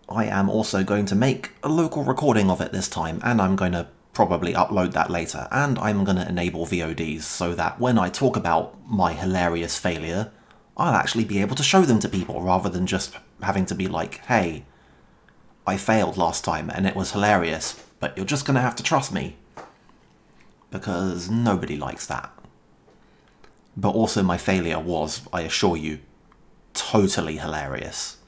I am also going to make a local recording of it this time, and I'm going to probably upload that later, and I'm going to enable VODs so that when I talk about my hilarious failure, I'll actually be able to show them to people rather than just having to be like, hey, I failed last time and it was hilarious, but you're just going to have to trust me. Because nobody likes that. But also my failure was, I assure you, totally hilarious.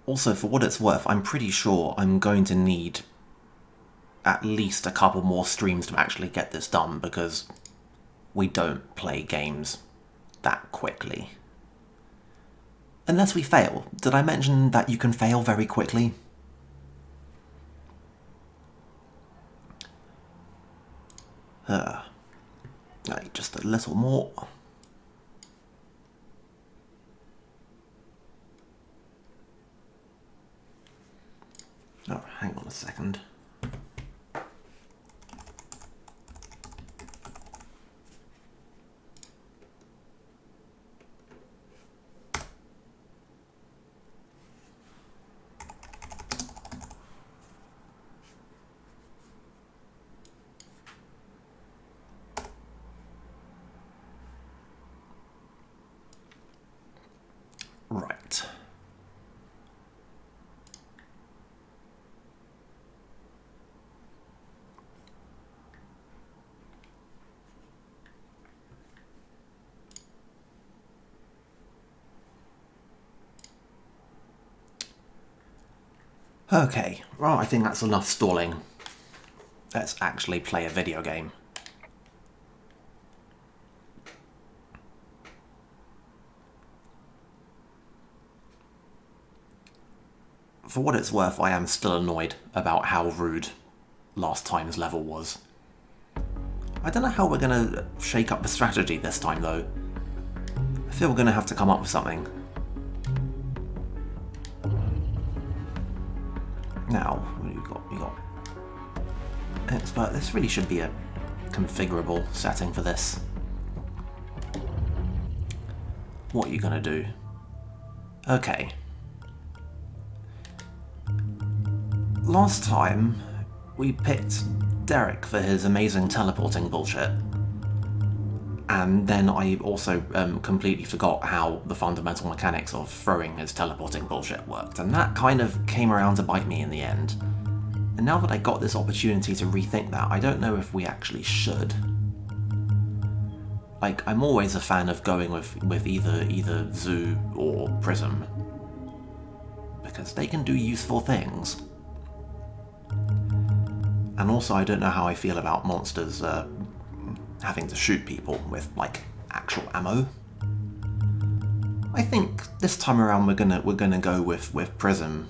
Also, for what it's worth, I'm pretty sure I'm going to need at least a couple more streams to actually get this done, because we don't play games that quickly. Unless we fail. Did I mention that you can fail very quickly? Just a little more. Oh, hang on a second. Right. Okay, well, I think that's enough stalling. Let's actually play a video game. For what it's worth, I am still annoyed about how rude last time's level was. I don't know how we're going to shake up the strategy this time, though. I feel we're going to have to come up with something. Now, what have we got? We got expert. This really should be a configurable setting for this. What are you going to do? Okay. Last time, we picked Derek for his amazing teleporting bullshit. And then I also completely forgot how the fundamental mechanics of throwing his teleporting bullshit worked, and that kind of came around to bite me in the end. And now that I got this opportunity to rethink that, I don't know if we actually should. Like, I'm always a fan of going with either Zoo or Prism, because they can do useful things. And also, I don't know how I feel about monsters having to shoot people with, like, actual ammo. I think this time around we're gonna go with Prism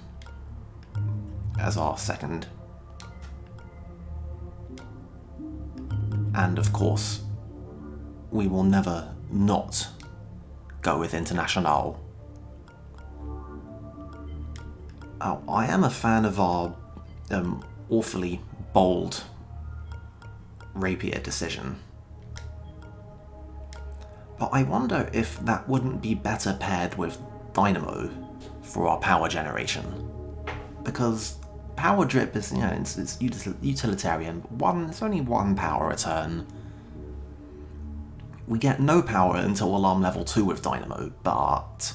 as our second. And of course, we will never not go with International. Oh, I am a fan of our awfully bold rapier decision. But I wonder if that wouldn't be better paired with Dynamo for our power generation. Because power drip is, you know, it's utilitarian. It's only one power a turn. We get no power until alarm level 2 with Dynamo, but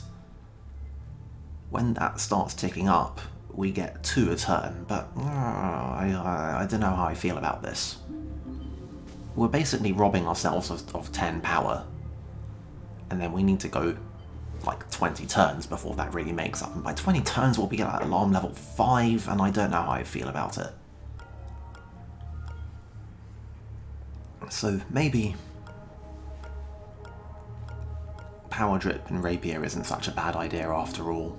when that starts ticking up, we get 2 a turn, but I don't know how I feel about this. We're basically robbing ourselves of 10 power, and then we need to go like 20 turns before that really makes up, and by 20 turns we'll be at alarm level 5, and I don't know how I feel about it. So maybe power drip and rapier isn't such a bad idea after all.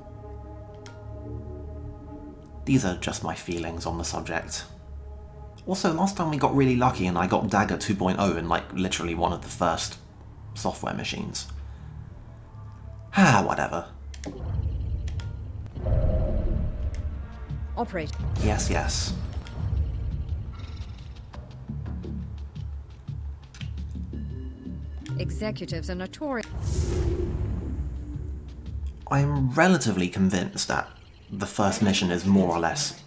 These are just my feelings on the subject. Also, last time we got really lucky and I got Dagger 2.0 in, like, literally one of the first software machines. Whatever. Operate. Yes, yes. Executives are notorious. I'm relatively convinced that the first mission is more or less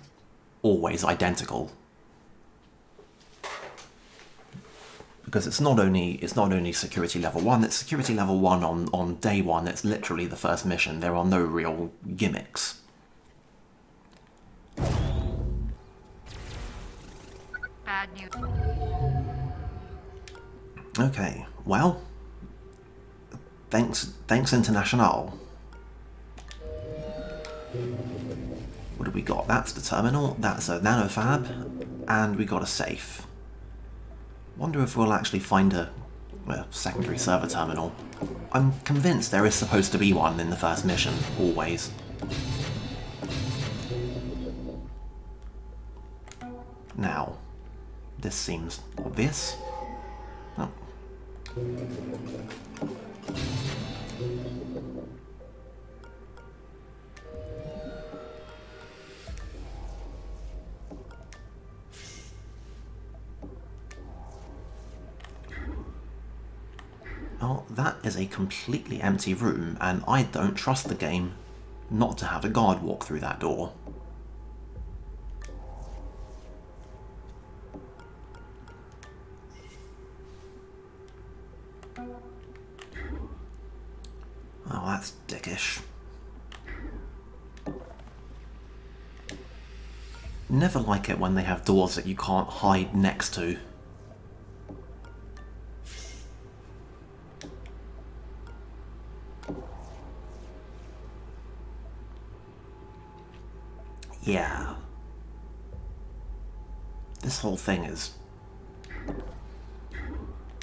always identical. Because it's not only security level 1, it's security level 1 on day 1, it's literally the first mission. There are no real gimmicks. Bad news. Okay, well, thanks International. What have we got? That's the terminal, that's a nanofab, and we got a safe. Wonder if we'll actually find a secondary server terminal. I'm convinced there is supposed to be one in the first mission, always. Now, this seems obvious. Oh. Oh, that is a completely empty room, and I don't trust the game not to have a guard walk through that door. Oh, that's dickish. Never like it when they have doors that you can't hide next to. Yeah. This whole thing is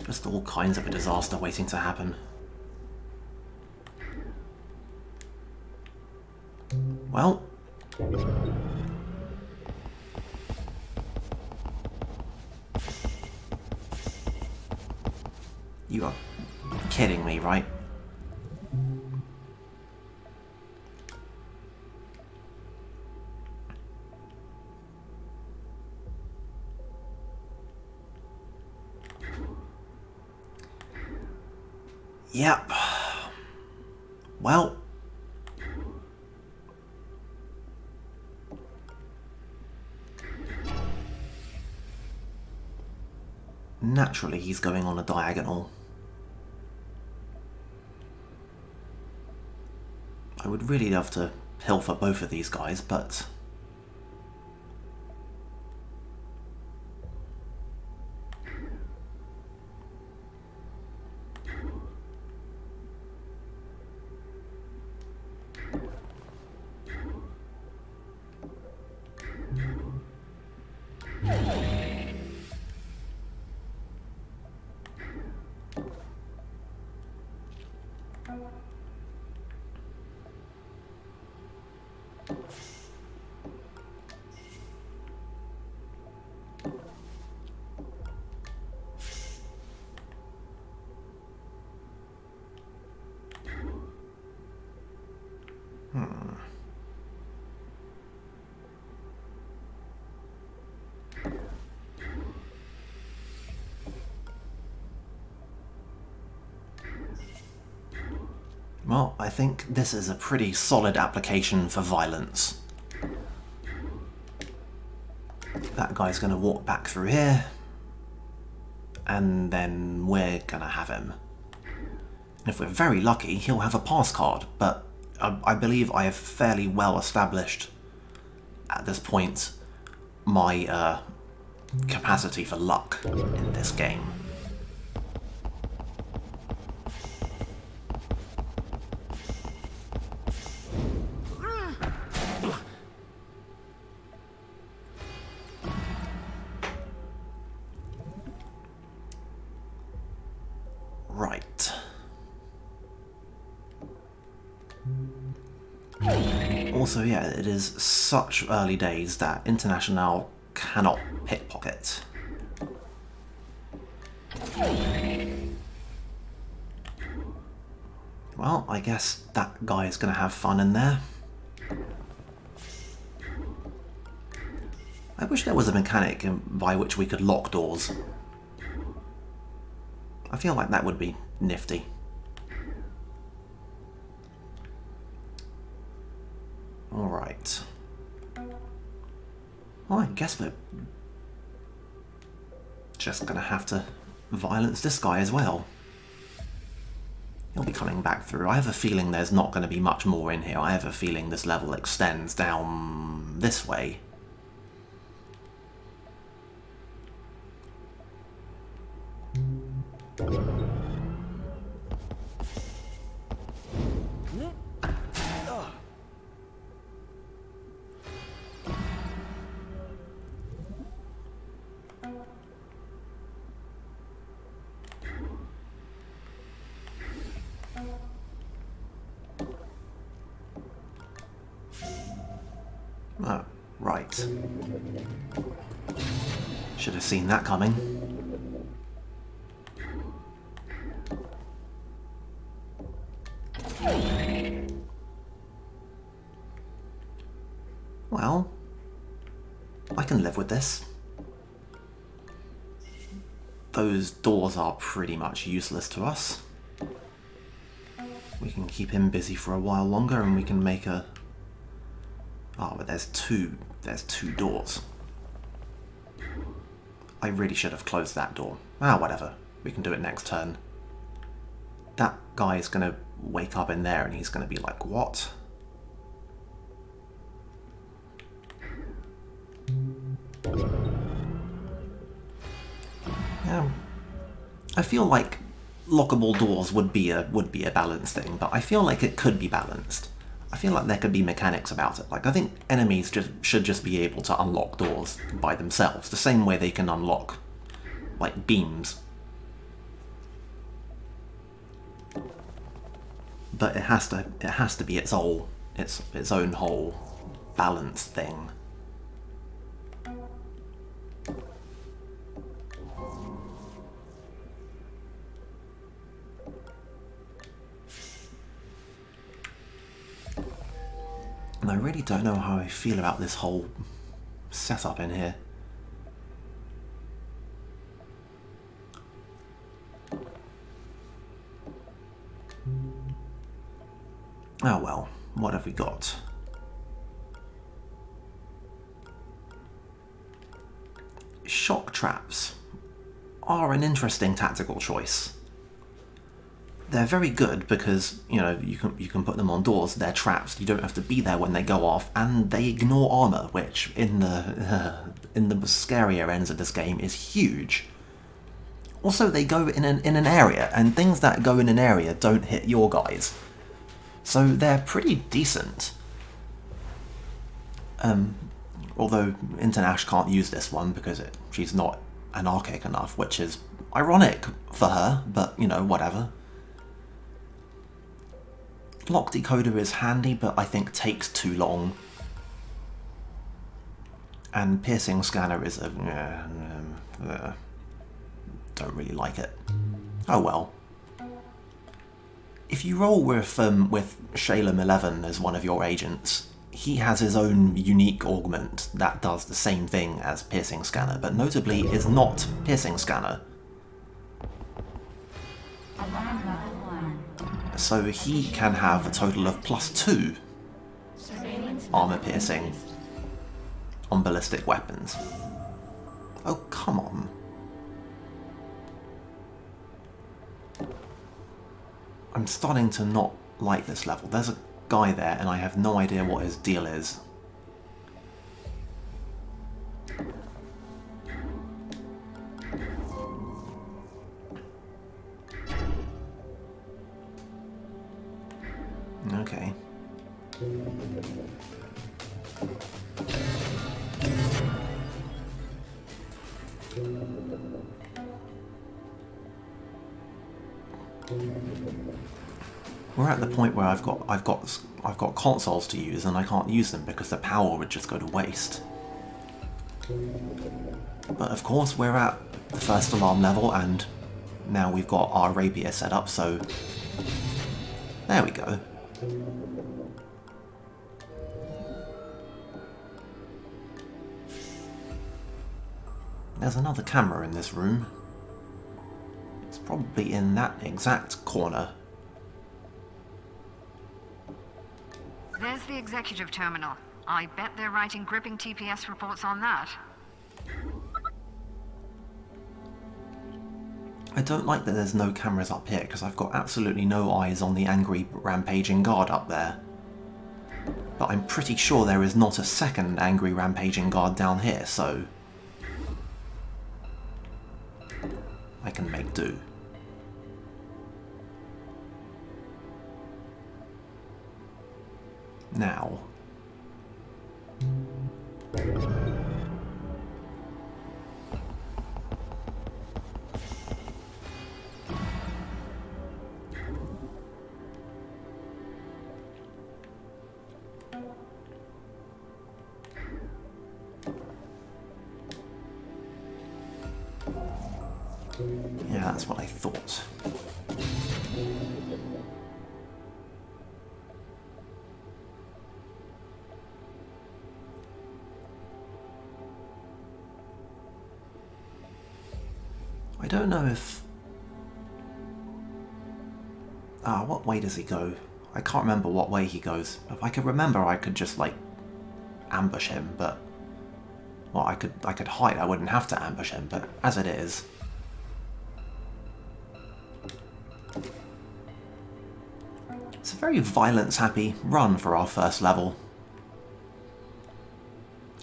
just all kinds of a disaster waiting to happen. Well, you are kidding me, right? Yep. Well, naturally he's going on a diagonal. I would really love to pilfer both of these guys, but well, I think this is a pretty solid application for violence. That guy's going to walk back through here, and then we're going to have him. And if we're very lucky, he'll have a pass card, but I believe I have fairly well established at this point my capacity for luck in this game. Right. Also, yeah, it is such early days that International cannot pickpocket. Well, I guess that guy is going to have fun in there. I wish there was a mechanic by which we could lock doors. I feel like that would be Nifty. Alright. Well, I guess we're just gonna have to violence this guy as well. He'll be coming back through. I have a feeling there's not going to be much more in here. I have a feeling this level extends down this way. Oh, right. Should have seen that coming. Well, I can live with this. Those doors are pretty much useless to us. We can keep him busy for a while longer and we can make a... Oh, but there's two doors. I really should have closed that door. Ah, whatever. We can do it next turn. That guy is going to wake up in there and he's going to be like, what? Yeah. I feel like lockable doors would be a balanced thing, but I feel like it could be balanced. I feel like there could be mechanics about it. Like, I think enemies should just be able to unlock doors by themselves, the same way they can unlock, like, beams. But it has to be its own whole balanced thing. And I really don't know how I feel about this whole setup in here. Oh well, what have we got? Shock traps are an interesting tactical choice. They're very good because, you know, you can put them on doors, they're traps, you don't have to be there when they go off, and they ignore armor, which in the scarier ends of this game is huge. Also, they go in an area, and things that go in an area don't hit your guys. So they're pretty decent. Although Internash can't use this one because she's not anarchic enough, which is ironic for her, but, you know, whatever. Lock decoder is handy, but I think takes too long. And piercing scanner is don't really like it. Oh well. If you roll with Shalem 11 as one of your agents, he has his own unique augment that does the same thing as piercing scanner, but notably is not piercing scanner. So he can have a total of +2 armor piercing on ballistic weapons. Oh, come on. I'm starting to not like this level. There's a guy there and I have no idea what his deal is. Okay. We're at the point where I've got consoles to use and I can't use them because the power would just go to waste. But of course we're at the first alarm level and now we've got our rapier set up, so there we go. There's another camera in this room. It's probably in that exact corner. There's the executive terminal. I bet they're writing gripping TPS reports on that. I don't like that there's no cameras up here, because I've got absolutely no eyes on the angry, rampaging guard up there. But I'm pretty sure there is not a second angry, rampaging guard down here, so I can make do. Now, yeah, that's what I thought. I don't know if... what way does he go? I can't remember what way he goes. If I could remember, I could just, like, ambush him, but... Well, I could hide, I wouldn't have to ambush him, but as it is... It's a very violence-happy run for our first level.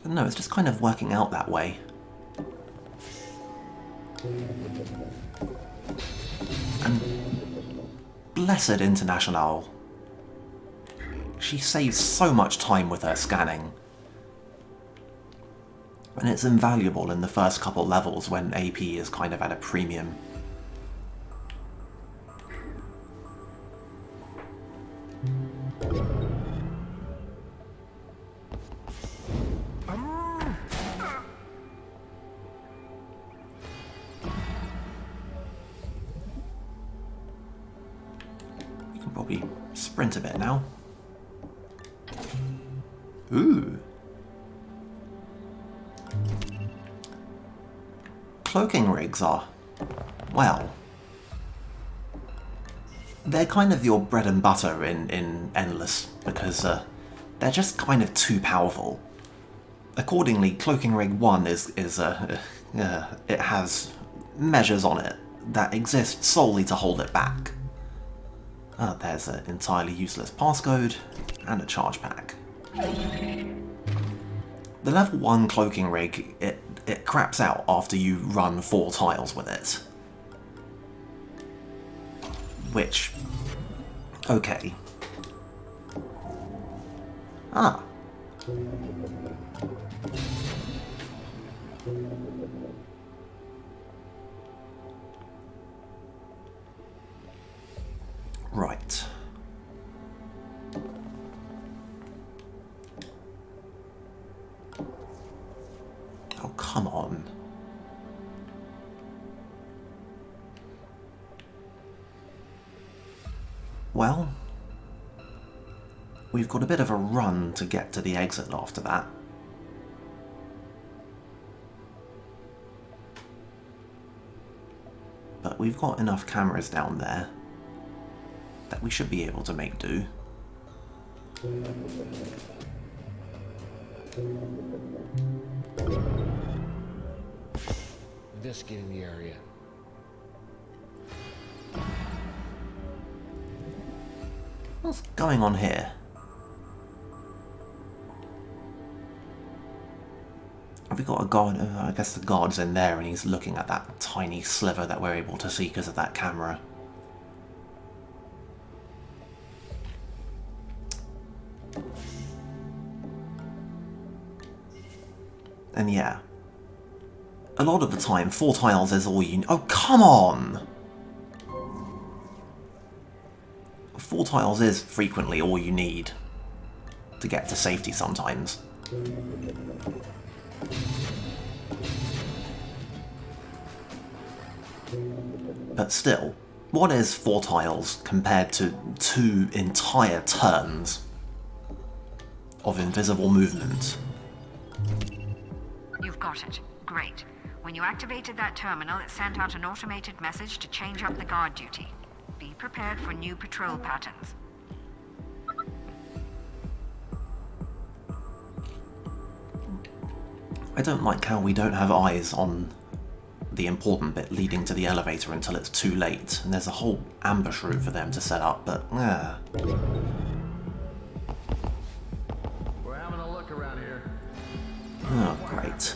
I don't know, it's just kind of working out that way. And blessed International. She saves so much time with her scanning. And it's invaluable in the first couple levels when AP is kind of at a premium. You can probably sprint a bit now. Ooh. Cloaking rigs are, well, they're kind of your bread and butter in Endless, because they're just kind of too powerful. Accordingly, Cloaking Rig 1 it has measures on it that exist solely to hold it back. There's an entirely useless passcode and a charge pack. The level 1 Cloaking Rig, it craps out after you run 4 tiles with it. Which... okay. Ah. Right. Oh, come on. Well, we've got a bit of a run to get to the exit after that. But we've got enough cameras down there that we should be able to make do. Investigating the area. What's going on here? Have we got a guard? I guess the guard's in there and he's looking at that tiny sliver that we're able to see because of that camera. And yeah, a lot of the time, 4 tiles is all you need. Oh, come on! 4 tiles is frequently all you need to get to safety sometimes. But still, what is 4 tiles compared to 2 entire turns of invisible movement? You've got it. Great. When you activated that terminal, it sent out an automated message to change up the guard duty. Be prepared for new patrol patterns. I don't like how we don't have eyes on the important bit leading to the elevator until it's too late, and there's a whole ambush route for them to set up, but We're having a look around here. Oh, great.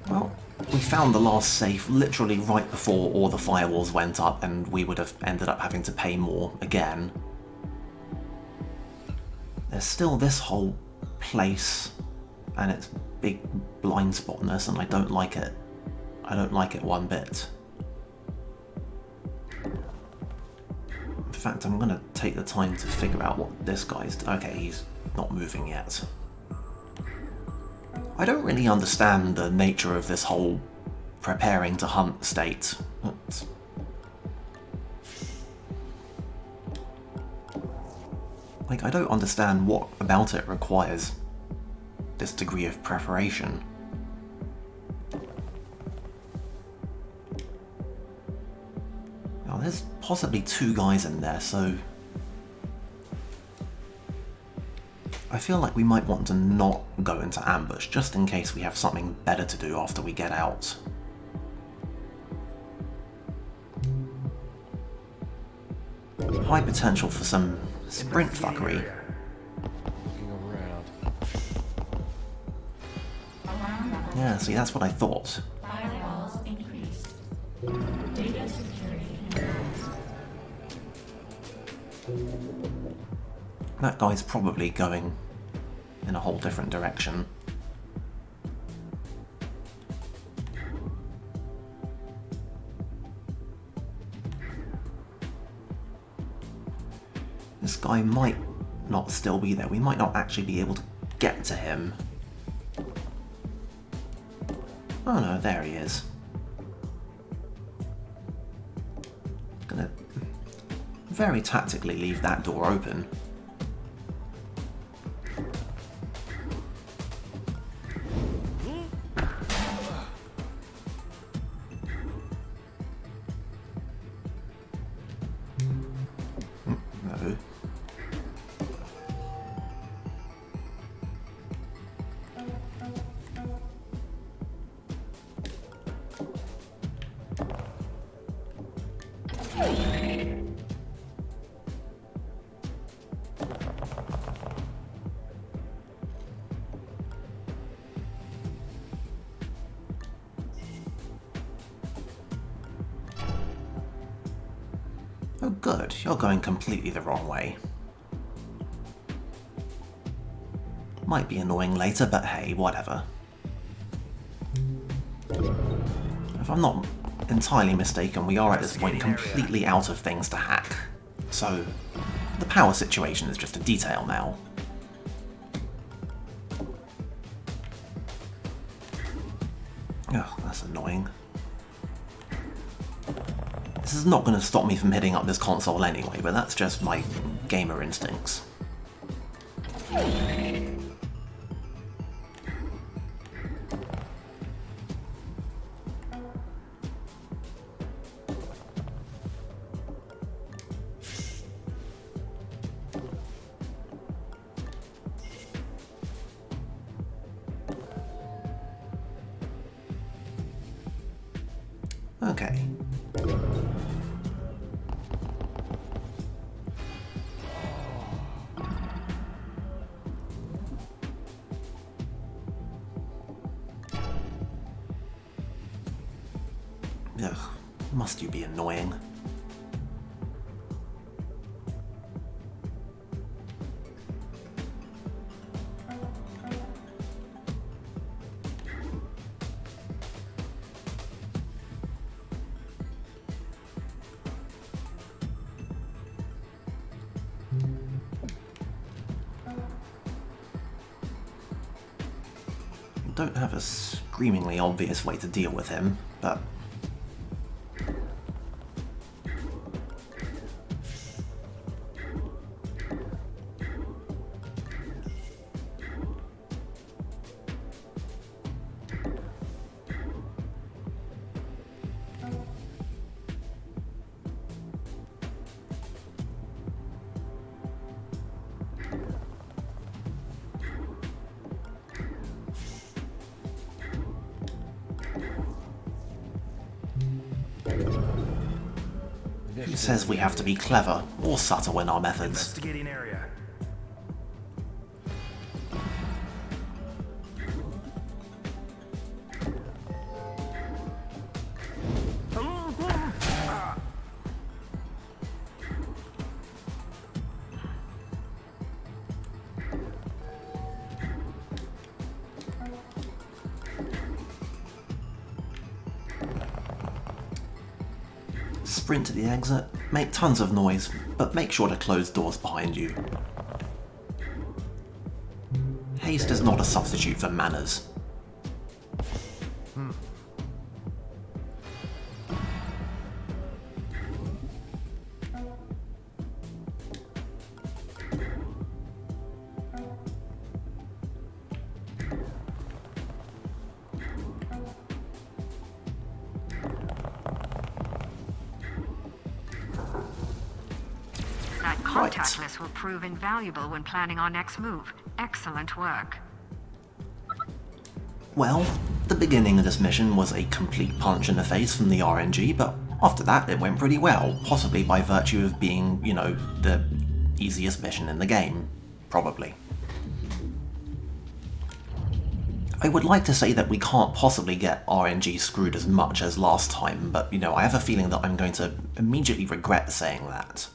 Well, we found the last safe literally right before all the firewalls went up, and we would have ended up having to pay more again. There's still this whole place and its big blind spotness, and I don't like it. I don't like it one bit. In fact, I'm gonna take the time to figure out what this guy's... Okay, he's not moving yet. I don't really understand the nature of this whole preparing to hunt state. Like, I don't understand what about it requires this degree of preparation. Now, there's possibly two guys in there, so I feel like we might want to not go into ambush, just in case we have something better to do after we get out. High potential for some sprint fuckery. Yeah, see, that's what I thought. Firewalls increased. Data security. That guy's probably going in a whole different direction. This guy might not still be there. We might not actually be able to get to him. Oh no, there he is. Gonna very tactically leave that door open. No. Oh good, you're going completely the wrong way. Might be annoying later, but hey, whatever. If I'm not entirely mistaken, we are at this point completely out of things to hack. So, the power situation is just a detail now. Ugh, that's annoying. This is not going to stop me from hitting up this console anyway, but that's just my gamer instincts. Okay. Ugh, must you be annoying. don't have a screamingly obvious way to deal with him, but... Who says we have to be clever or subtle in our methods? Investigating area. Sprint to the exit, make tons of noise, but make sure to close doors behind you. Haste is not a substitute for manners. That contact list will prove invaluable when planning our next move. Excellent work. Well, the beginning of this mission was a complete punch in the face from the RNG, but after that it went pretty well, possibly by virtue of being, you know, the easiest mission in the game. Probably. I would like to say that we can't possibly get RNG screwed as much as last time, but, you know, I have a feeling that I'm going to immediately regret saying that.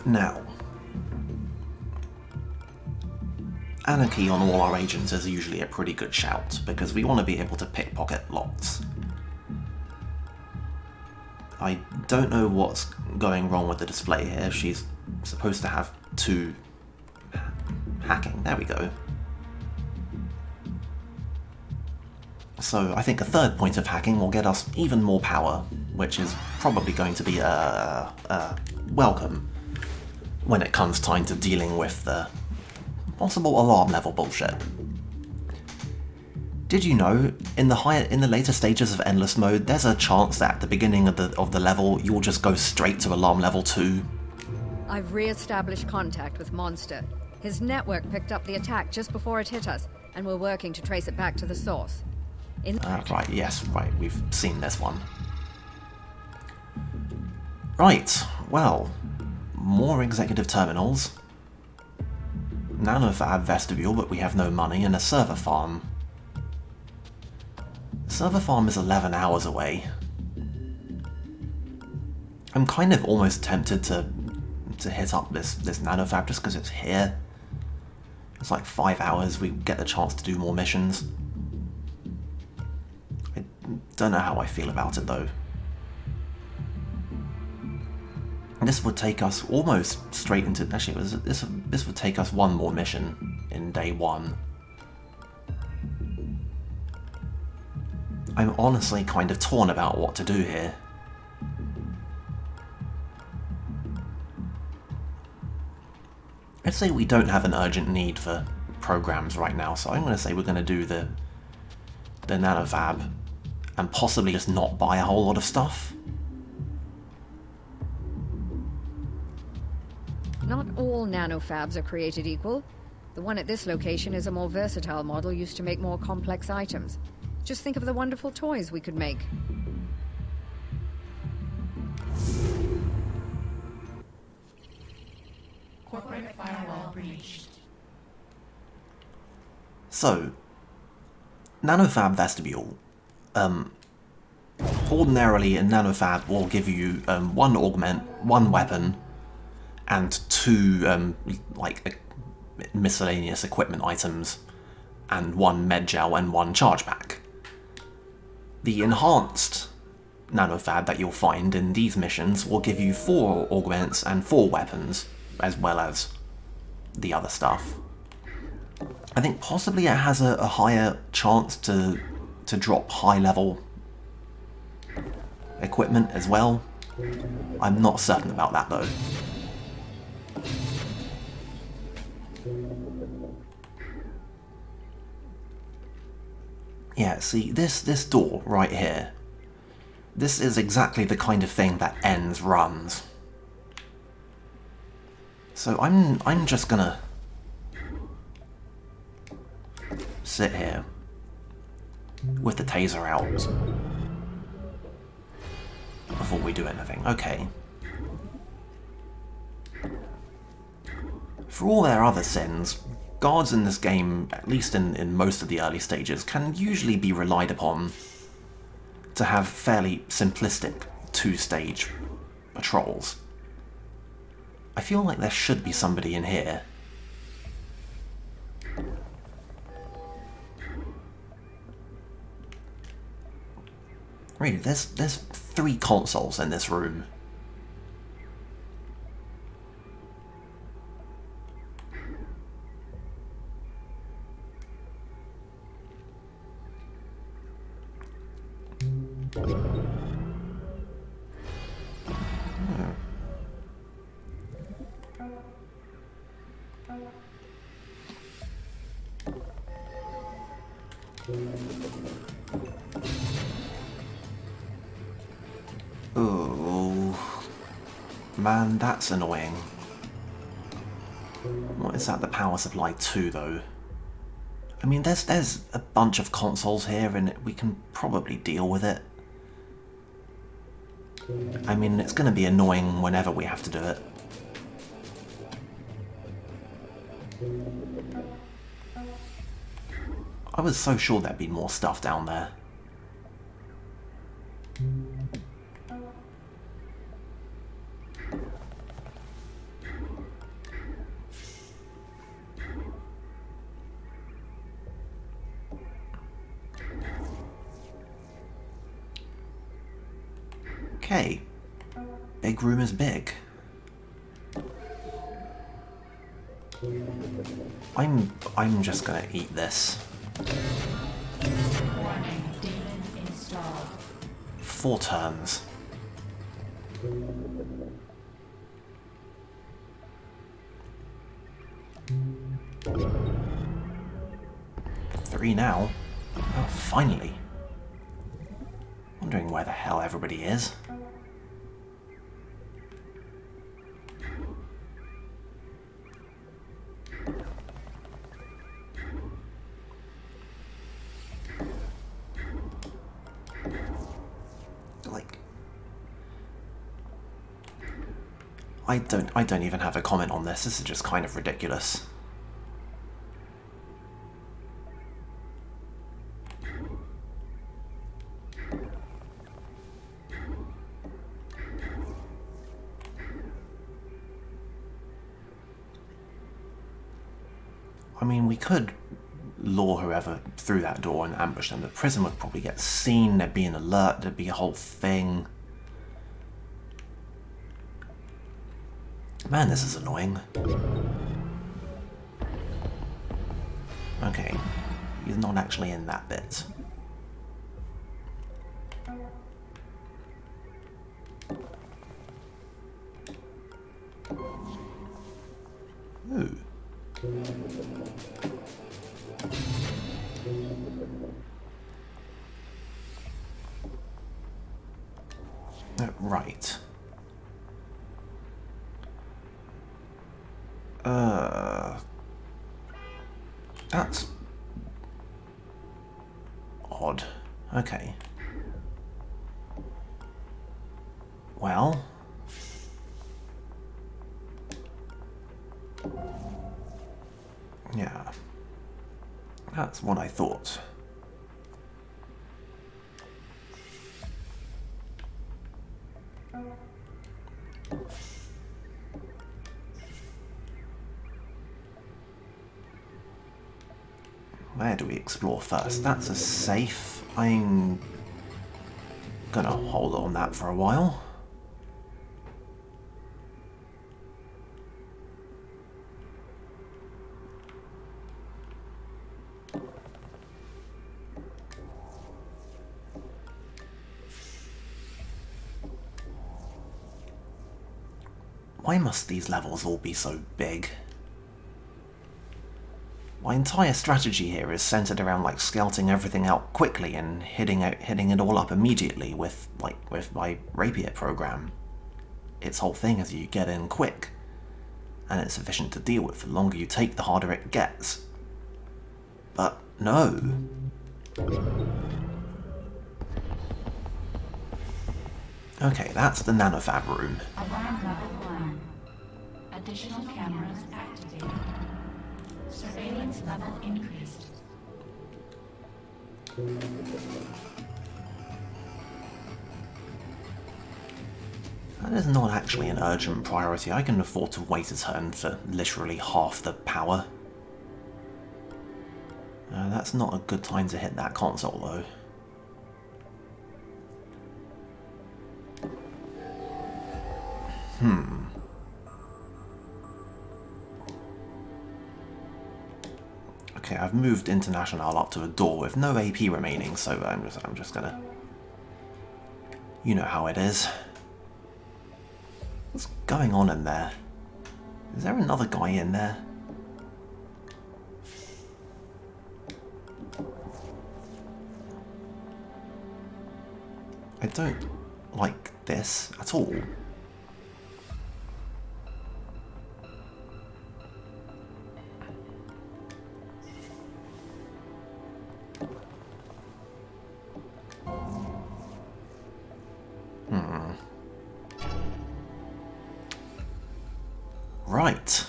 Now, anarchy on all our agents is usually a pretty good shout, because we want to be able to pickpocket lots. I don't know what's going wrong with the display here. She's supposed to have 2 hacking. There we go. So I think a 3rd point of hacking will get us even more power, which is probably going to be welcome when it comes time to dealing with the possible alarm level bullshit. Did you know, in the later stages of Endless Mode, there's a chance that at the beginning of the level, you'll just go straight to alarm level 2? I've re-established contact with Monster. His network picked up the attack just before it hit us, and we're working to trace it back to the source. Right, yes, right, we've seen this one. Right, well, more executive terminals. Nanofab vestibule, but we have no money, and a server farm. Server farm is 11 hours away. I'm kind of almost tempted to hit up this nanofab just because it's here. It's like 5 hours, we get the chance to do more missions. I don't know how I feel about it though. This would take us almost straight into... Actually, this would take us one more mission in day 1. I'm honestly kind of torn about what to do here. I'd say we don't have an urgent need for programs right now, so I'm going to say we're going to do the nanofab and possibly just not buy a whole lot of stuff. Not all nanofabs are created equal. The one at this location is a more versatile model used to make more complex items. Just think of the wonderful toys we could make. Corporate firewall breached. So, nanofab vestibule. Ordinarily, a nanofab will give you 1 augment, 1 weapon, and 2 like miscellaneous equipment items, and 1 med gel and 1 chargeback. The enhanced nanofab that you'll find in these missions will give you 4 augments and 4 weapons, as well as the other stuff. I think possibly it has a higher chance to drop high-level equipment as well. I'm not certain about that, though. Yeah, see, this door right here, this is exactly the kind of thing that ends runs. So I'm just gonna sit here with the taser out before we do anything. Okay. For all their other sins, guards in this game, at least in most of the early stages, can usually be relied upon to have fairly simplistic two-stage patrols. I feel like there should be somebody in here. Really, there's 3 consoles in this room. Oh, man, that's annoying. What is that the power supply to, though? I mean, there's a bunch of consoles here, and we can probably deal with it. I mean, it's going to be annoying whenever we have to do it. I was so sure there'd be more stuff down there. Okay. Big room is big. I'm just gonna eat this. Warning, demon installed. 4 turns. Three now. Oh, finally. Wondering where the hell everybody is. Like, I don't even have a comment on this. This is just kind of ridiculous. I mean, we could lure whoever through that door and ambush them. The prison would probably get seen, there'd be an alert, there'd be a whole thing. Man, this is annoying. Okay, he's not actually in that bit. Ooh. Right. That's odd. Okay. Well. Yeah. That's what I thought. Where do we explore first? That's a safe. I'm gonna hold on that for a while. Why must these levels all be so big? My entire strategy here is centered around like scouting everything out quickly and hitting it all up immediately with my rapier program. Its whole thing is you get in quick, and it's efficient to deal with. The longer you take, the harder it gets. But no. Okay, that's the nanofab room. Alarm level 1. Additional cameras activated. Surveillance level increased. That is not actually an urgent priority. I can afford to wait a turn for literally half the power. That's not a good time to hit that console, though. Okay, I've moved International up to a door with no AP remaining, so I'm just gonna... You know how it is. What's going on in there? Is there another guy in there? I don't like this at all. Right.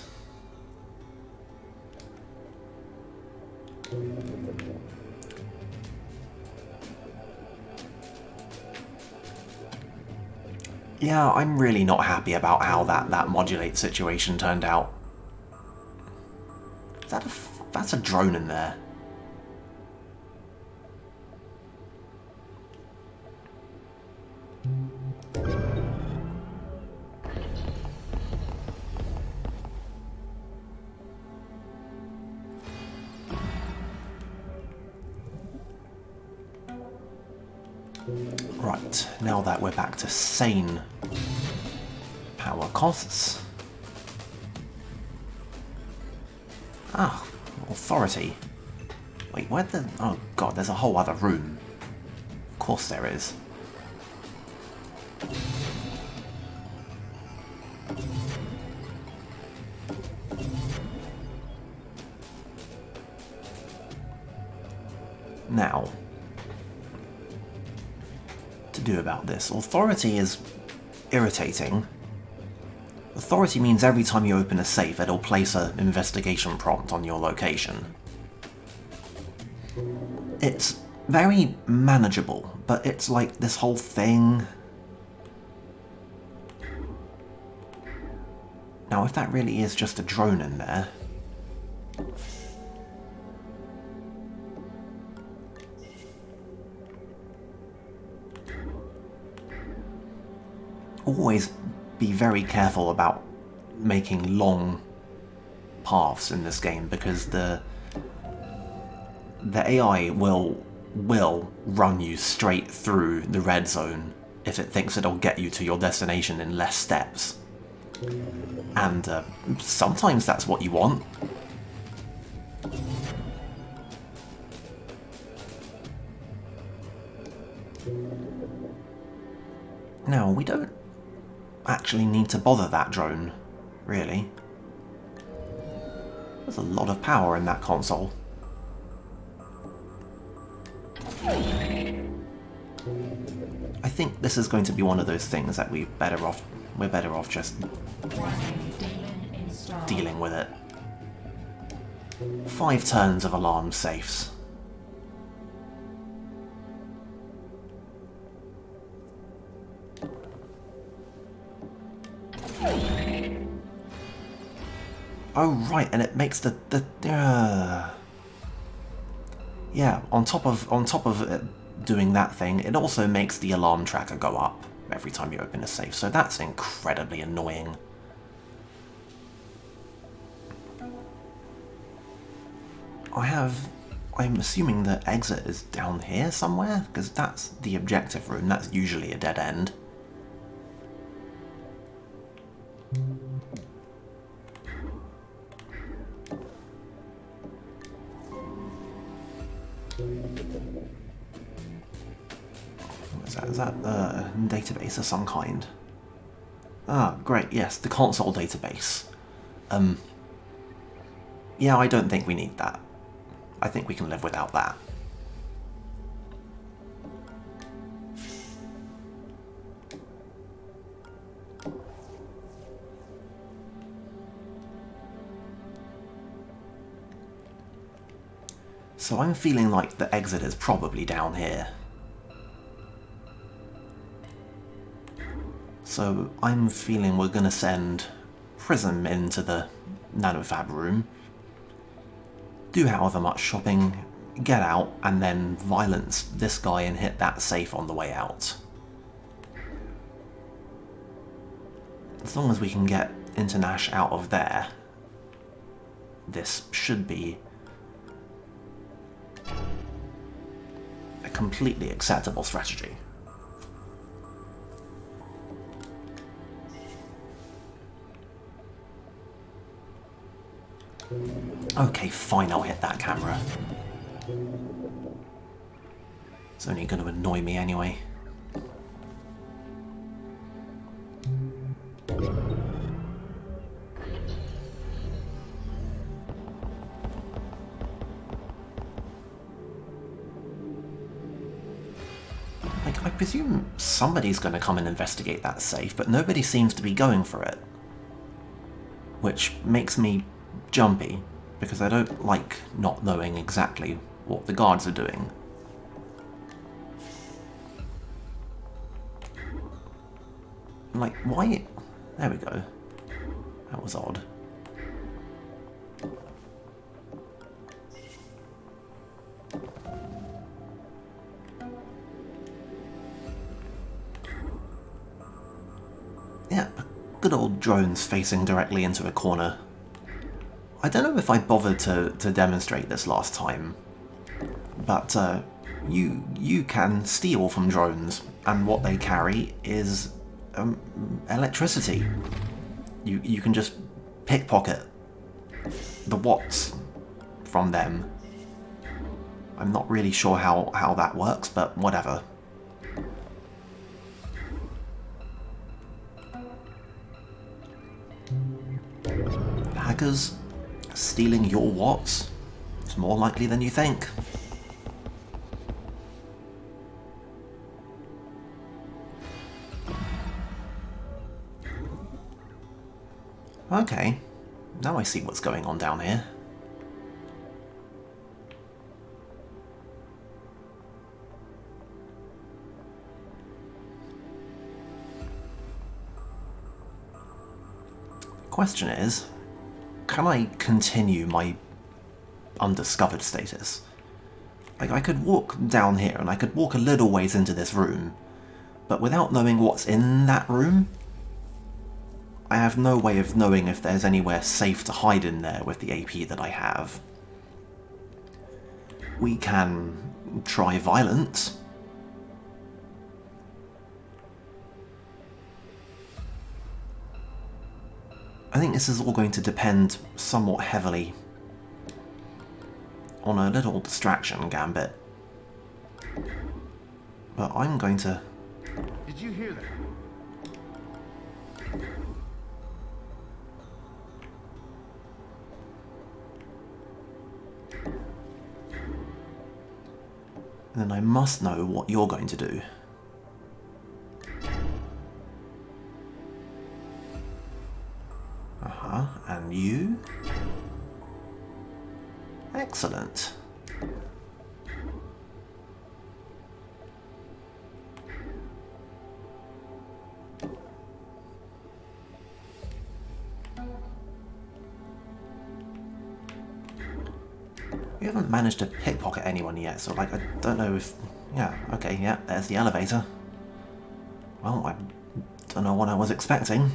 Yeah, I'm really not happy about how that modulate situation turned out. That's a drone in there. Right, now that we're back to sane power costs. Ah, authority. Wait, where the... Oh god, there's a whole other room. Of course there is. Now, to do about this. Authority is irritating. Authority means every time you open a safe, it'll place an investigation prompt on your location. It's very manageable, but it's like this whole thing. Now, if that really is just a drone in there... Always be very careful about making long paths in this game, because the AI will run you straight through the red zone if it thinks it'll get you to your destination in less steps. And sometimes that's what you want. Now, we don't actually need to bother that drone, really. There's a lot of power in that console. I think this is going to be one of those things that we're better off just dealing with it. 5 turns of alarm safes. Oh right, and it makes yeah, on top of it doing that thing, it also makes the alarm tracker go up every time you open a safe, so that's incredibly annoying. I'm assuming the exit is down here somewhere, because that's the objective room, that's usually a dead end. Is that a database of some kind? Ah, great, yes, the console database. Yeah, I don't think we need that. I think we can live without that. So I'm feeling like the exit is probably down here. So I'm feeling we're gonna send Prism into the nanofab room, do however much shopping, get out, and then violence this guy and hit that safe on the way out. As long as we can get Internash out of there, this should be a completely acceptable strategy. Okay, fine, I'll hit that camera. It's only going to annoy me anyway. Like, I presume somebody's going to come and investigate that safe, but nobody seems to be going for it. Which makes me jumpy, because I don't like not knowing exactly what the guards are doing. Like, why? There we go. That was odd. Yeah, good old drones facing directly into a corner. I don't know if I bothered to demonstrate this last time, but you can steal from drones, and what they carry is electricity. You can just pickpocket the watts from them. I'm not really sure how that works, but whatever. Hackers stealing your watts? It's more likely than you think. Okay, now I see what's going on down here. Question is, can I continue my undiscovered status? Like, I could walk down here and I could walk a little ways into this room, but without knowing what's in that room, I have no way of knowing if there's anywhere safe to hide in there with the AP that I have. We can try violence. I think this is all going to depend somewhat heavily on a little distraction gambit. But I'm going to... Did you hear that? Then I must know what you're going to do. And you? Excellent. We haven't managed to pickpocket anyone yet, so like, I don't know if... Yeah, okay, yeah, there's the elevator. Well, I don't know what I was expecting.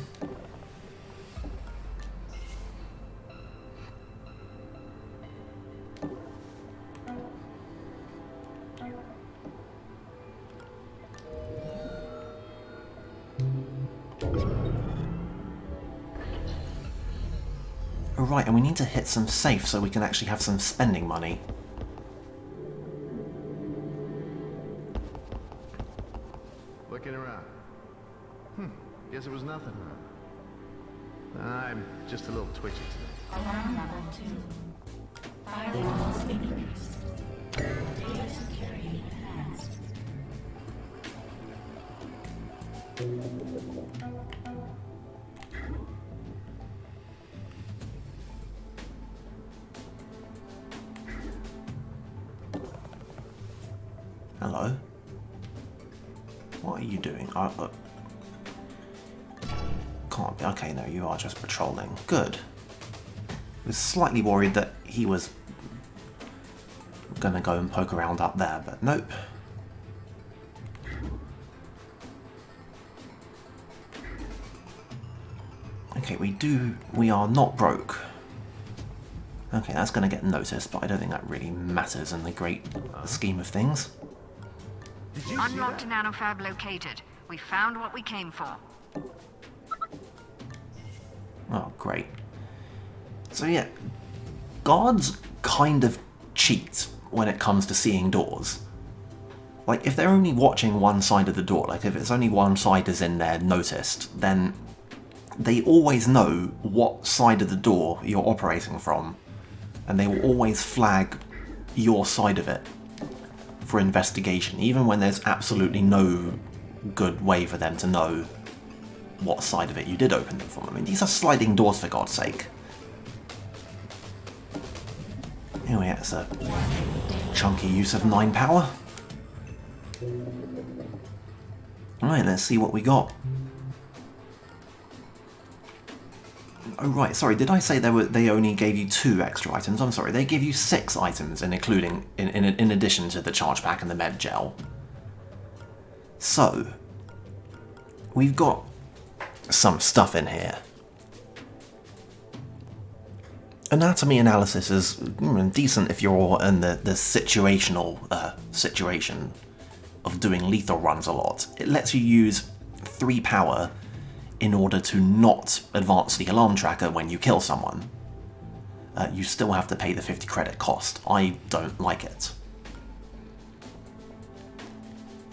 Right, and we need to hit some safe so we can actually have some spending money. Looking around. Guess it was nothing. I'm just a little twitchy today. Alarm level 2. Fire levels increased. Data security enhanced. Hello? What are you doing? Can't be. Okay, no, you are just patrolling. Good. I was slightly worried that he was gonna go and poke around up there, but nope. Okay, we are not broke. Okay, that's gonna get noticed, but I don't think that really matters in the great scheme of things. Unlocked nanofab located. We found what we came for. Oh, great. So yeah, guards kind of cheat when it comes to seeing doors. Like, if they're only watching one side of the door, like if it's only one side is in there noticed, then they always know what side of the door you're operating from, and they will always flag your side of it for investigation, even when there's absolutely no good way for them to know what side of it you did open them from. I mean, these are sliding doors, for God's sake. Anyway, that's a chunky use of 9 power. Alright, let's see what we got. Oh right, sorry, did I say they only gave you 2 extra items? I'm sorry, they give you 6 items, in addition to the charge pack and the med gel. So, we've got some stuff in here. Anatomy analysis is decent if you're in the situational situation of doing lethal runs a lot. It lets you use 3 power in order to not advance the alarm tracker when you kill someone. You still have to pay the 50 credit cost. I don't like it.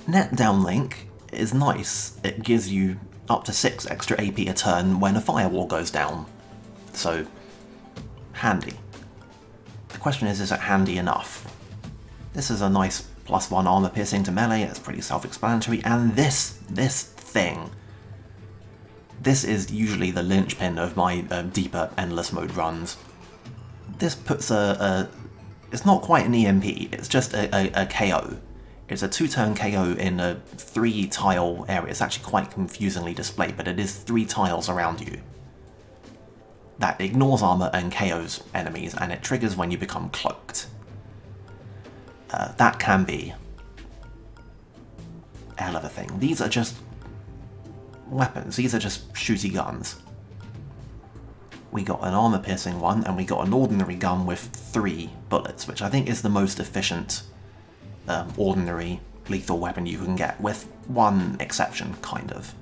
Net downlink is nice. It gives you up to 6 extra AP a turn when a firewall goes down. So, handy. The question is it handy enough? This is a nice +1 armor piercing to melee, it's pretty self-explanatory, and this thing. This is usually the linchpin of my deeper endless mode runs. This puts it's not quite an EMP, it's just a KO. It's a 2-turn KO in a 3-tile area. It's actually quite confusingly displayed, but it is 3 tiles around you. That ignores armor and KOs enemies, and it triggers when you become cloaked. That can be a hell of a thing. These are just weapons. These are just shooty guns. We got an armor-piercing one, and we got an ordinary gun with 3 bullets, which I think is the most efficient ordinary lethal weapon you can get, with one exception, kind of.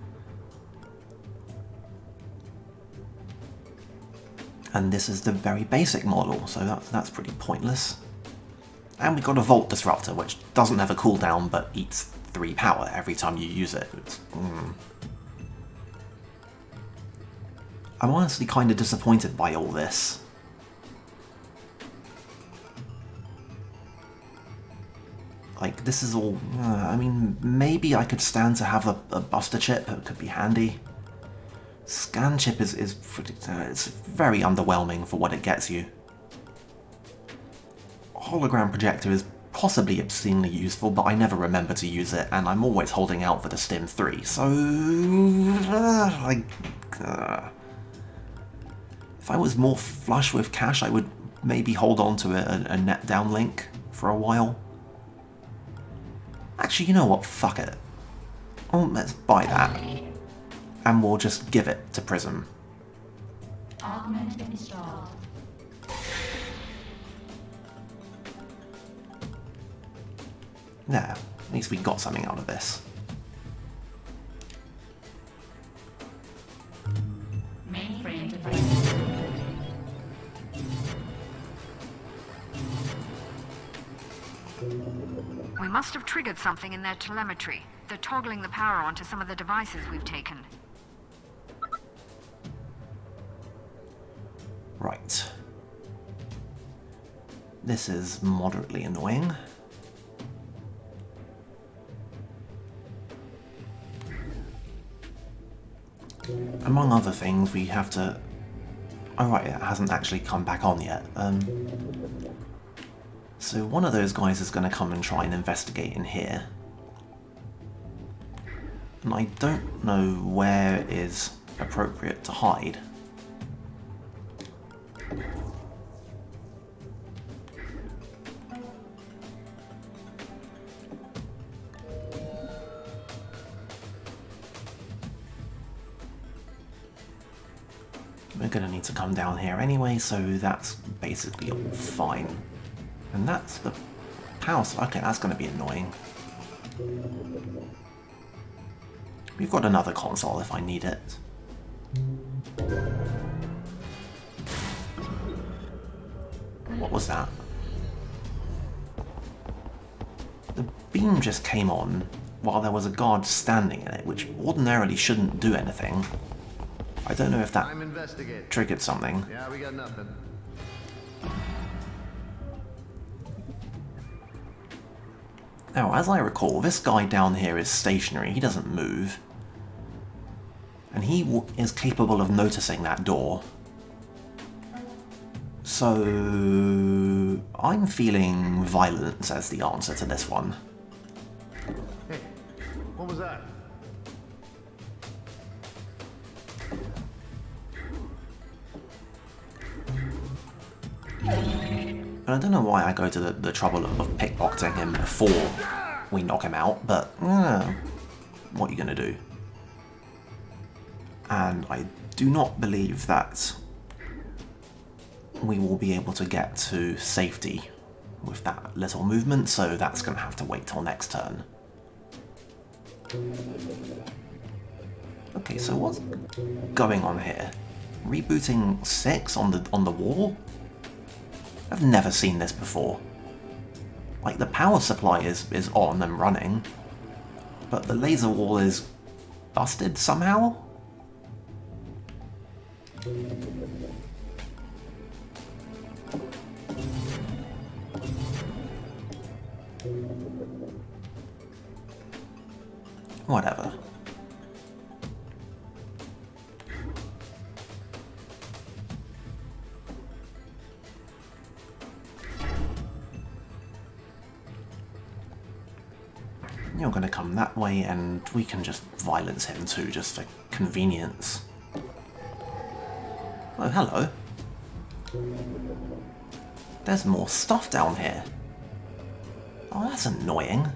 And this is the very basic model, so that's pretty pointless. And we got a Volt Disruptor, which doesn't have a cooldown, but eats 3 power every time you use it. I'm honestly kind of disappointed by all this. Like, this is all... I mean, maybe I could stand to have a buster chip, it could be handy. Scan chip is pretty... it's very underwhelming for what it gets you. Hologram projector is possibly obscenely useful, but I never remember to use it, and I'm always holding out for the Stim 3, so... If I was more flush with cash, I would maybe hold on to a net downlink for a while. Actually, you know what? Fuck it. Oh, let's buy that. And we'll just give it to Prism. Augment installed. There. At least we got something out of this. Mainframe device. We must have triggered something in their telemetry. They're toggling the power on to some of the devices we've taken. Right. This is moderately annoying. Among other things, we have to... Oh right, it hasn't actually come back on yet. So one of those guys is going to come and try and investigate in here. And I don't know where is appropriate to hide. We're going to need to come down here anyway, so that's basically all fine. And that's the power supply. Okay, that's going to be annoying. We've got another console if I need it. What was that? The beam just came on while there was a guard standing in it, which ordinarily shouldn't do anything. I don't know if that I'm investigating. triggered something. Yeah, we got nothing. Now, as I recall, this guy down here is stationary. He doesn't move. And he is capable of noticing that door. So... I'm feeling violence as the answer to this one. Hey, what was that? And I don't know why I go to the trouble of pickpocketing him before we knock him out, but what are you going to do? And I do not believe that we will be able to get to safety with that little movement, so that's going to have to wait till next turn. Okay, so what's going on here? Rebooting 6 on the wall? I've never seen this before. Like, the power supply is on and running, but the laser wall is busted somehow? Whatever. You're going to come that way, and we can just violence him too, just for convenience. Oh, hello. There's more stuff down here. Oh, that's annoying.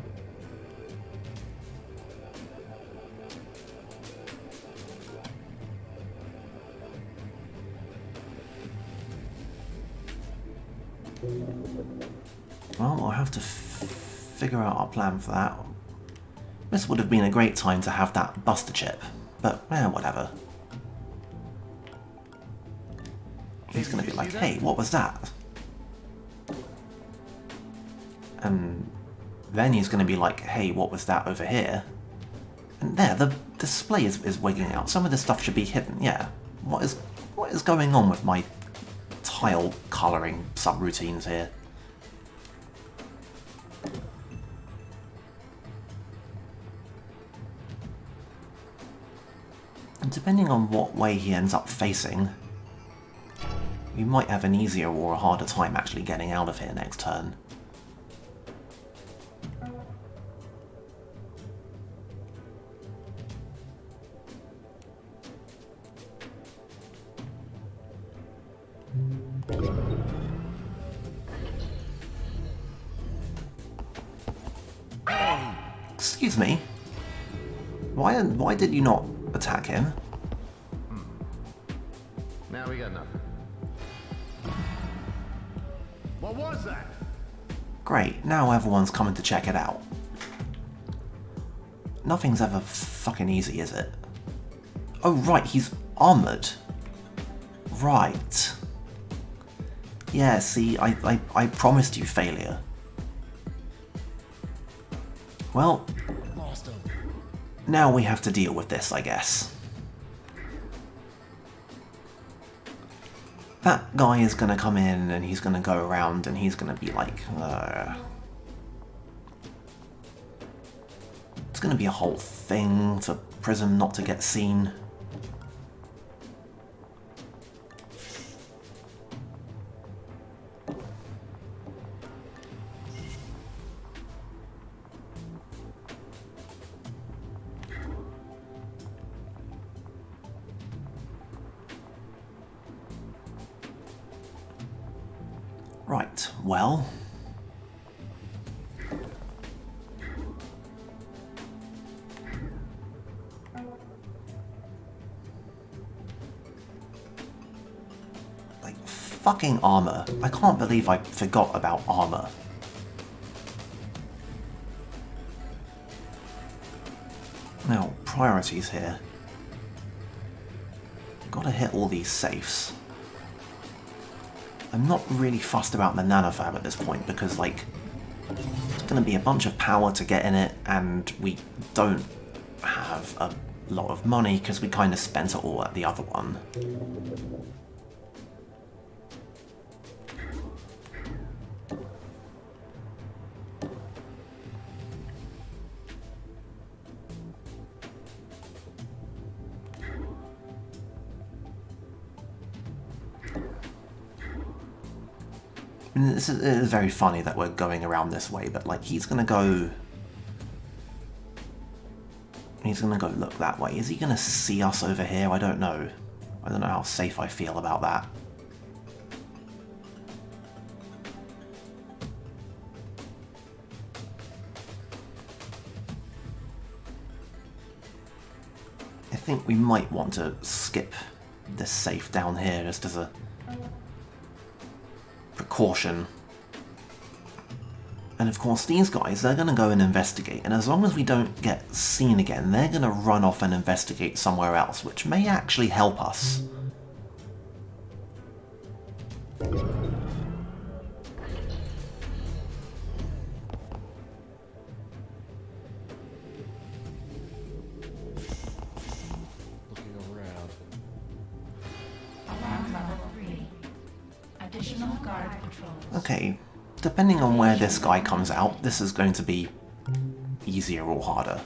Well, we'll have to figure out our plan for that. This would have been a great time to have that buster chip, but whatever. He's going to be like, hey, what was that? And then he's going to be like, hey, what was that over here? And there, the display is wigging out. Some of this stuff should be hidden, yeah. What is going on with my tile colouring subroutines here? And depending on what way he ends up facing, we might have an easier or a harder time actually getting out of here next turn. Excuse me. Why did you not attack him? Now we got nothing. What was that? Great, now everyone's coming to check it out. Nothing's ever fucking easy, is it? Oh right, he's armoured. Right. Yeah, see, I promised you failure. Well, Lost him. now we have to deal with this, I guess. That guy is gonna come in and he's gonna go around and he's gonna be like, It's gonna be a whole thing for Prism not to get seen. Right, well... like, fucking armor. I can't believe I forgot about armor. Now, priorities here. Gotta hit all these safes. I'm not really fussed about the nanofab at this point because, like, it's going to be a bunch of power to get in it, and we don't have a lot of money because we kind of spent it all at the other one. I mean, it is very funny that we're going around this way, but like he's gonna go look that way. Is he gonna see us over here? I don't know. I don't know how safe I feel about that. I think we might want to skip this safe down here just as a precaution. And of course these guys, they're going to go and investigate, and as long as we don't get seen again, they're going to run off and investigate somewhere else, which may actually help us. Looking around. Alarm level 3. Additional guard patrols. Okay, depending on where this guy comes out, this is going to be easier or harder.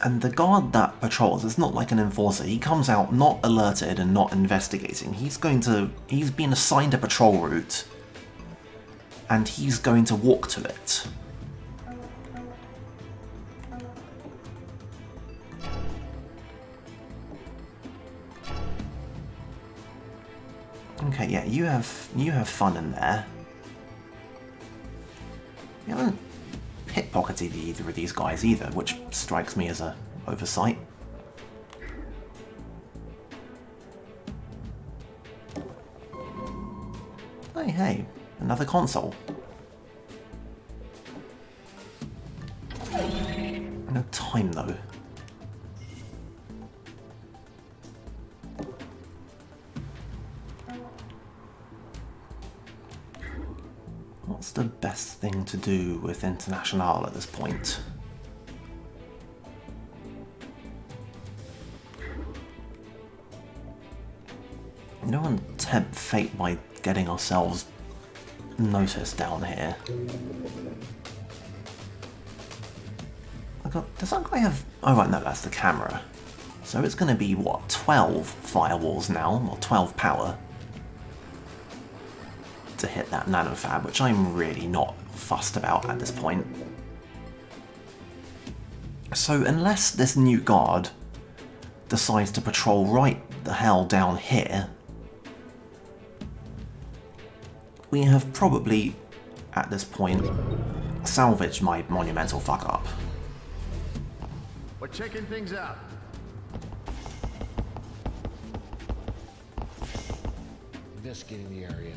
And the guard that patrols is not like an enforcer. He comes out not alerted and not investigating. He's been assigned a patrol route, and he's going to walk to it. Okay, yeah, you have fun in there. You haven't pickpocketed either of these guys either, which strikes me as a oversight. Hey, another console. No time though. What's the best thing to do with International at this point? You don't want to tempt fate by getting ourselves noticed down here. Does that guy have... Oh right, no, that's the camera. So it's going to be, what, 12 firewalls now, or 12 power, to hit that nanofab, which I'm really not fussed about at this point. So unless this new guard decides to patrol right the hell down here, we have probably, at this point, salvaged my monumental fuck-up. We're checking things out. Investigating the area.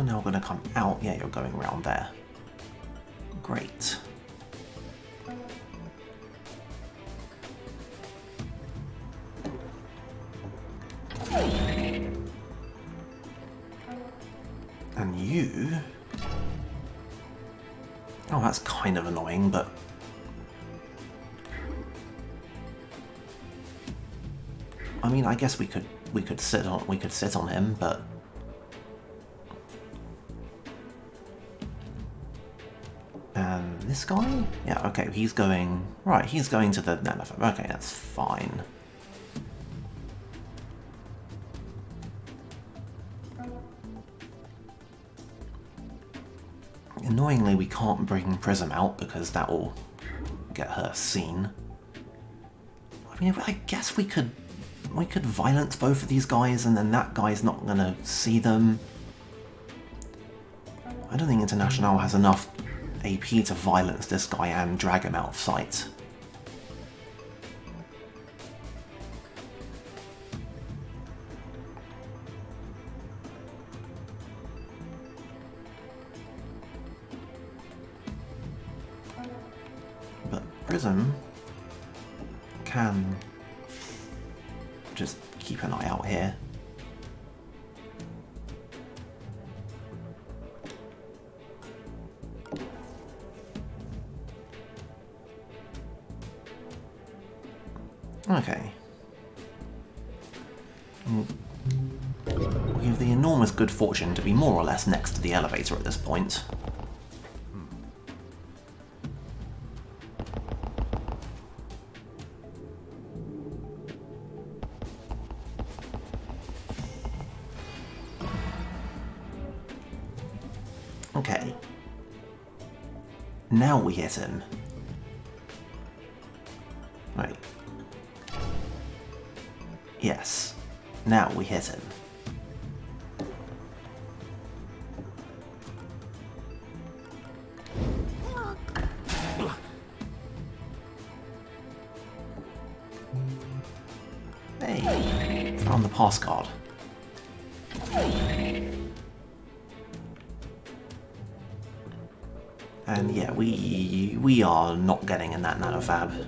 you're now going to come out. Yeah, you're going around there. Great. And you... Oh, that's kind of annoying, but... I mean, I guess we could sit on him, but... And this guy? Yeah, okay, he's going... Right, he's going to the nanofab. Okay, that's fine. Annoyingly, we can't bring Prism out because that will get her seen. I mean, I guess we could violence both of these guys, and then that guy's not gonna see them. I don't think International has enough AP to violence this guy and drag him out of sight. But Prism can just keep an eye out here. Okay. We have the enormous good fortune to be more or less next to the elevator at this point. Okay. Now we hit him. Right. Yes. Now we hit him. Hey, found the pass card. And yeah, we are not getting in that nanofab.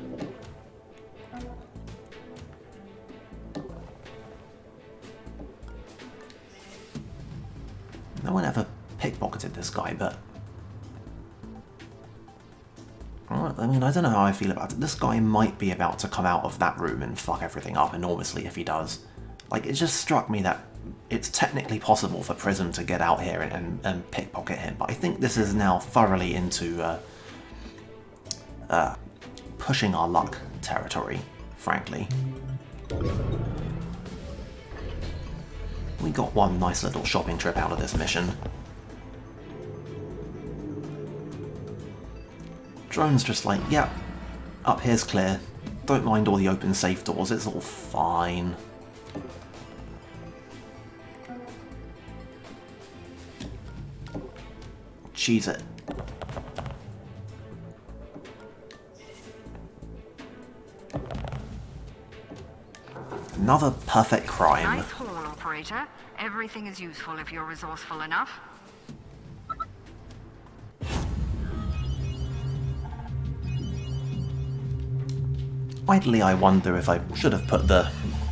No one ever pickpocketed this guy, but... I mean, I don't know how I feel about it. This guy might be about to come out of that room and fuck everything up enormously if he does. Like, it just struck me that it's technically possible for Prism to get out here and pickpocket him, but I think this is now thoroughly into pushing our luck territory, frankly. We got one nice little shopping trip out of this mission. Drone's just like, yeah, up here's clear. Don't mind all the open safe doors, it's all fine. Cheese it. Another perfect crime. Nice haul, operator. Everything is useful if you're resourceful enough. Idly, I wonder if I should have put the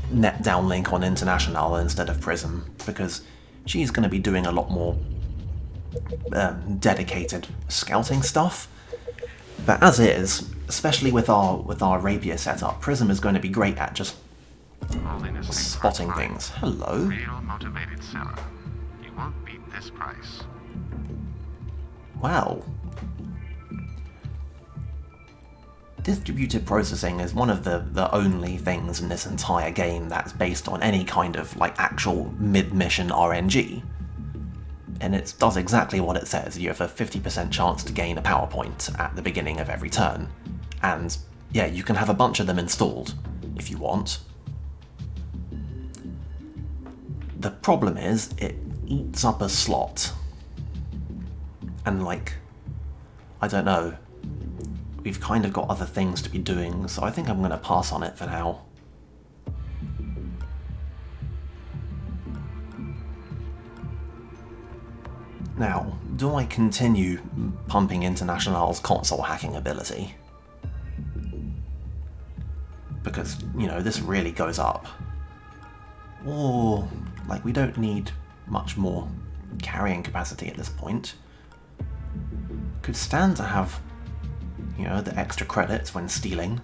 net downlink on International instead of Prism, because she's going to be doing a lot more dedicated scouting stuff. But as is, especially with our rapier setup, Prism is going to be great at just spotting things. Hello. Real motivated seller. You won't beat this price. Wow. Distributed processing is one of the only things in this entire game that's based on any kind of like actual mid-mission RNG. And it does exactly what it says. You have a 50% chance to gain a power point at the beginning of every turn. And yeah, you can have a bunch of them installed if you want. The problem is it eats up a slot. And like, I don't know. We've kind of got other things to be doing, so I think I'm going to pass on it for now. Now, do I continue pumping International's console hacking ability? Because, you know, this really goes up. Or, like, we don't need much more carrying capacity at this point. Could stand to have, you know, the extra credits when stealing.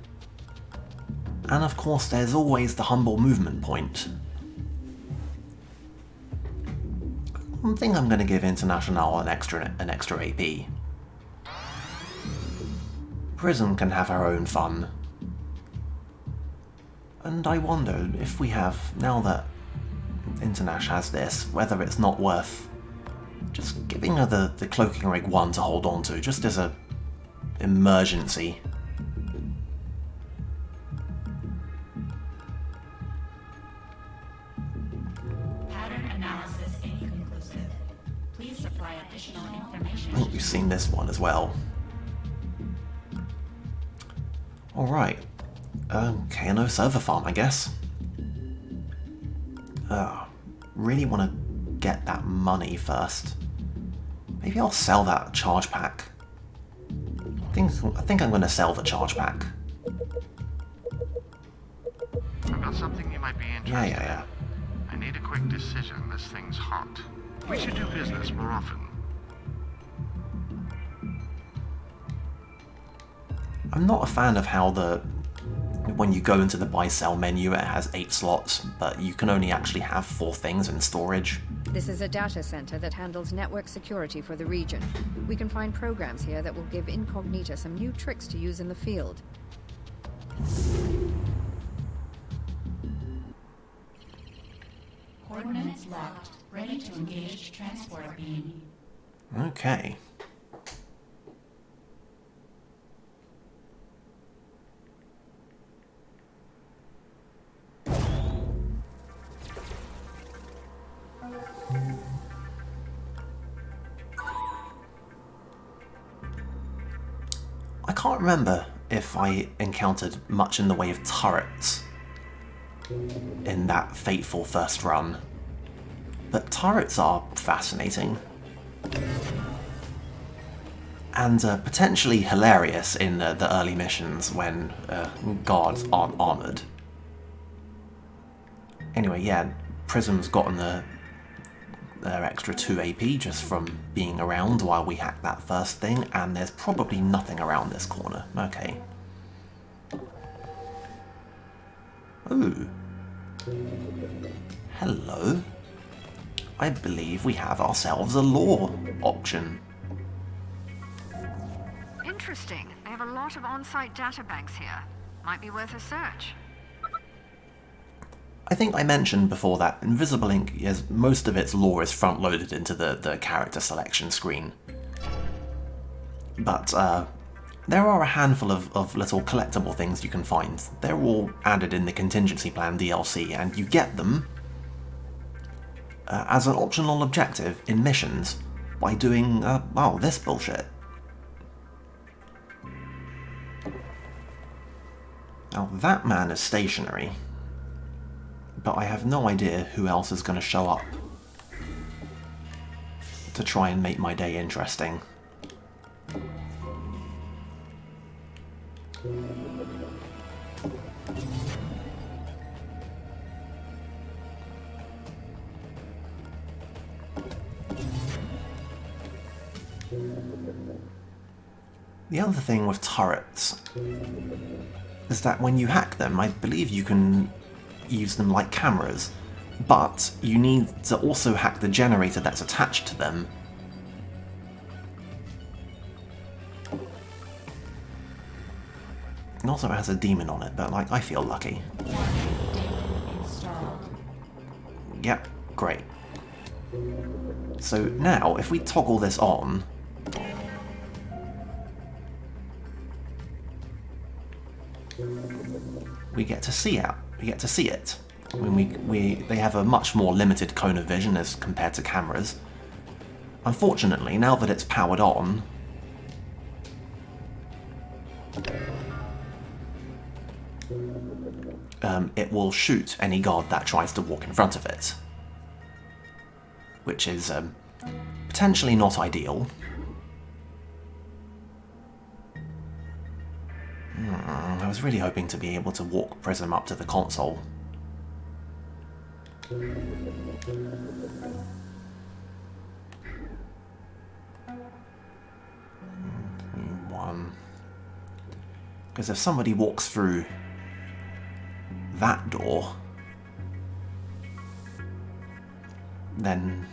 And of course, there's always the humble movement point. I think I'm going to give International an extra AP. Prism can have her own fun. And I wonder if we have, now that Internash has this, whether it's not worth just giving her the cloaking rig 1 to hold on to, just as a emergency. Pattern analysis inconclusive. Please supply additional information. I think we've seen this one as well. Alright. KNO server farm, I guess. Really want to get that money first. Maybe I'll sell that charge pack. I think I'm going to sell the charge pack. I've got something you might be interested Yeah. in. I need a quick decision. This thing's hot. We should do business more often. I'm not a fan of how when you go into the buy-sell menu it has 8 slots, but you can only actually have 4 things in storage. This is a data center that handles network security for the region. We can find programs here that will give Incognita some new tricks to use in the field. Coordinates locked. Ready to engage transport beam. Okay. I can't remember if I encountered much in the way of turrets in that fateful first run, but turrets are fascinating and potentially hilarious in the early missions when guards aren't armoured. Anyway, yeah, Prism's gotten their extra 2 AP just from being around while we hack that first thing, and there's probably nothing around this corner. Okay. Ooh. Hello. I believe we have ourselves a law option. Interesting. They have a lot of on-site databanks here. Might be worth a search. I think I mentioned before that Invisible Ink, most of its lore is front-loaded into the character selection screen. But there are a handful of little collectible things you can find. They're all added in the Contingency Plan DLC, and you get them as an optional objective in missions by doing, well, this bullshit. Now that man is stationary, but I have no idea who else is going to show up to try and make my day interesting. The other thing with turrets is that when you hack them, I believe you can use them like cameras, but you need to also hack the generator that's attached to them. And also it has a demon on it, but like, I feel lucky. Yep, great. So now, if we toggle this on, we get to see it. They have a much more limited cone of vision as compared to cameras. Unfortunately, now that it's powered on, it will shoot any guard that tries to walk in front of it. Which is Potentially not ideal. I was really hoping to be able to walk Prism up to the console. One. Because if somebody walks through that door, then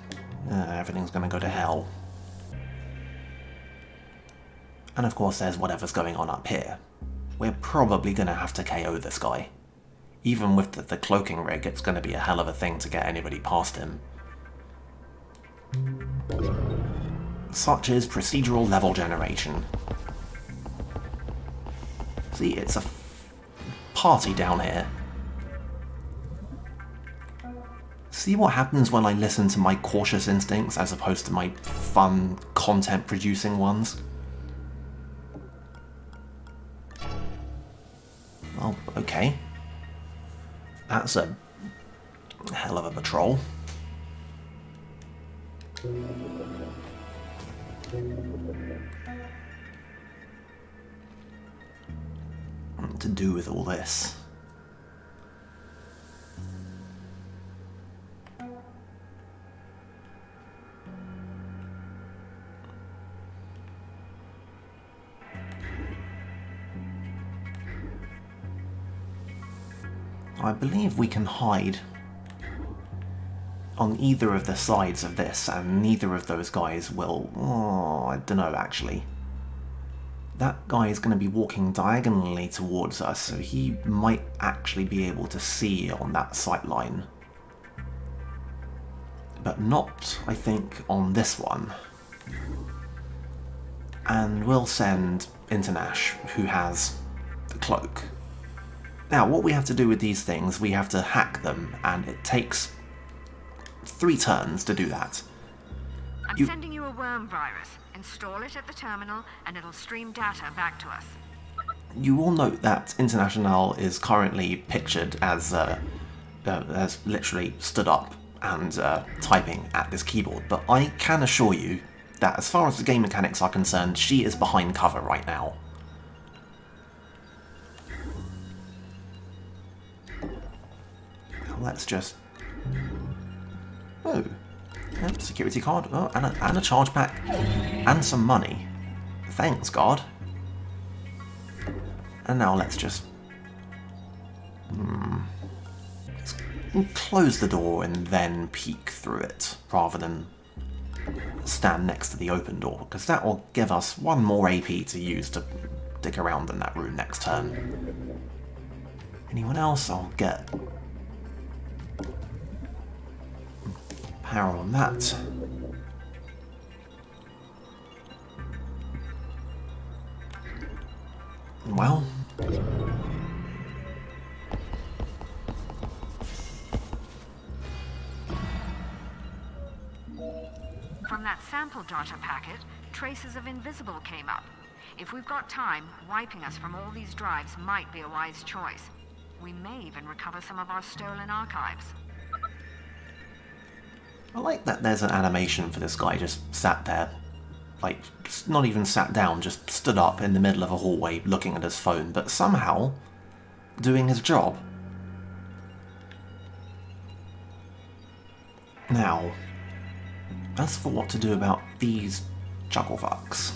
everything's going to go to hell. And of course there's whatever's going on up here. We're probably going to have to KO this guy. Even with the cloaking rig, it's going to be a hell of a thing to get anybody past him. Such is procedural level generation. See, it's a party down here. See what happens when I listen to my cautious instincts as opposed to my fun, content-producing ones? Well, okay. That's a hell of a patrol. What to do with all this? I believe we can hide on either of the sides of this, and neither of those guys will... Oh, I don't know, actually. That guy is going to be walking diagonally towards us, so he might actually be able to see on that sight line. But not, I think, on this one. And we'll send Internash, who has the cloak. Now, what we have to do with these things, we have to hack them, and it takes 3 turns to do that. I'm sending you a worm virus. Install it at the terminal, and it'll stream data back to us. You will note that International is currently pictured as literally stood up and typing at this keyboard, but I can assure you that as far as the game mechanics are concerned, she is behind cover right now. Now let's just... Oh, yep, security card, oh, and a charge pack, and some money. Thanks, God. And now let's just... Let's close the door and then peek through it, rather than stand next to the open door, because that will give us 1 more AP to use to dig around in that room next turn. Anyone else? I'll get... power on that. Well... From that sample data packet, traces of invisible came up. If we've got time, wiping us from all these drives might be a wise choice. We may even recover some of our stolen archives. I like that there's an animation for this guy just sat there, like, not even sat down, just stood up in the middle of a hallway looking at his phone, but somehow doing his job. Now, as for what to do about these chucklefucks.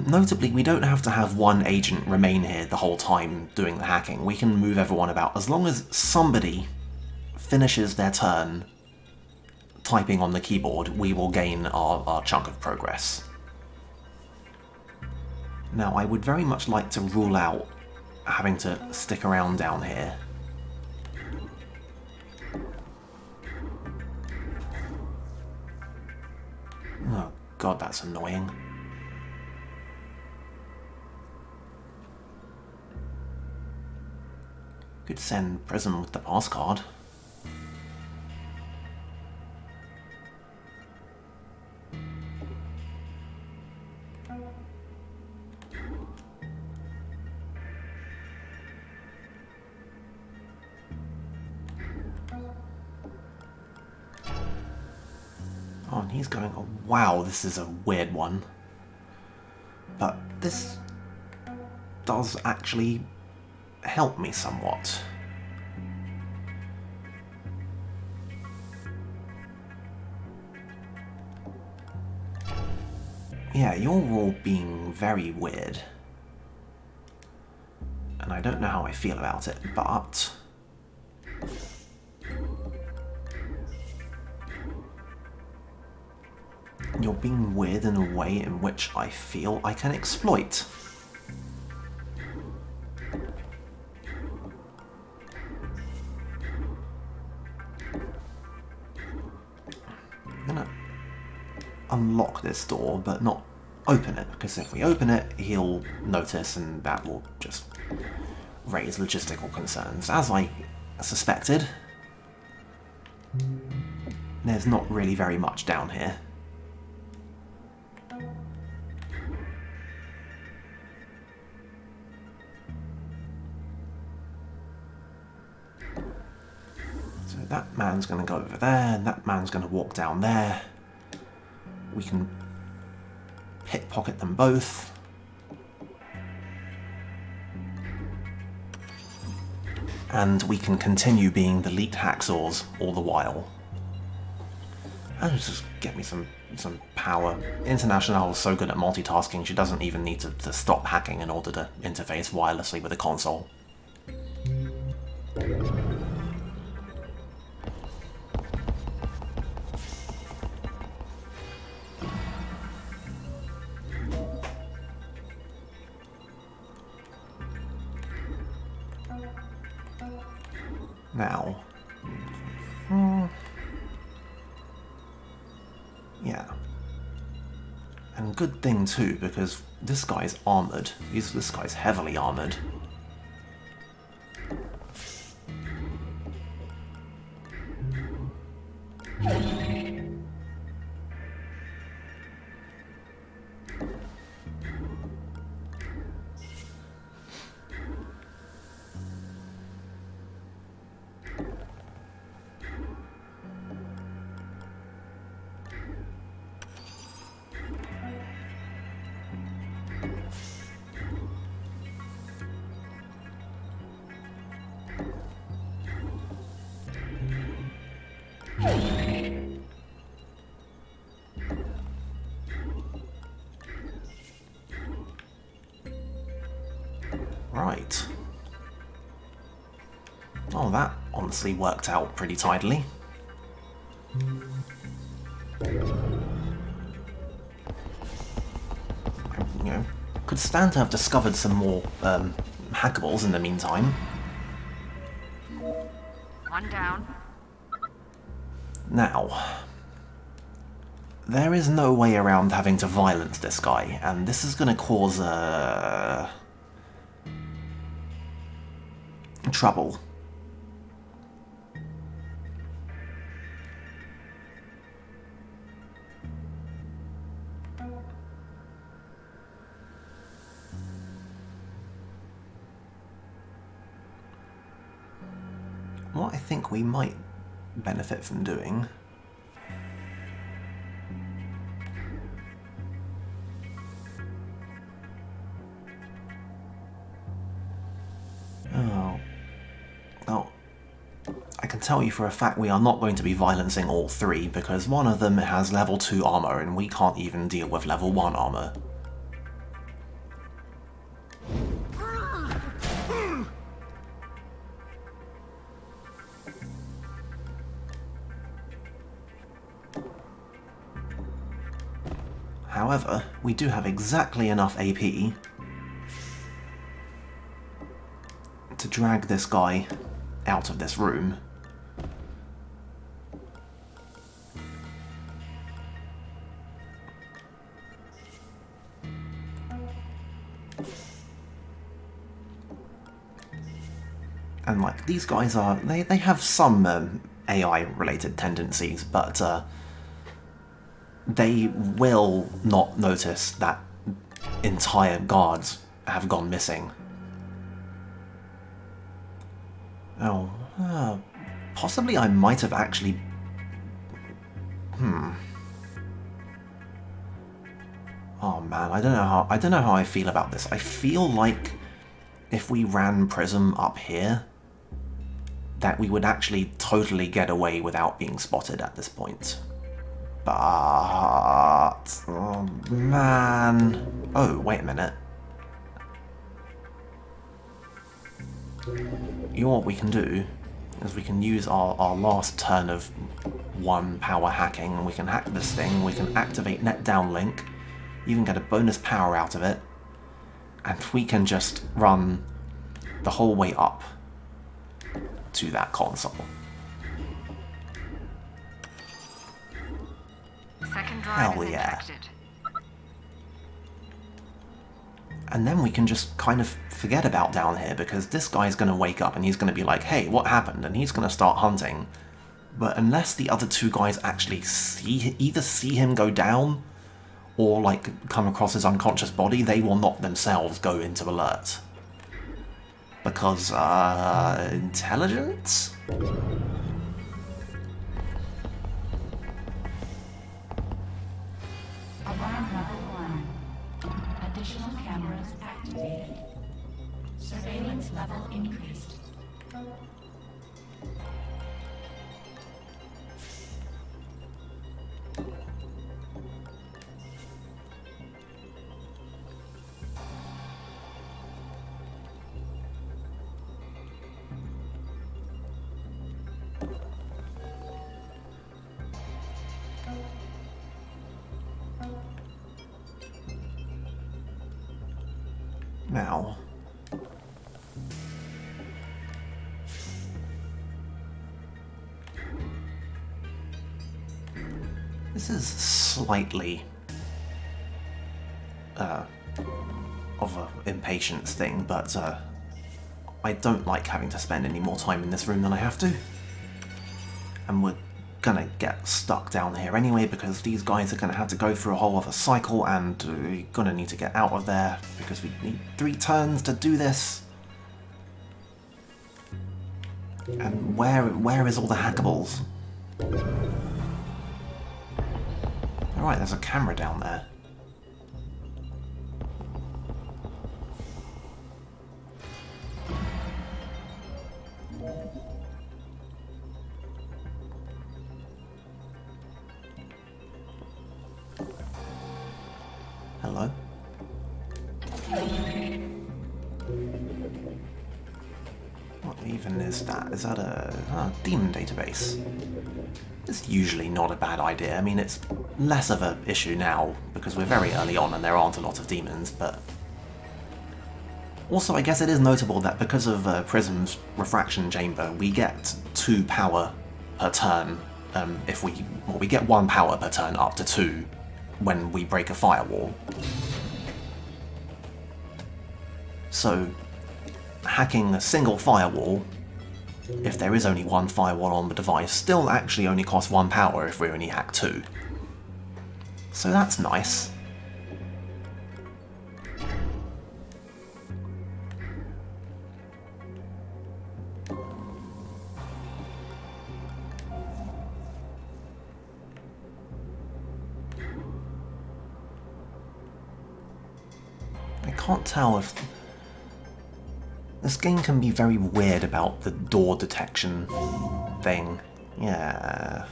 Notably, we don't have to have one agent remain here the whole time doing the hacking. We can move everyone about as long as somebody finishes their turn typing on the keyboard. We will gain our chunk of progress. Now, I would very much like to rule out having to stick around down here. Oh god, that's annoying. Could send Prism with the pass card. he's going, oh, wow, this is a weird one. But this does actually help me somewhat. Yeah, you're all being very weird. And I don't know how I feel about it, but... you're being weird in a way in which I feel I can exploit. I'm gonna unlock this door, but not open it, because if we open it, he'll notice and that will just raise logistical concerns. As I suspected, there's not really very much down here. So that man's going to go over there, and that man's going to walk down there. We can pickpocket them both. And we can continue being the elite hacksaws all the while. And just get me some power. International is so good at multitasking, she doesn't even need to stop hacking in order to interface wirelessly with the console. Now, yeah, and good thing too, because this guy's armored. This guy's heavily armored. Right. Oh, that honestly worked out pretty tidily. You know, could stand to have discovered some more hackables in the meantime. One down. Now, there is no way around having to violence this guy, and this is going to cause trouble. What I think we might benefit from doing I can tell you for a fact we are not going to be violencing all three, because one of them has level 2 armor and we can't even deal with level 1 armor. However, we do have exactly enough AP to drag this guy out of this room. And like, these guys are, they have some AI related tendencies, but they will not notice that entire guards have gone missing. Oh, possibly I might have actually... Oh man, I don't know how I feel about this. I feel like if we ran Prism up here, that we would actually totally get away without being spotted at this point. But oh man. Oh, wait a minute. You know what we can do is we can use our last turn of 1 power hacking, and we can hack this thing, we can activate net downlink, even get a bonus power out of it, and we can just run the whole way up to that console. Second drive Hell is yeah. infected. And then we can just kind of forget about down here, because this guy's going to wake up and he's going to be like, hey, what happened? And he's going to start hunting. But unless the other 2 guys actually either see him go down or like come across his unconscious body, they will not themselves go into alert. Because, intelligence? Alarm level 1. Additional cameras activated. Surveillance level increased. Now, this is slightly of an impatience thing, but I don't like having to spend any more time in this room than I have to. And we're gonna get stuck down here anyway, because these guys are gonna have to go through a whole other cycle, and we're gonna need to get out of there because we need 3 turns to do this. And where is all the hackables? Alright, there's a camera down there. Hello? What even is that? Is that a demon database? It's usually not a bad idea. I mean, it's less of an issue now because we're very early on and there aren't a lot of demons, but... Also, I guess it is notable that because of Prism's refraction chamber, we get 2 power per turn. We get 1 power per turn up to 2 when we break a firewall. So, hacking a single firewall, if there is only 1 firewall on the device, still actually only costs 1 power if we only hack 2. So that's nice. I can't tell if... This game can be very weird about the door detection thing. Yeah.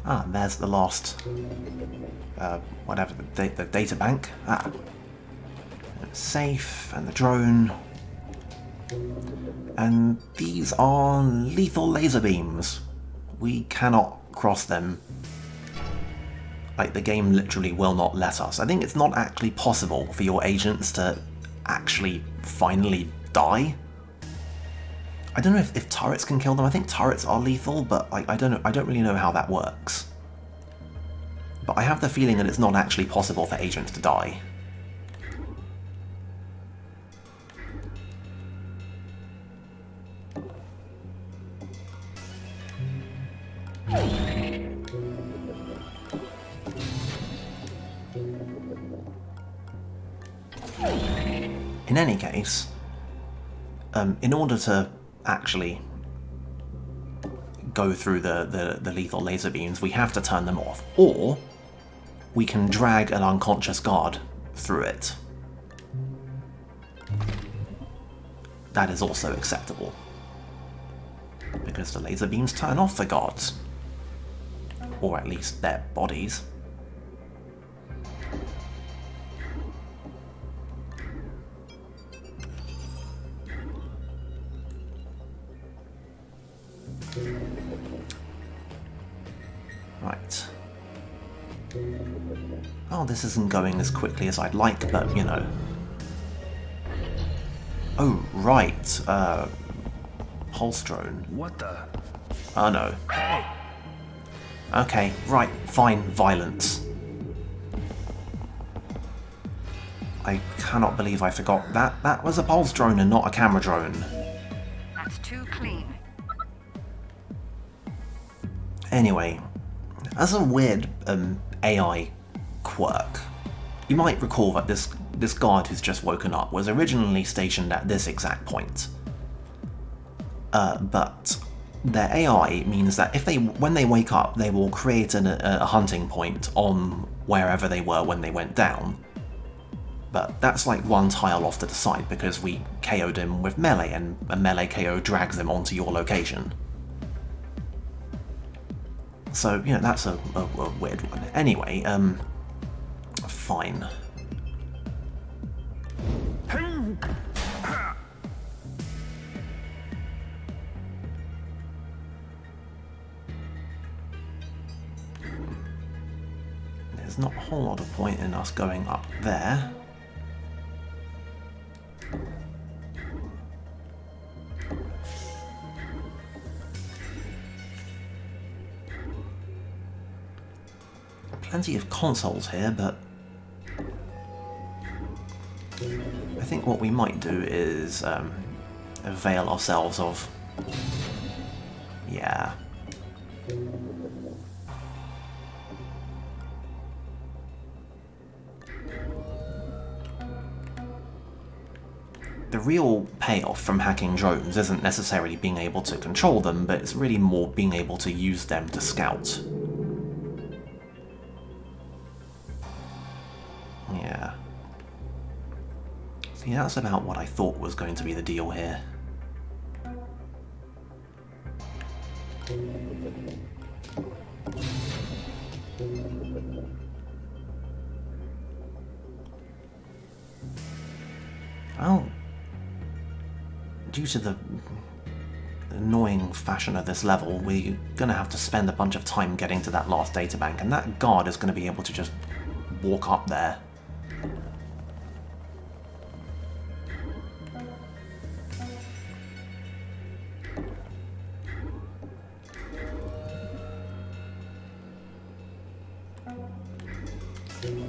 Ah, there's the last... whatever, the data bank. Ah. Safe, and the drone. And these are lethal laser beams. We cannot cross them. Like, the game literally will not let us. I think it's not actually possible for your agents to actually finally die. I don't know if turrets can kill them. I think turrets are lethal, but I don't really know how that works. But I have the feeling that it's not actually possible for agents to die. In any case, in order to actually go through the lethal laser beams, we have to turn them off. Or we can drag an unconscious guard through it. That is also acceptable, because the laser beams turn off the guards, or at least their bodies. Right. Oh, this isn't going as quickly as I'd like, but, you know. Oh, right. Pulse drone. What the? Oh, no. Okay, right, fine, violence. I cannot believe I forgot that. That was a pulse drone and not a camera drone. That's too clean. Anyway, as a weird AI quirk, you might recall that this guard who's just woken up was originally stationed at this exact point. But their AI means that when they wake up, they will create a hunting point on wherever they were when they went down. But that's like one tile off to the side because we KO'd him with melee, and a melee KO drags him onto your location. So, you know, that's a weird one. Anyway, fine. There's not a whole lot of point in us going up there. Plenty of consoles here, but I think what we might do is avail ourselves of... Yeah. The real payoff from hacking drones isn't necessarily being able to control them, but it's really more being able to use them to scout. Yeah. See, that's about what I thought was going to be the deal here. Well, due to the annoying fashion of this level, we're going to have to spend a bunch of time getting to that last databank, and that guard is going to be able to just walk up there.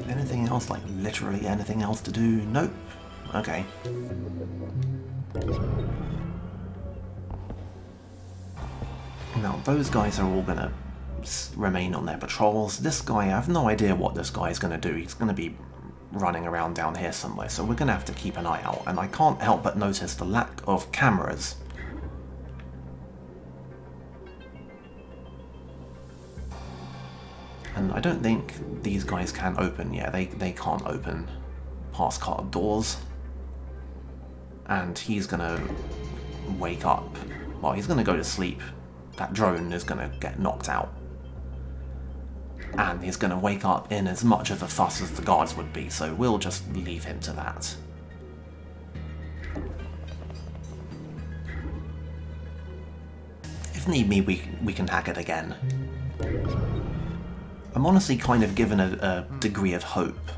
Anything else, like literally anything else to do? Nope. Okay. Now, those guys are all gonna remain on their patrols. This guy, I have no idea what this guy is gonna do. He's gonna be running around down here somewhere, so we're gonna have to keep an eye out. And I can't help but notice the lack of cameras. And I don't think these guys can open. Yeah, they can't open pass card doors. And he's gonna wake up. Well, he's gonna go to sleep. That drone is gonna get knocked out. And he's gonna wake up in as much of a fuss as the guards would be, so we'll just leave him to that. If need be, we can hack it again. I'm honestly kind of given a degree of hope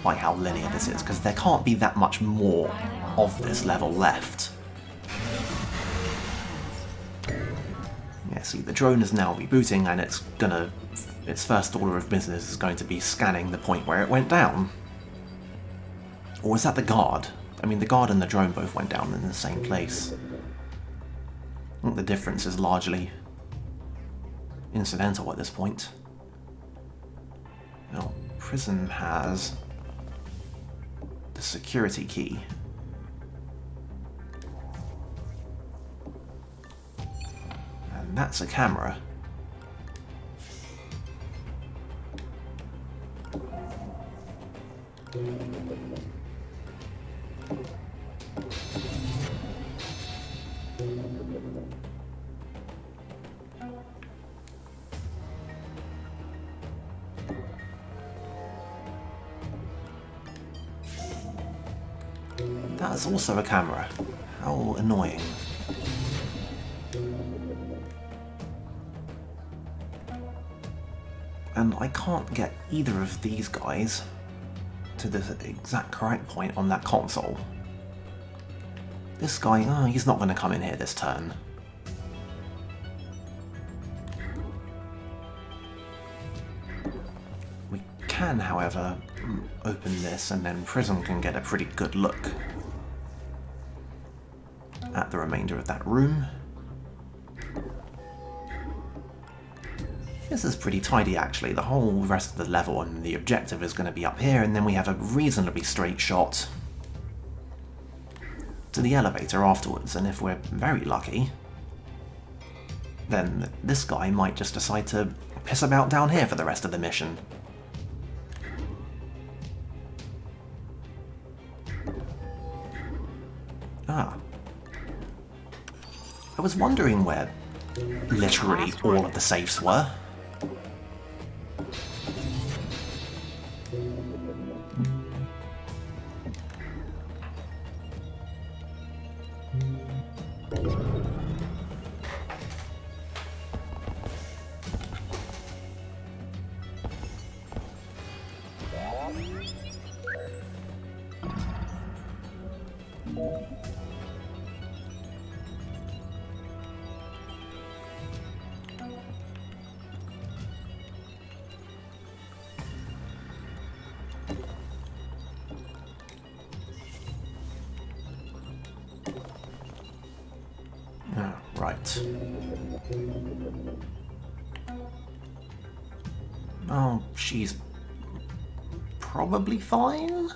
by how linear this is, because there can't be that much more of this level left. Yeah, see, the drone is now rebooting, and its first order of business is going to be scanning the point where it went down. Or is that the guard? I mean, the guard and the drone both went down in the same place. I think the difference is largely incidental at this point. Now, Prism has the security key. And that's a camera. That's also a camera. How annoying. And I can't get either of these guys to the exact correct point on that console. This guy, oh, he's not going to come in here this turn. We can, however, open this and then Prism can get a pretty good look at the remainder of that room. This is pretty tidy actually. The whole rest of the level and the objective is going to be up here, and then we have a reasonably straight shot to the elevator afterwards, and if we're very lucky, then this guy might just decide to piss about down here for the rest of the mission. Ah. I was wondering where literally all of the safes were. Right. Oh, she's probably fine?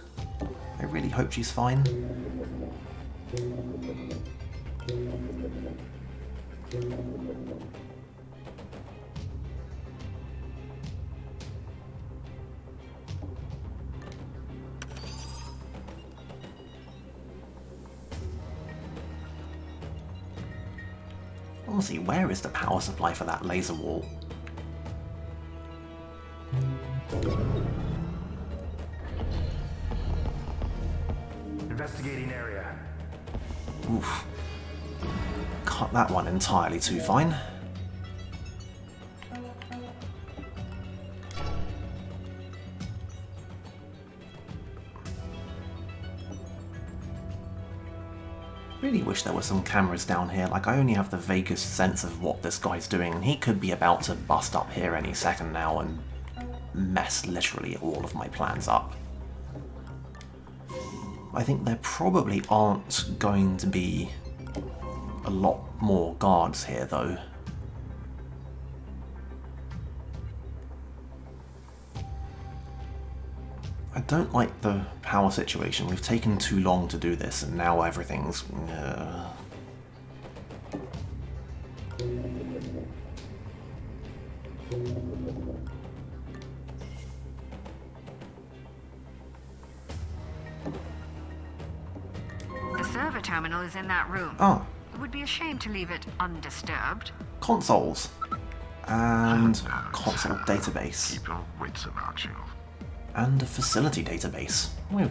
I really hope she's fine. Honestly, where is the power supply for that laser wall? Investigating area. Oof. Cut that one entirely too fine. Really wish there were some cameras down here. Like, I only have the vaguest sense of what this guy's doing, and he could be about to bust up here any second now and mess literally all of my plans up. I think there probably aren't going to be a lot more guards here, though. I don't like the power situation. We've taken too long to do this, and now everything's... The server terminal is in that room. Oh, It would be a shame to leave it undisturbed. consoles. And console database. Keep your wits about you. And a facility database. We've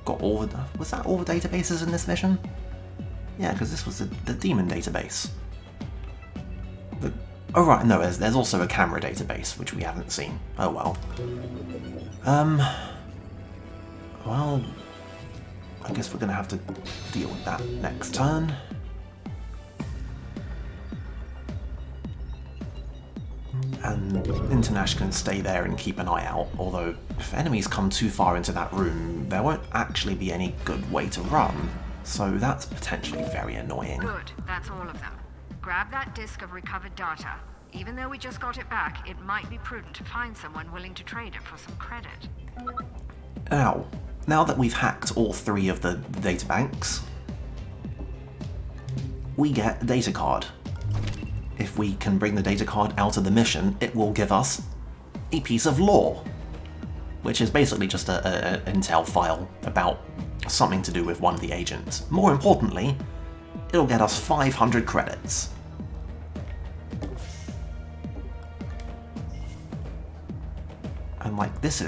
got all the... Was that all the databases in this mission? Yeah, because this was the demon database. Oh right, no, there's also a camera database, which we haven't seen. Oh well. Well, I guess we're going to have to deal with that next turn. And Internash can stay there and keep an eye out, although if enemies come too far into that room, there won't actually be any good way to run, so that's potentially very annoying. Good, that's all of them. Grab that disk of recovered data. Even though we just got it back, it might be prudent to find someone willing to trade it for some credit. Now that we've hacked all three of the databanks, we get a data card. If we can bring the data card out of the mission, it will give us a piece of lore. which is basically just a intel file about something to do with one of the agents. More importantly, it'll get us 500 credits. And like, this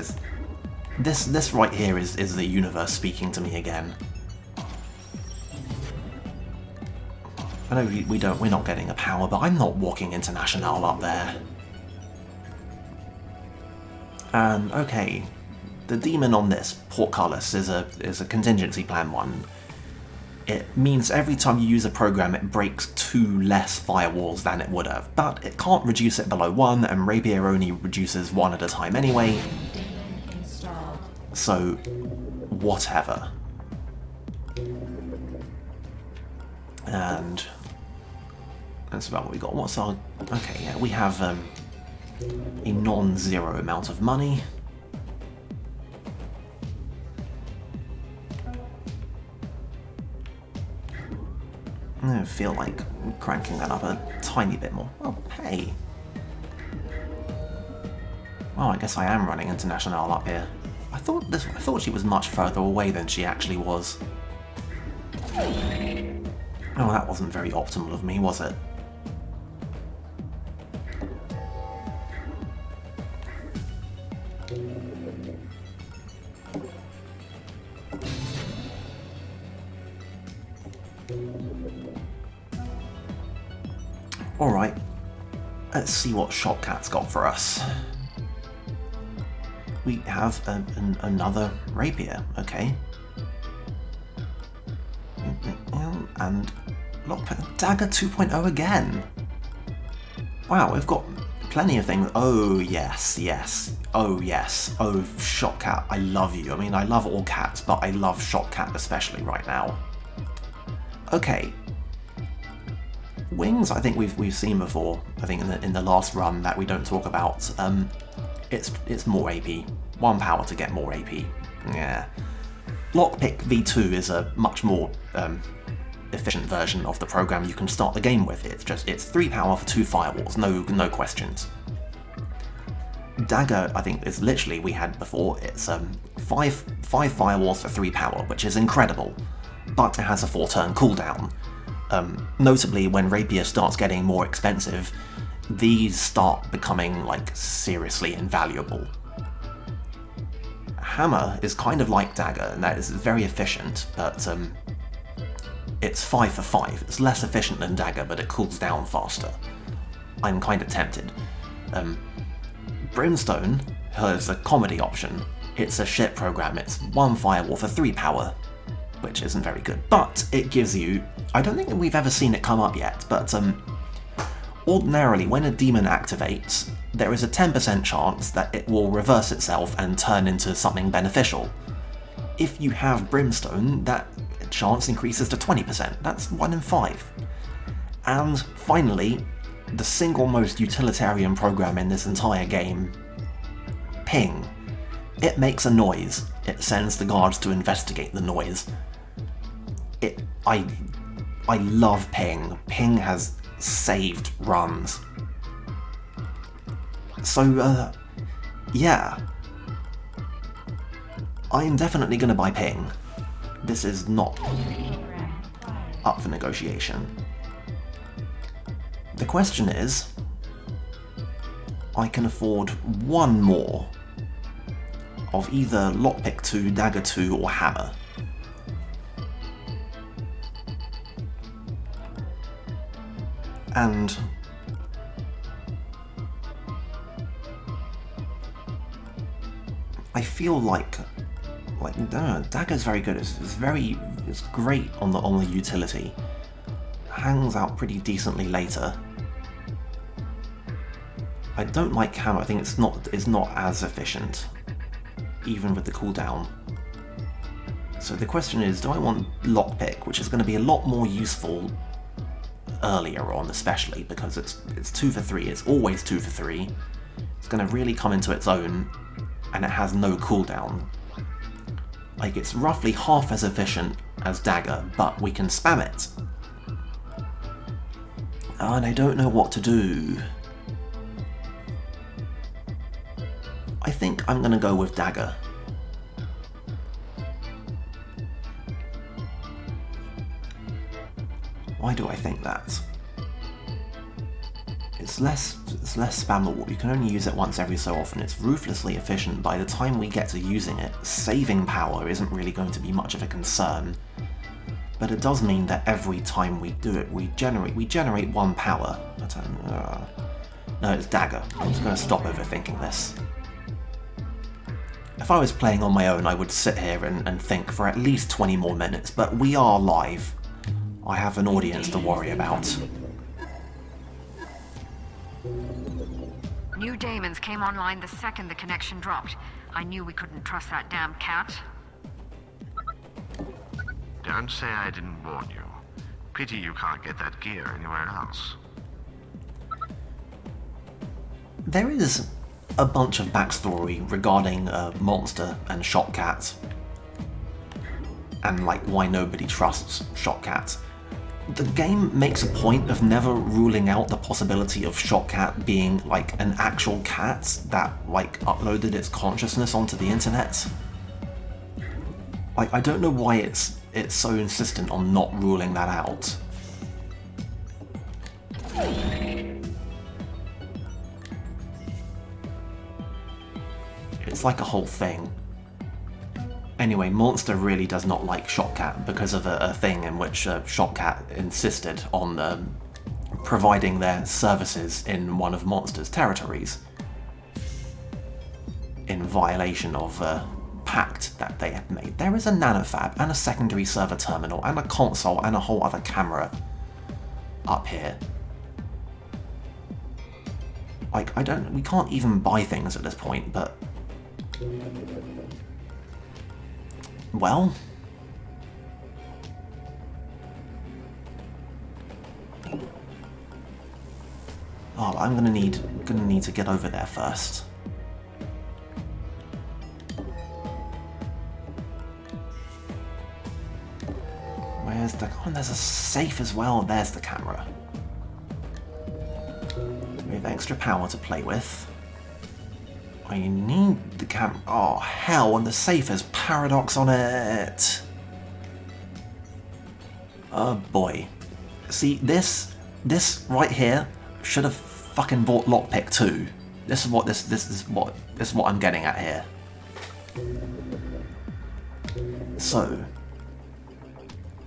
right here is the universe speaking to me again. I know we're not getting a power, but I'm not walking International up there. And okay, the demon on this, Portcullis, is a contingency plan one. It means every time you use a program it breaks 2 less firewalls than it would have, but it can't reduce it below 1, and Rapier only reduces 1 at a time anyway, so whatever. And that's about what we got. What's our... okay, yeah, we have a non-zero amount of money. I feel like cranking that up a tiny bit more. Oh, hey. Well, I guess I am running International up here. I thought she was much further away than she actually was. Oh, that wasn't very optimal of me, was it? Alright, let's see what Shopcat's got for us. We have another Rapier, okay. And Dagger 2.0 again. Wow, we've got plenty of things. Oh yes, yes. Oh yes. Oh, Shopcat, I love you. I mean, I love all cats, but I love Shopcat especially right now. Okay. Wings, I think we've seen before. I think in the last run that we don't talk about. It's more AP. 1 power to get more AP. Yeah. Lockpick V2 is a much more efficient version of the program you can start the game with. It's 3 power for 2 firewalls, no questions. Dagger, I think, is literally we had before. It's 5 firewalls for 3 power, which is incredible, but it has a 4-turn cooldown. Notably, when Rapier starts getting more expensive, these start becoming, like, seriously invaluable. Hammer is kind of like Dagger, and that is very efficient, but it's 5 for 5. It's less efficient than Dagger, but it cools down faster. I'm kind of tempted. Brimstone has a comedy option. It's a shit program. It's 1 firewall for 3 power, which isn't very good, but it gives you... I don't think that we've ever seen it come up yet, but ordinarily when a demon activates, there is a 10% chance that it will reverse itself and turn into something beneficial. If you have Brimstone, that chance increases to 20%. That's 1 in 5. And finally, the single most utilitarian program in this entire game, Ping. It makes a noise. It sends the guards to investigate the noise. I love Ping. Ping has saved runs. So, yeah. I'm definitely gonna buy Ping. This is not up for negotiation. The question is, I can afford 1 more of either Lockpick 2, Dagger 2, or Hammer. And I feel like Dagger's very good. It's great on the utility. Hangs out pretty decently later. I don't like Hammer. I think it's not as efficient, even with the cooldown. So the question is, do I want Lockpick, which is going to be a lot more useful earlier on, especially because it's 2 for 3. It's always 2 for 3. It's going to really come into its own, and it has no cooldown. Like, it's roughly half as efficient as Dagger, but we can spam it. And I don't know what to do. I think I'm gonna go with dagger. Why do I think that? It's less spammable. You can only use it once every so often. It's ruthlessly efficient. By the time we get to using it, saving power isn't really going to be much of a concern. But it does mean that every time we do it, we generate 1 power. But, no, it's dagger. I'm just going to stop overthinking this. If I was playing on my own, I would sit here and think for at least 20 more minutes, but we are live. I have an audience to worry about. New daemons came online the second the connection dropped. I knew we couldn't trust that damn cat. Don't say I didn't warn you. Pity you can't get that gear anywhere else. There is a bunch of backstory regarding Monster and Shotcat, and like why nobody trusts Shotcat. The game makes a point of never ruling out the possibility of Shotcat being like an actual cat that like uploaded its consciousness onto the internet. Like, I don't know why it's so insistent on not ruling that out. It's like a whole thing. Anyway, Monster really does not like Shotcat because of a thing in which Shotcat insisted on providing their services in one of Monster's territories, in violation of a pact that they had made. There is a nanofab and a secondary server terminal and a console and a whole other camera up here. Like, we can't even buy things at this point, but... well... oh, I'm gonna need to get over there first. Where's the... oh, there's a safe as well. There's the camera. We have extra power to play with. I need the camera. Oh, hell, and the safe has paradox on it. Oh boy. See, this right here should have fucking bought lockpick too. This is what I'm getting at here. So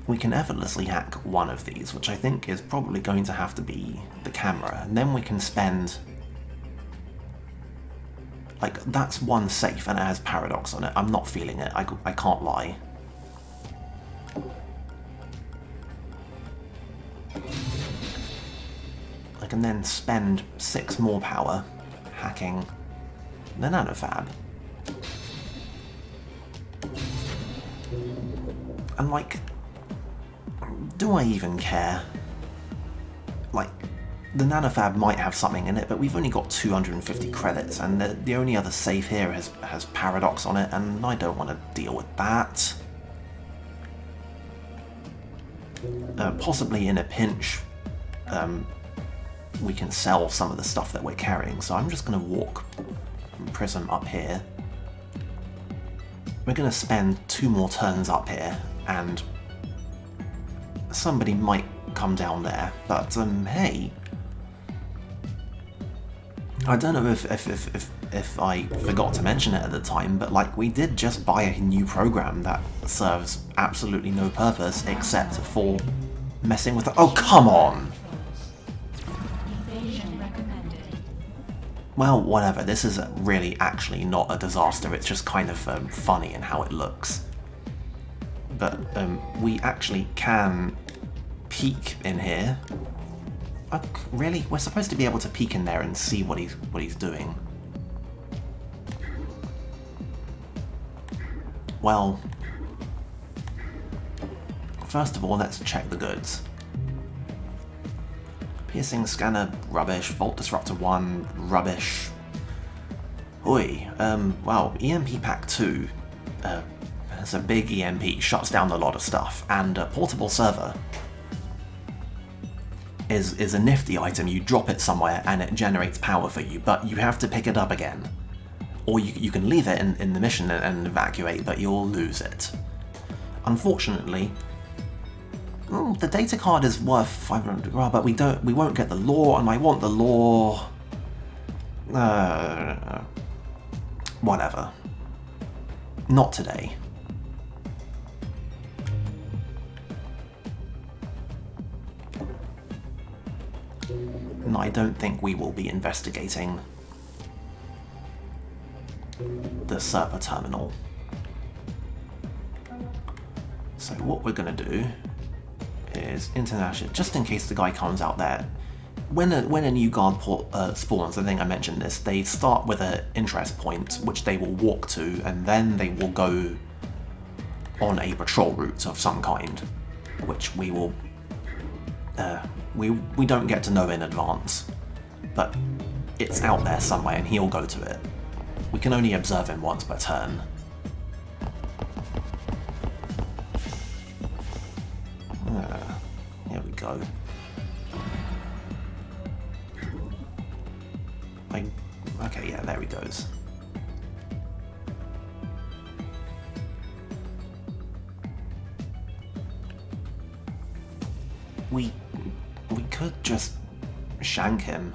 we can effortlessly hack one of these, which I think is probably going to have to be the camera, and then we can spend... like, that's one safe and it has paradox on it. I'm not feeling it, I can't lie. I can then spend 6 more power hacking the nanofab. And like, do I even care? Like, the nanofab might have something in it, but we've only got 250 credits, and the only other safe here has paradox on it, and I don't want to deal with that. Possibly in a pinch, we can sell some of the stuff that we're carrying, so I'm just going to walk from Prism up here. We're going to spend 2 more turns up here, and somebody might come down there, but hey, I don't know if I forgot to mention it at the time, but like, we did just buy a new program that serves absolutely no purpose except for messing with the... oh, come on! Evasion recommended. Well, whatever, this is really actually not a disaster, it's just kind of funny in how it looks. But we actually can peek in here. Really? We're supposed to be able to peek in there and see what he's doing. Well, first of all, let's check the goods. Piercing scanner, rubbish. Vault disruptor 1, rubbish. Oi, wow, EMP pack 2. It's a big EMP, shuts down a lot of stuff, and a portable server is a nifty item. You drop it somewhere and it generates power for you, but you have to pick it up again. Or you can leave it in the mission and evacuate, but you'll lose it. Unfortunately, the data card is worth 500, but we won't get the lore, and I want the lore. Whatever. Not today. And I don't think we will be investigating the server terminal. So what we're going to do is international, just in case the guy comes out there. When a new guard spawns, I think I mentioned this, they start with an interest point, which they will walk to, and then they will go on a patrol route of some kind, which we will we don't get to know in advance, but it's out there somewhere and he'll go to it. We can only observe him once per turn. Here we go. Okay, yeah, there he goes. We could just shank him.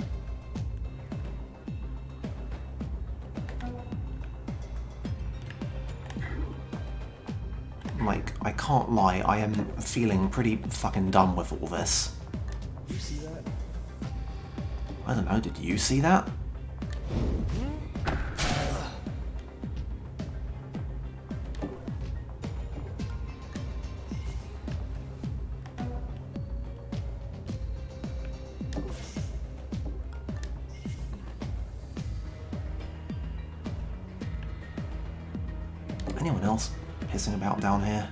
Like, I can't lie, I am feeling pretty fucking done with all this. You see that? I don't know, did you see that? Anyone else pissing about down here?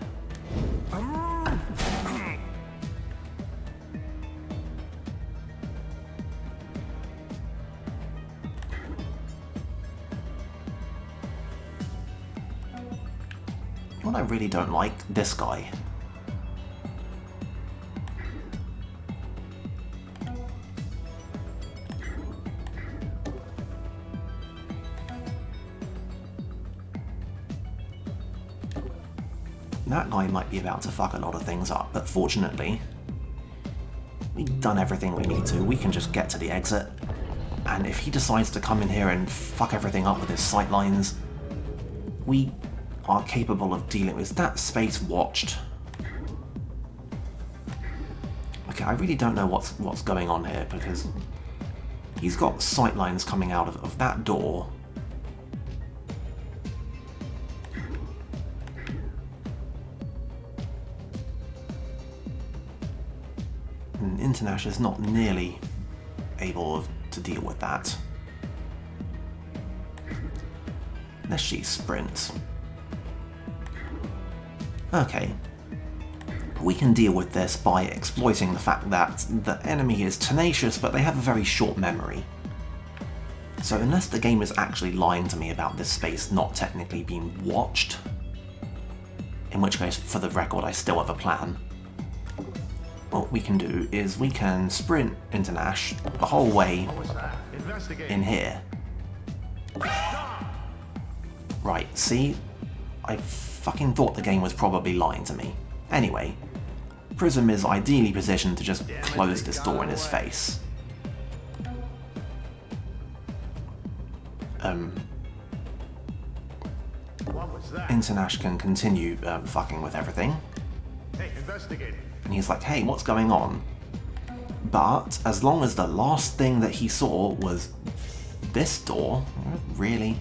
What I really don't like, this guy. That guy might be about to fuck a lot of things up, but fortunately, we've done everything we need to. We can just get to the exit, and if he decides to come in here and fuck everything up with his sightlines, we are capable of dealing with that. Space watched. Okay, I really don't know what's going on here, because he's got sightlines coming out of that door. And Internash is not nearly able to deal with that. Unless she sprints. Okay. We can deal with this by exploiting the fact that the enemy is tenacious, but they have a very short memory. So unless the game is actually lying to me about this space not technically being watched, in which case, for the record, I still have a plan. What we can do is we can sprint into Nash the whole way in here. Right, see? I fucking thought the game was probably lying to me. Anyway, Prism is ideally positioned to just close this door in his face. Internash can continue fucking with everything. Hey, investigate. And he's like, hey, what's going on? But as long as the last thing that he saw was this door, really?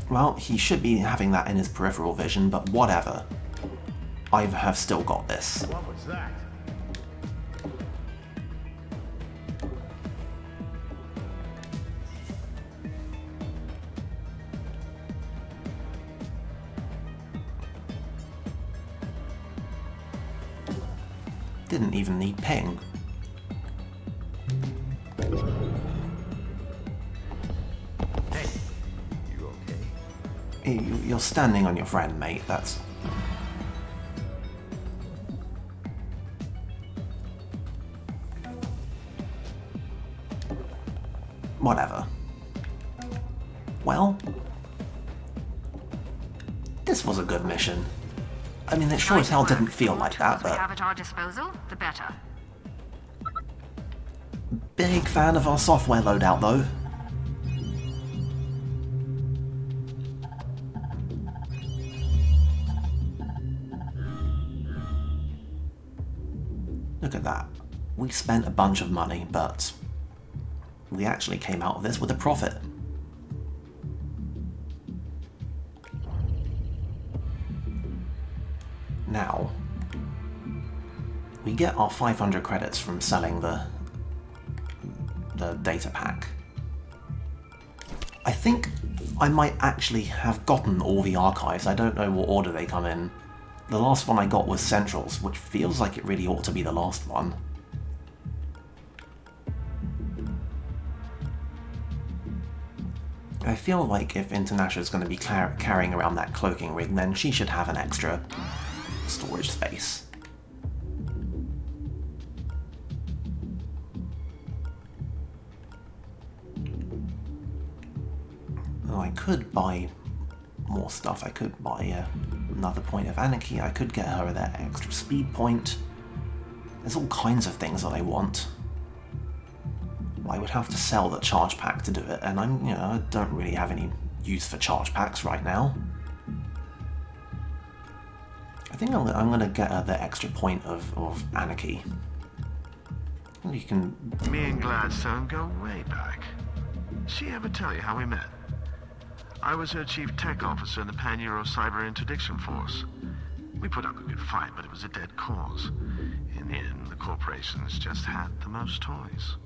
Well, he should be having that in his peripheral vision, but whatever. I have still got this. What was that? Didn't even need ping. Hey, you okay? You're standing on your friend, mate. That's... whatever. Well, this was a good mission. I mean, it sure as hell didn't feel like that, we but have at our disposal, the better. big fan of our software loadout, though. Look at that. We spent a bunch of money, but we actually came out of this with a profit. Now, we get our 500 credits from selling the data pack. I think I might actually have gotten all the archives. I don't know what order they come in. The last one I got was Central's, which feels like it really ought to be the last one. I feel like if International's going to be carrying around that cloaking rig, then she should have an extra storage space. Oh, I could buy more stuff. I could buy another point of anarchy. I could get her that extra speed point. There's all kinds of things that I want. I would have to sell the charge pack to do it, and I don't really have any use for charge packs right now. I think I'm gonna get her the extra point of anarchy. You can. Me and Gladstone go way back. She ever tell you how we met? I was her chief tech officer in the Pan-Euro Cyber Interdiction Force. We put up a good fight, but it was a dead cause. In the end, the corporations just had the most toys.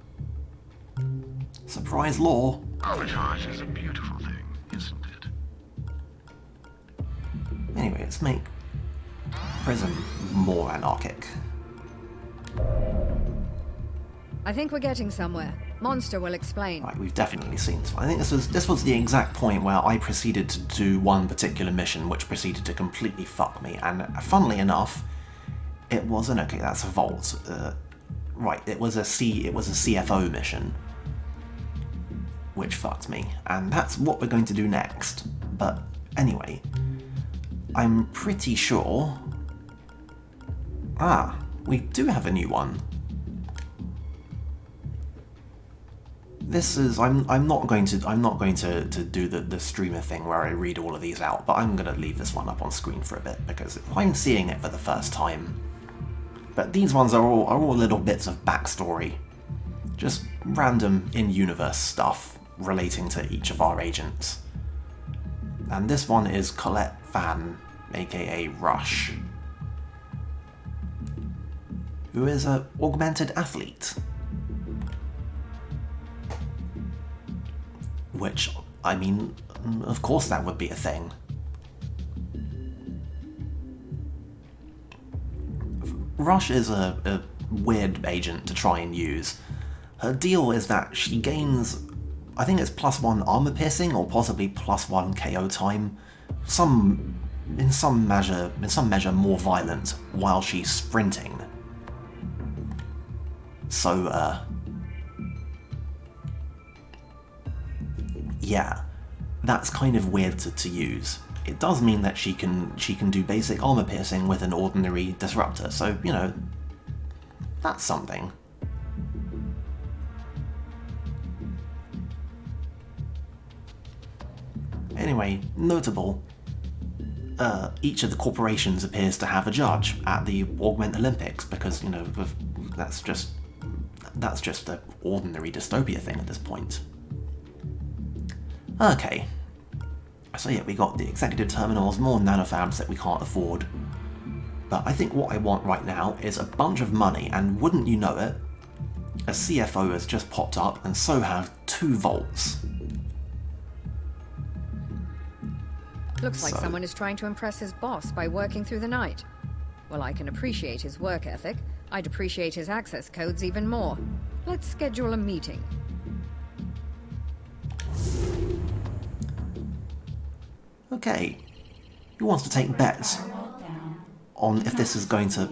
Surprise law. Arbitrage is a beautiful thing, isn't it? Anyway, let's make prison more anarchic. I think we're getting somewhere. Monster will explain. Right, we've definitely seen this one. I think this was the exact point where I proceeded to do one particular mission, which proceeded to completely fuck me. And funnily enough, it wasn't okay. That's a vault. Right, it was a CFO mission, which fucked me, and that's what we're going to do next. But anyway, I'm pretty sure. We do have a new one. This is I'm not going to do the streamer thing where I read all of these out, but I'm gonna leave this one up on screen for a bit because I'm seeing it for the first time. But these ones are all little bits of backstory, just random in-universe stuff relating to each of our agents. And this one is Colette Fan, aka Rush, who is an augmented athlete. Which, I mean, of course that would be a thing. Rush is a weird agent to try and use. Her deal is that she gains, I think it's +1 armor piercing or possibly +1 KO time, in some measure more violent while she's sprinting. So yeah, that's kind of weird to use. It does mean that she can do basic armor piercing with an ordinary disruptor, so, that's something. Anyway, notable, each of the corporations appears to have a judge at the Augment Olympics, because, that's just an ordinary dystopia thing at this point. Okay, so yeah, we got the executive terminals, more nanofabs that we can't afford. But I think what I want right now is a bunch of money, and wouldn't you know it, a CFO has just popped up, and so have 2 vaults. Looks like someone is trying to impress his boss by working through the night. Well, I can appreciate his work ethic. I'd appreciate his access codes even more. Let's schedule a meeting. Okay, who wants to take bets on if this is going to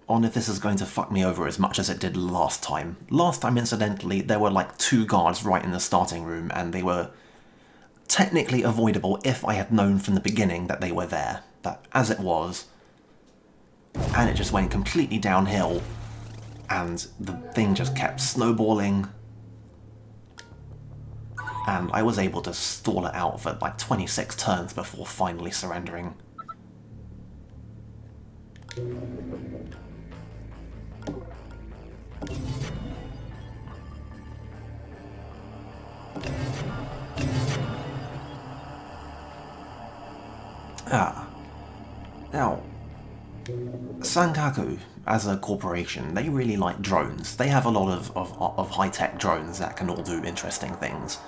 on if this is going to fuck me over as much as it did last time. Last time, incidentally, there were like 2 guards right in the starting room, and they were technically avoidable if I had known from the beginning that they were there. But as it was, and it just went completely downhill, and the thing just kept snowballing, and I was able to stall it out for like 26 turns before finally surrendering. Now, Sankaku, as a corporation, they really like drones. They have a lot of high-tech drones that can all do interesting things.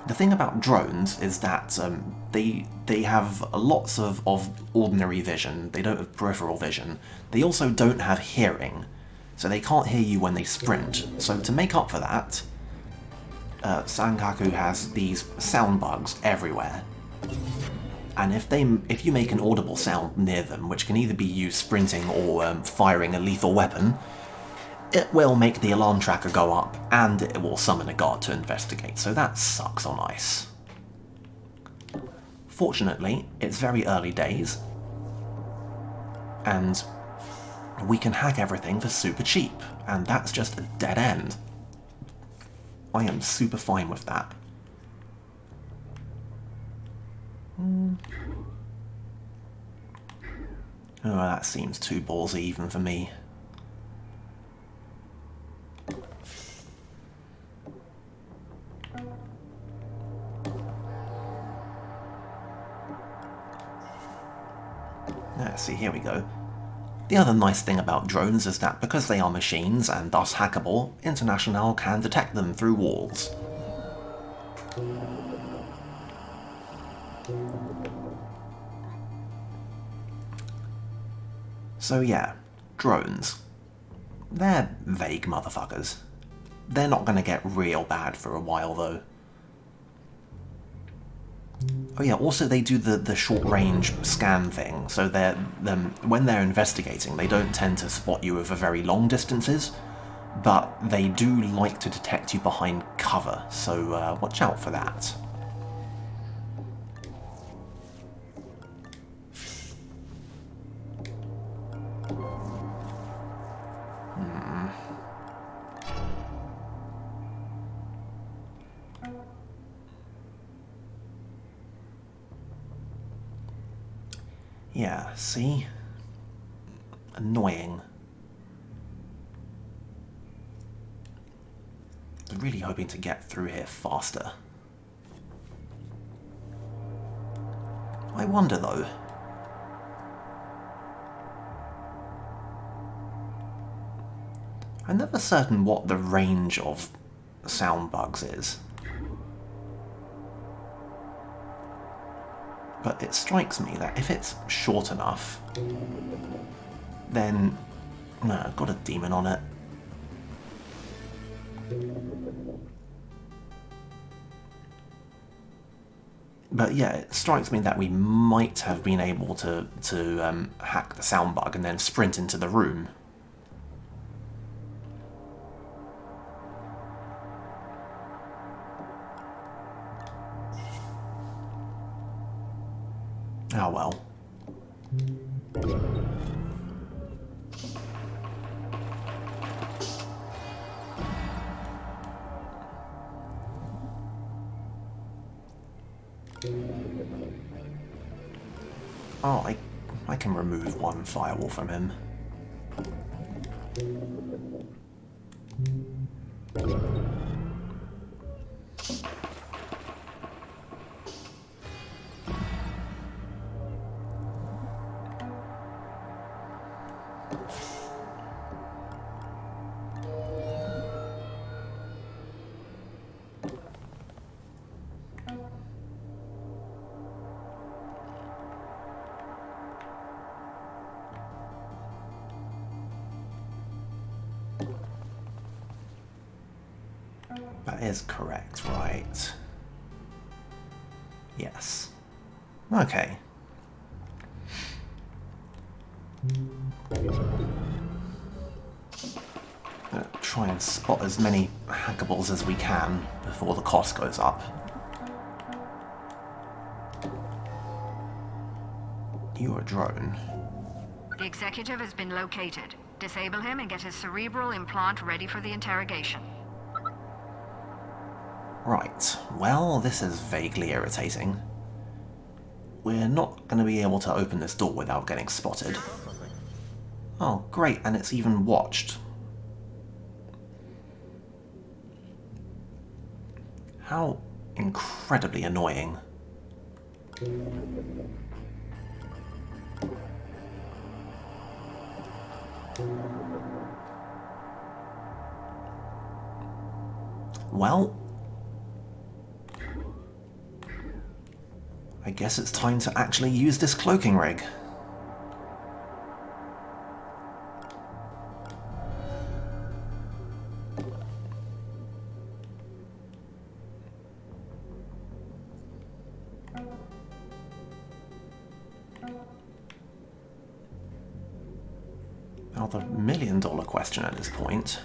The thing about drones is that they have lots of ordinary vision. They don't have peripheral vision. They also don't have hearing, so they can't hear you when they sprint. So to make up for that, Sankaku has these sound bugs everywhere. And if you make an audible sound near them, which can either be you sprinting or firing a lethal weapon, it will make the alarm tracker go up, and it will summon a guard to investigate, so that sucks on ice. Fortunately, it's very early days, and we can hack everything for super cheap, and that's just a dead end. I am super fine with that. Oh, that seems too ballsy even for me. See, here we go. The other nice thing about drones is that because they are machines and thus hackable, International can detect them through walls. So yeah, drones. They're vague motherfuckers. They're not gonna get real bad for a while though. Oh yeah, also they do the short-range scan thing, so when they're investigating, they don't tend to spot you over very long distances, but they do like to detect you behind cover, so watch out for that. Yeah, see? Annoying. I'm really hoping to get through here faster. I wonder though. I'm never certain what the range of sound bugs is. But it strikes me that if it's short enough, then I've got a demon on it. But yeah, it strikes me that we might have been able to hack the sound bug and then sprint into the room. Oh well. Oh, I can remove one firewall from him. That is correct, right? Yes. Okay. try and spot as many hackables as we can before the cost goes up. You're a drone. The executive has been located. Disable him and get his cerebral implant ready for the interrogation. Right, well, this is vaguely irritating. We're not going to be able to open this door without getting spotted. Oh, great, and it's even watched. How incredibly annoying. Well, I guess it's time to actually use this cloaking rig. Now the million-dollar question at this point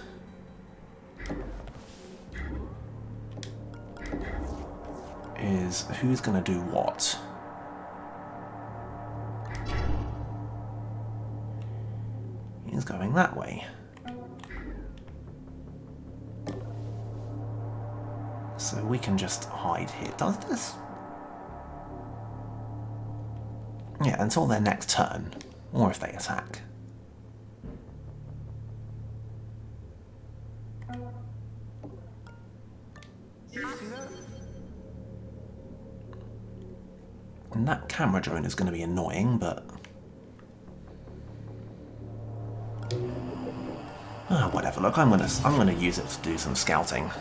is who's going to do what? He's going that way. So we can just hide here. Does this? Yeah, until their next turn, or if they attack. And that camera drone is going to be annoying, but... whatever, look, I'm gonna use it to do some scouting.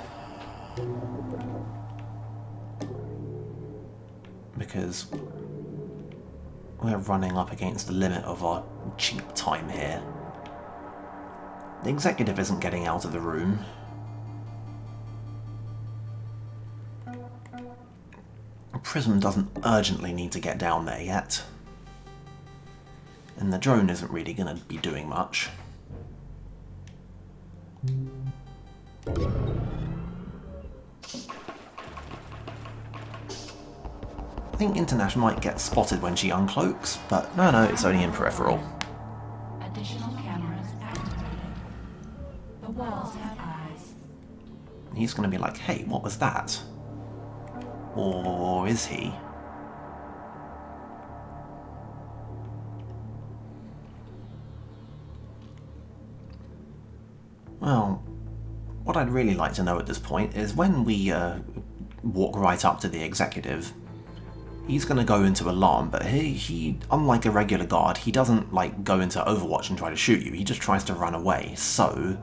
Because we're running up against the limit of our cheap time here. The executive isn't getting out of the room. Prism doesn't urgently need to get down there yet. And the drone isn't really going to be doing much. I think Internash might get spotted when she uncloaks, but no, it's only in peripheral. Additional cameras activated. The walls have eyes. He's going to be like, hey, what was that? Or is he? Well, what I'd really like to know at this point is when we walk right up to the executive, he's going to go into alarm, but he, unlike a regular guard, he doesn't like go into Overwatch and try to shoot you, he just tries to run away. So,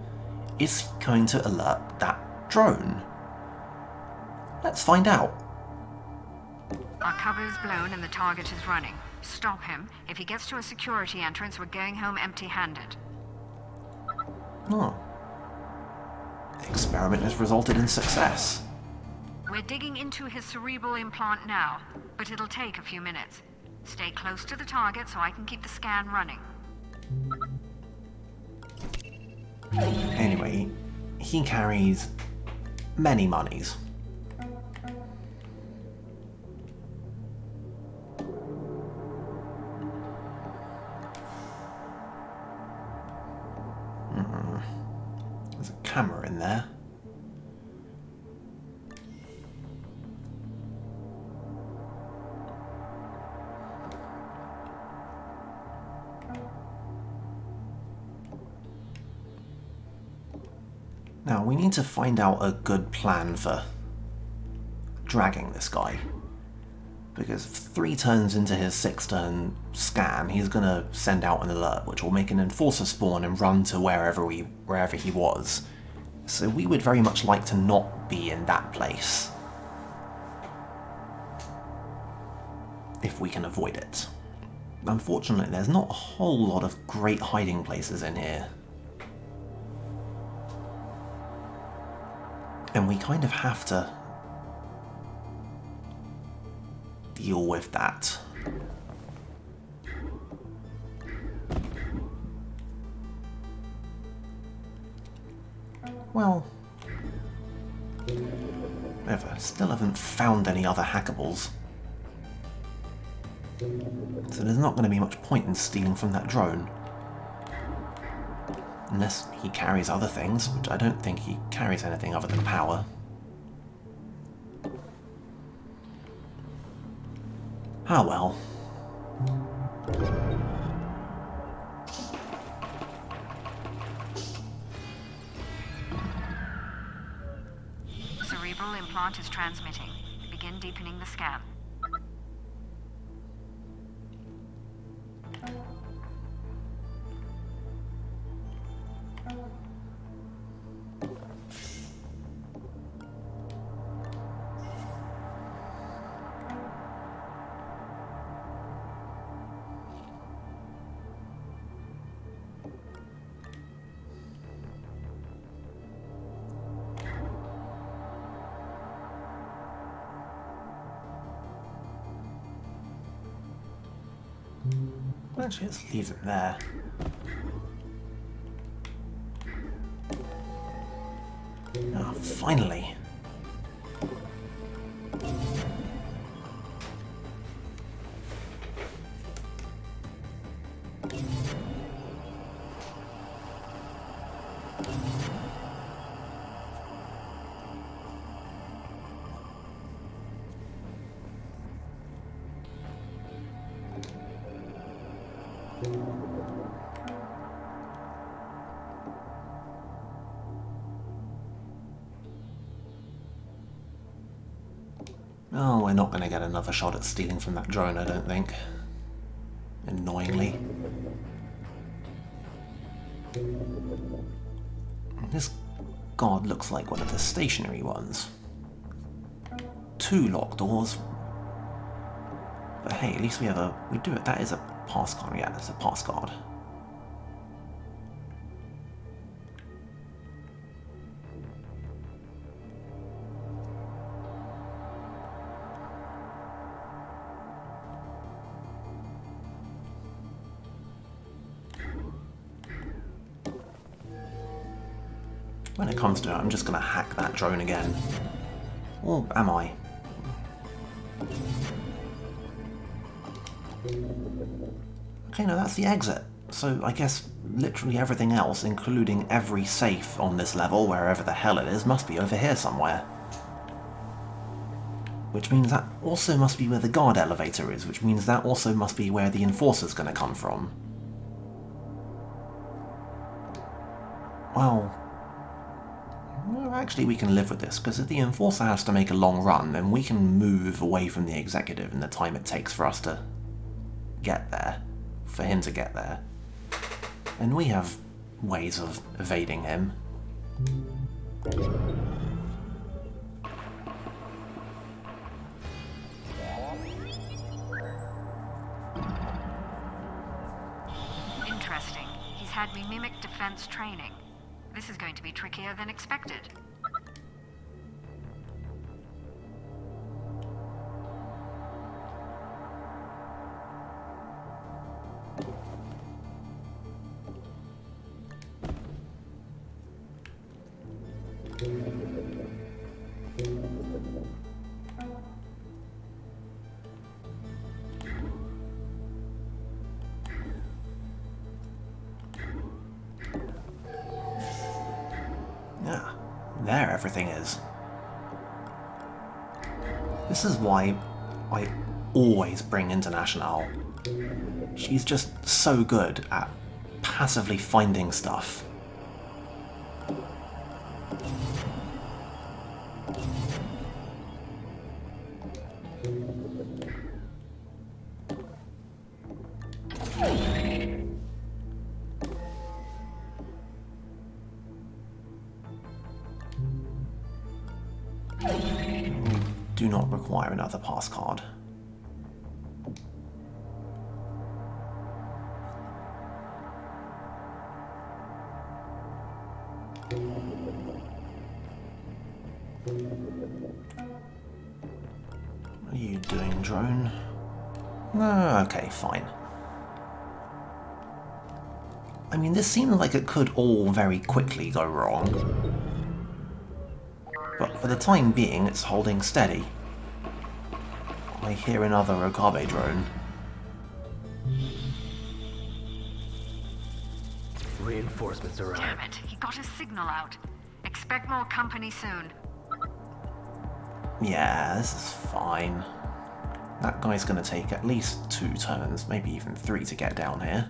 is he going to alert that drone? Let's find out. Our cover is blown and the target is running. Stop him. If he gets to a security entrance, we're going home empty-handed. Oh. The experiment has resulted in success. We're digging into his cerebral implant now, but it'll take a few minutes. Stay close to the target so I can keep the scan running. Anyway, he carries many monies. There's a camera in there. Now, we need to find out a good plan for dragging this guy. Because 3 turns into his 6th turn scan, he's going to send out an alert, which will make an enforcer spawn and run to wherever he was. So we would very much like to not be in that place, if we can avoid it. Unfortunately, there's not a whole lot of great hiding places in here. And we kind of have to deal with that. Well, still haven't found any other hackables. So there's not going to be much point in stealing from that drone. Unless he carries other things, which I don't think he carries anything other than power. Ah well. Cerebral implant is transmitting. Begin deepening the scan. Actually, let's leave it there. Ah, finally. Oh, we're not going to get another shot at stealing from that drone, I don't think. Annoyingly. This guard looks like one of the stationary ones. 2 locked doors. But hey, at least we do it. That is a pass card. Yeah, that's a pass card. When it comes to it, I'm just going to hack that drone again. Or am I? Okay, no, that's the exit. So I guess literally everything else, including every safe on this level, wherever the hell it is, must be over here somewhere. Which means that also must be where the guard elevator is, which means that also must be where the enforcer's going to come from. Well, actually we can live with this, because if the enforcer has to make a long run, then we can move away from the executive in the time it takes for us to get there, for him to get there. And we have ways of evading him. Interesting. He's had me mimic defense training. This is going to be trickier than expected. Yeah, there everything is. This is why I always bring International. She's just so good at passively finding stuff. Do not require another pass card. What are you doing, drone? Okay, fine. I mean, this seems like it could all very quickly go wrong. but for the time being it's holding steady. I hear another Okabe drone. Reinforcements arrive. Damn it, he got his signal out. Expect more company soon. Yeah, this is fine. That guy's gonna take at least 2 turns, maybe even 3 to get down here.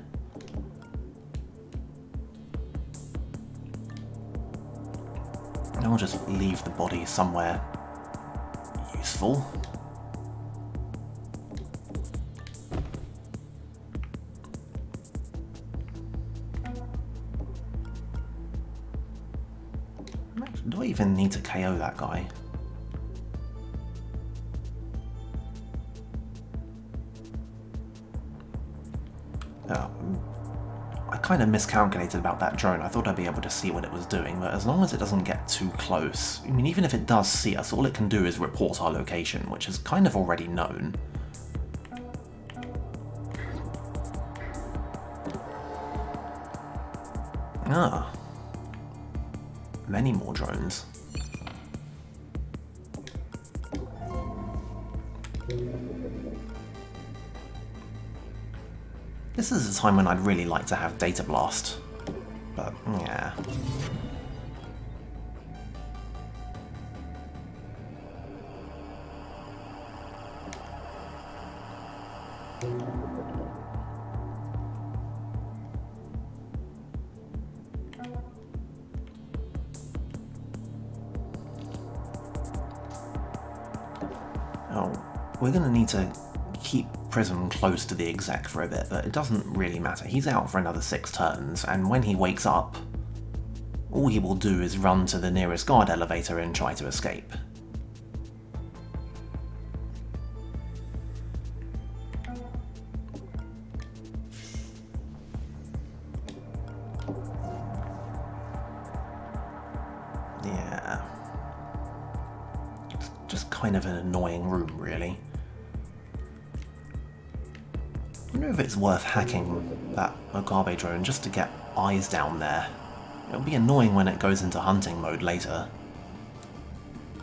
And I'll just leave the body somewhere useful. Do I even need to KO that guy? I kind of miscalculated about that drone. I thought I'd be able to see what it was doing, but as long as it doesn't get too close, I mean, even if it does see us, all it can do is report our location, which is kind of already known. Ah. Many more drones. This is a time when I'd really like to have Data Blast, but yeah. Oh, we're gonna need to keep Prism close to the exec for a bit, but it doesn't really matter. He's out for another 6 turns, and when he wakes up, all he will do is run to the nearest guard elevator and try to escape. Yeah. It's just kind of an annoying room, really. I wonder if it's worth hacking that Okabe drone just to get eyes down there. It'll be annoying when it goes into hunting mode later.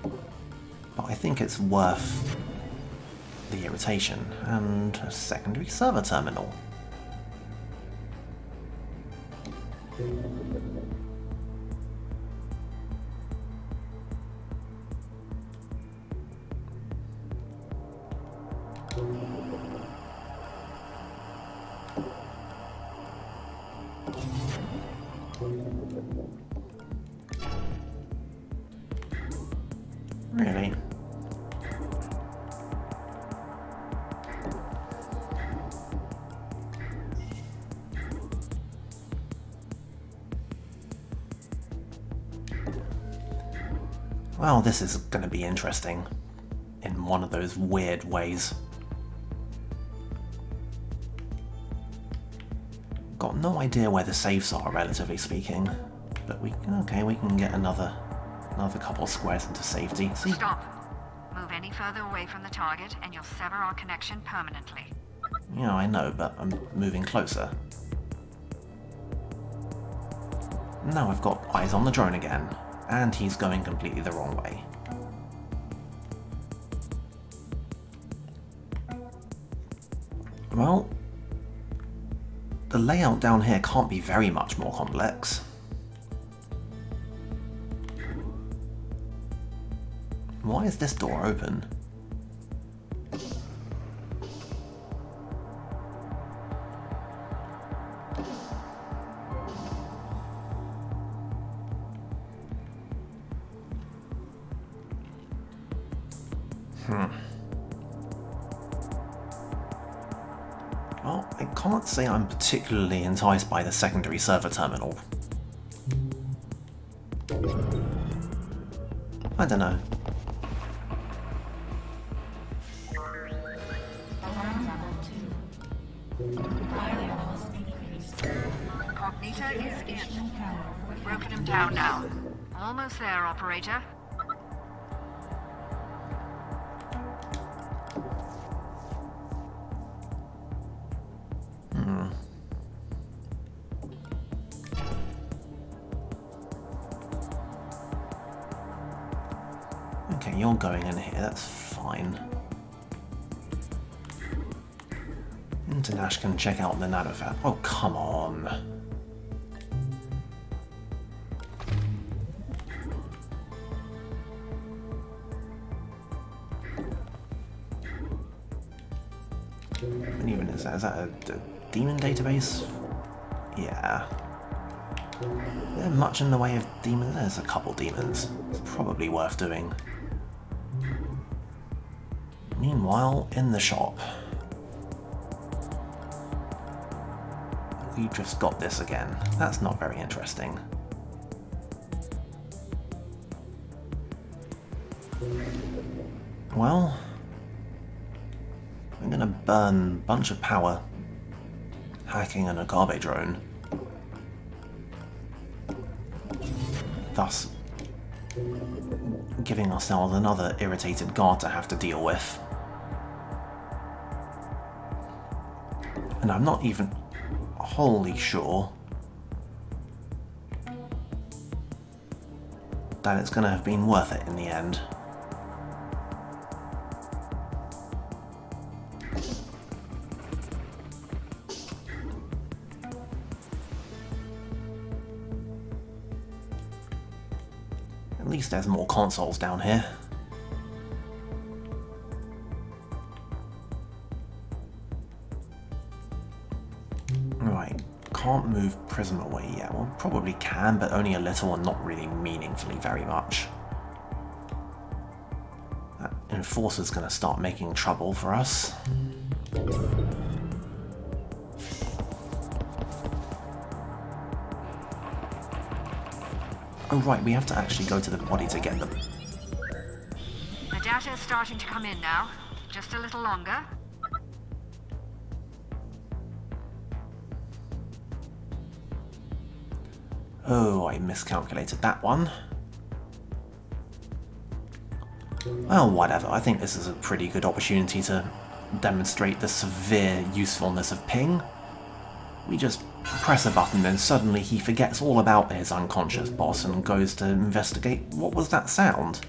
But I think it's worth the irritation. And a secondary server terminal. Really? Well, this is going to be interesting in one of those weird ways. Got no idea where the safes are, relatively speaking, but we can get another couple squares into safety. See? Stop. Move any further away from the target and you'll sever our connection permanently. Yeah, I know, but I'm moving closer. Now I've got eyes on the drone again, and he's going completely the wrong way. Well, the layout down here can't be very much more complex. Why is this door open? Well, I can't say I'm particularly enticed by the secondary server terminal. I don't know. Alarm level 2. Fire levels increased. Cognita is in. Additional power. We've broken him down now. Almost there, operator. Okay, you're going in here, that's fine. Internash can check out the nanofat. Oh, come on. And even is that a demon database? Yeah. Is there much in the way of demons? There's a couple demons. It's probably worth doing. Meanwhile, in the shop. We just got this again. That's not very interesting. Well, we're gonna burn a bunch of power hacking an Agape drone, thus giving ourselves another irritated guard to have to deal with. And I'm not even wholly sure that it's going to have been worth it in the end. At least there's more consoles down here. Right, can't move Prism away yet. Well, probably can, but only a little and not really meaningfully very much. That Enforcer's going to start making trouble for us. Oh right, we have to actually go to the body to get them. The data is starting to come in now. Just a little longer. Oh, I miscalculated that one. Well, whatever. I think this is a pretty good opportunity to demonstrate the severe usefulness of ping. We just press a button and suddenly he forgets all about his unconscious boss and goes to investigate what was that sound.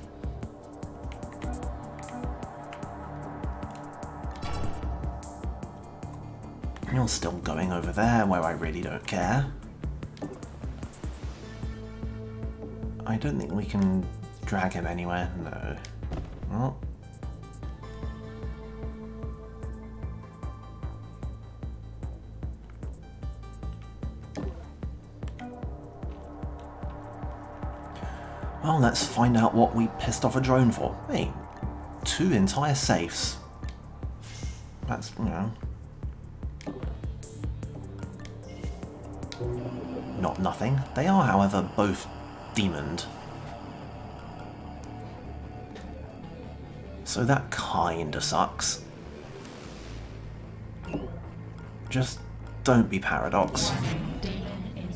You're still going over there where I really don't care. I don't think we can drag him anywhere, no. Well. Well, let's find out what we pissed off a drone for. Hey, 2 entire safes. That's, you know... not nothing. They are, however, both demoned. So that kinda sucks. Just don't be Paradox.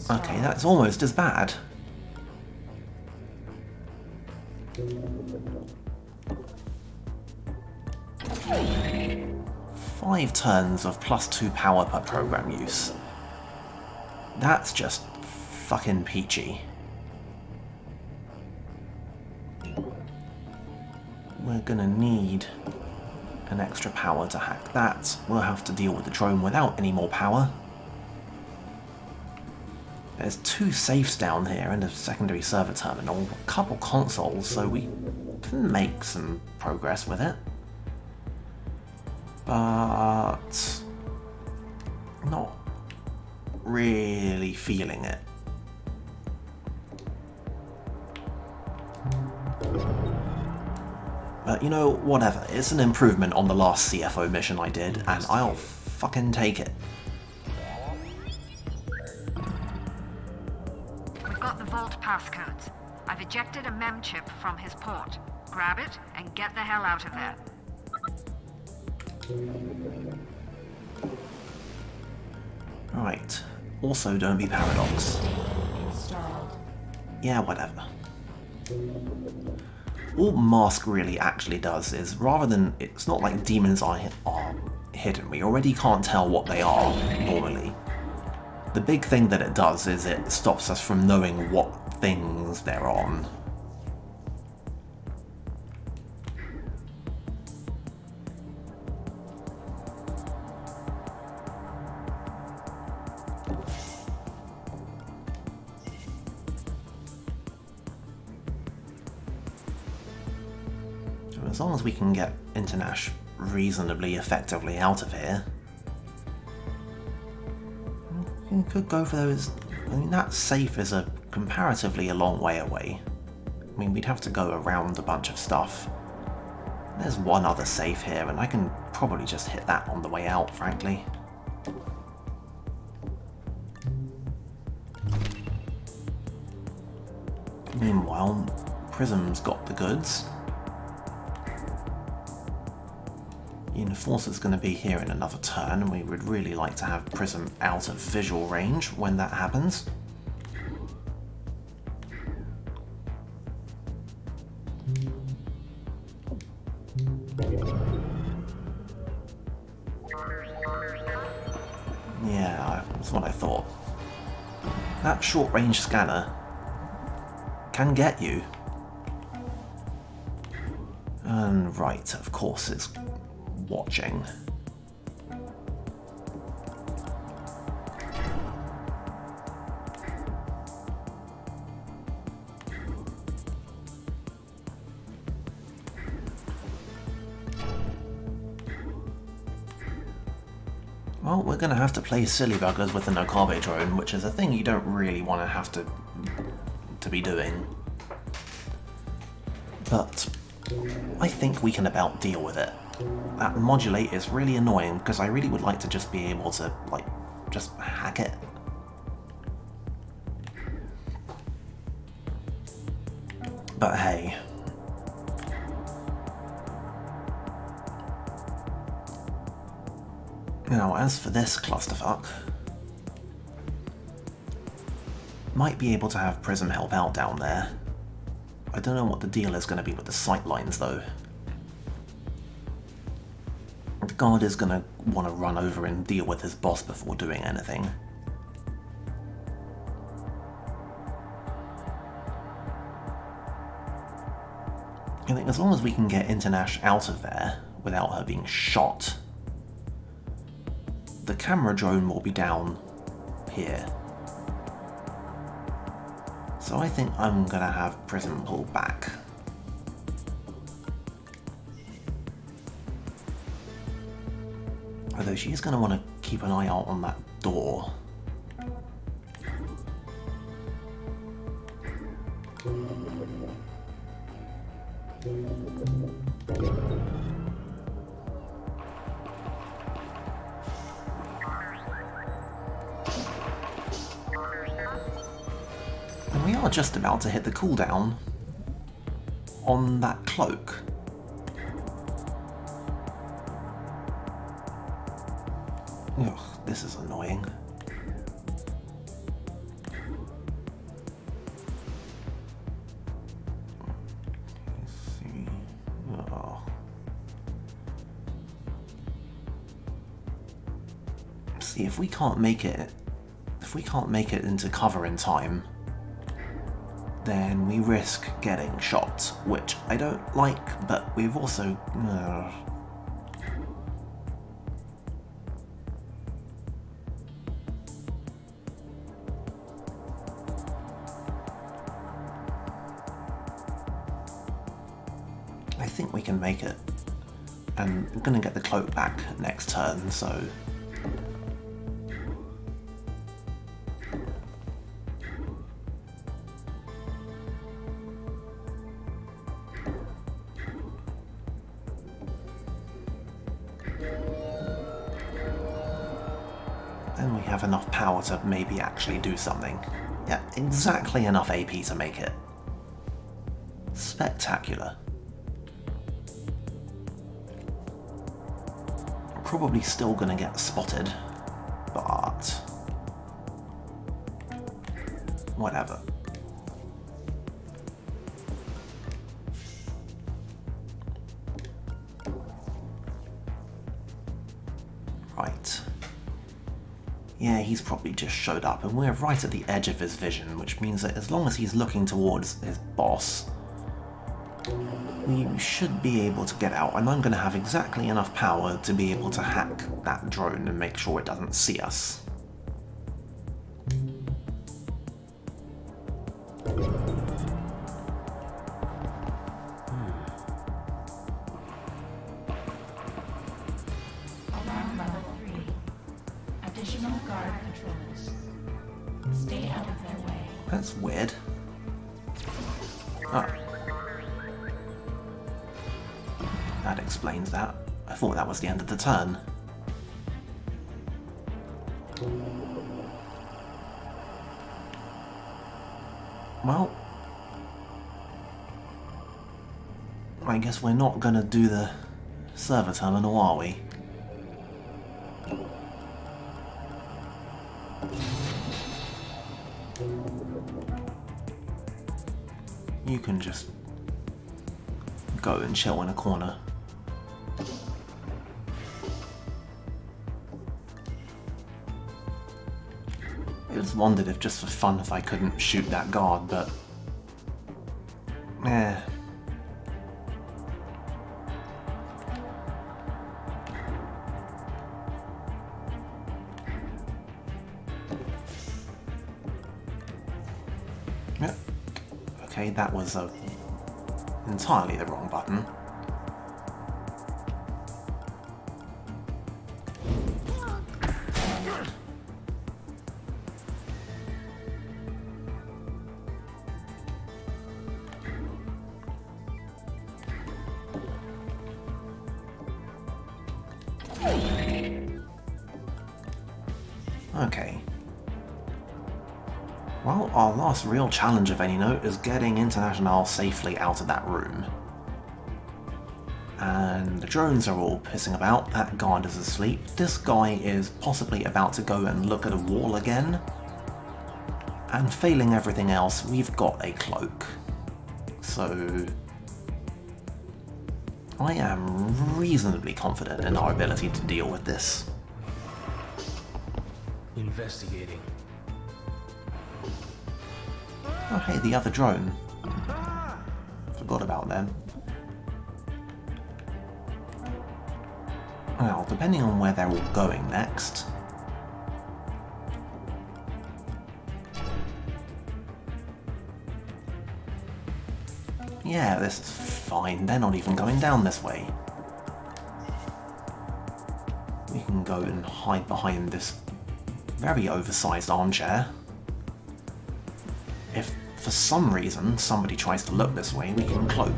Okay, that's almost as bad. Five turns of +2 power per program use. That's just fucking peachy. We're gonna need an extra power to hack that. We'll have to deal with the drone without any more power. There's 2 safes down here and a secondary server terminal, a couple consoles, so we can make some progress with it. But not really feeling it. But you know, whatever. It's an improvement on the last CFO mission I did, and I'll fucking take it. We've got the vault passcodes. I've ejected a mem chip from his port. Grab it and get the hell out of there. Right. Also, don't be Paradox. Yeah, whatever. All Mask really actually does is, rather than... it's not like demons are hidden. We already can't tell what they are, normally. The big thing that it does is it stops us from knowing what things they're on. as long as we can get Internash reasonably effectively out of here. We could go for those. I mean, that safe is comparatively a long way away. I mean, we'd have to go around a bunch of stuff. There's one other safe here, and I can probably just hit that on the way out, frankly. Meanwhile, Prism's got the goods. The Enforcer's going to be here in another turn, and we would really like to have Prism out of visual range when that happens. Yeah, that's what I thought. That short-range scanner can get you. And right, of course it's watching. Well, we're going to have to play silly buggers with an Okabe drone, which is a thing you don't really want to have to be doing. But I think we can about deal with it. That modulate is really annoying because I really would like to just be able to, like, just hack it. But hey. Now, as for this clusterfuck, might be able to have Prism help out down there. I don't know what the deal is going to be with the sight lines, though. The guard is going to want to run over and deal with his boss before doing anything. I think as long as we can get Internash out of there without her being shot, the camera drone will be down here. So I think I'm gonna have Prism pull back. Although she is gonna want to keep an eye out on that door. And we are just about to hit the cooldown on that cloak. Ugh, this is annoying. Let's see. Oh. See, if we can't make it into cover in time, then we risk getting shot, which I don't like, but we've also... I think we can make it. And I'm gonna get the cloak back next turn, so... Then we have enough power to maybe actually do something. Yeah, exactly enough AP to make it. Spectacular. Probably still gonna get spotted, but whatever. Right. Yeah, he's probably just showed up, and we're right at the edge of his vision, which means that as long as he's looking towards his boss, we should be able to get out, and I'm going to have exactly enough power to be able to hack that drone and make sure it doesn't see us. Additional guard patrols. Stay out of their way. That's weird. Oh. That explains that. I thought that was the end of the turn. Well, I guess we're not gonna do the server terminal, are we? You can just go and chill in a corner. I just wondered if just for fun if I couldn't shoot that guard, but... eh. Yep. Okay, that was entirely the wrong button. Okay. Well, our last real challenge of any note is getting International safely out of that room. And the drones are all pissing about, that guard is asleep, this guy is possibly about to go and look at a wall again. And failing everything else, we've got a cloak. So... I am reasonably confident in our ability to deal with this. Investigating. Oh hey, the other drone. Forgot about them. Well, depending on where they're all going next... yeah, this is fine. They're not even going down this way. We can go and hide behind this very oversized armchair. If for some reason somebody tries to look this way, we can cloak.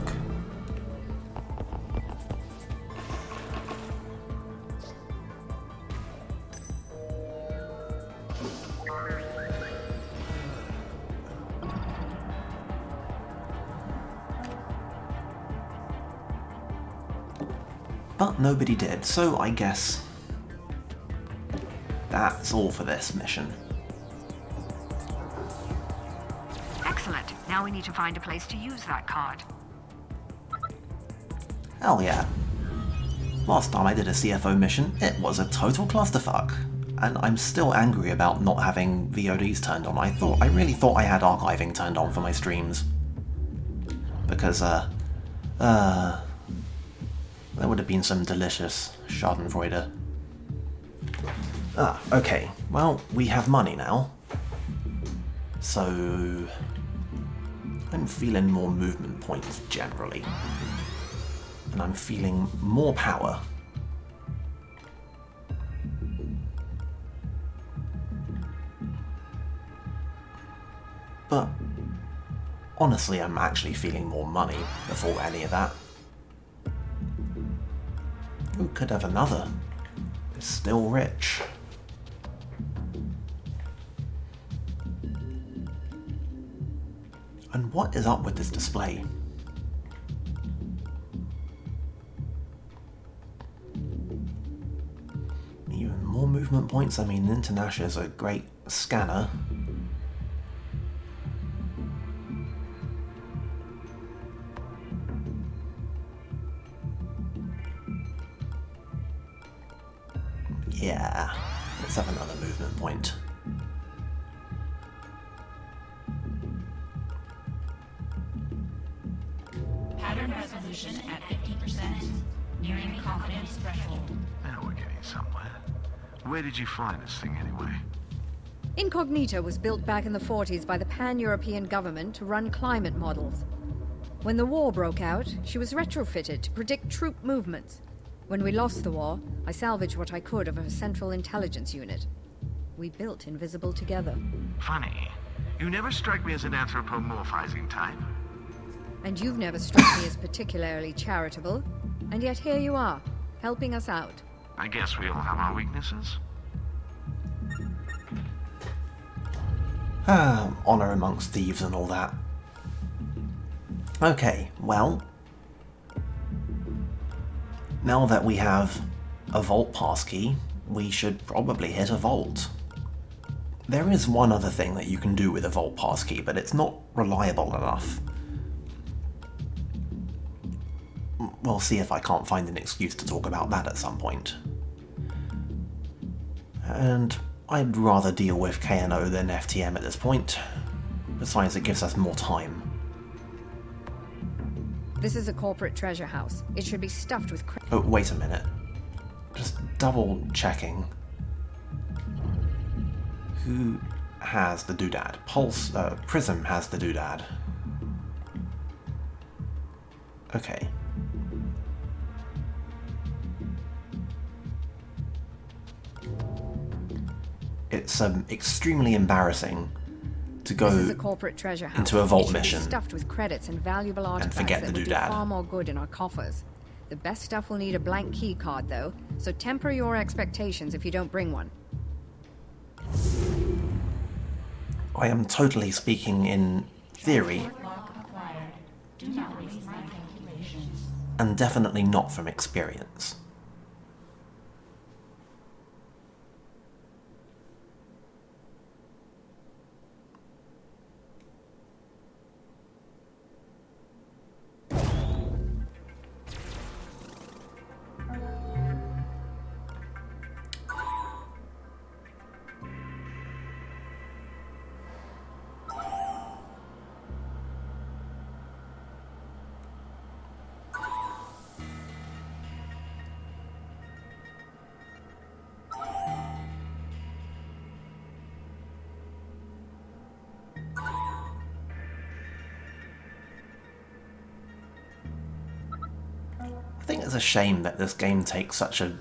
But nobody did, so I guess that's all for this mission. Excellent. Now we need to find a place to use that card. Hell yeah. Last time I did a CFO mission, it was a total clusterfuck. And I'm still angry about not having VODs turned on. I really thought I had archiving turned on for my streams. Because, there would have been some delicious Schadenfreude. Ah, okay. Well, we have money now. So... I'm feeling more movement points generally. And I'm feeling more power. But honestly, I'm actually feeling more money before any of that. Who could have another? It's still rich. And what is up with this display? Even more movement points? I mean, International is a great scanner. Yeah, let's have another movement point. Pattern resolution at 50%. Nearing confidence threshold. Now we're getting somewhere. Where did you find this thing anyway? Incognito was built back in the 40s by the pan-European government to run climate models. When the war broke out, she was retrofitted to predict troop movements. When we lost the war, I salvaged what I could of her central intelligence unit. We built Invisible together. Funny. You never strike me as an anthropomorphizing type. And you've never struck me as particularly charitable. And yet here you are, helping us out. I guess we all have our weaknesses. Honor amongst thieves and all that. Okay, well, now that we have a vault passkey, we should probably hit a vault. There is one other thing that you can do with a vault passkey, but it's not reliable enough. We'll see if I can't find an excuse to talk about that at some point. And I'd rather deal with K&O than FTM at this point. Besides, it gives us more time. This is a corporate treasure house. It should be stuffed with Oh, wait a minute. Just double checking. Who has the doodad? Prism has the doodad. Okay. It's extremely embarrassing to go This is a corporate treasure house. into a vault It should be mission stuffed with credits and valuable artifacts forget that the would do doodad. far more good in our coffers. The best stuff will need a blank key card, though, so temper your expectations if you don't bring one. I am totally speaking in theory, Lock acquired. Do not waste my calculations. and definitely not from experience. I think it's a shame that this game takes such a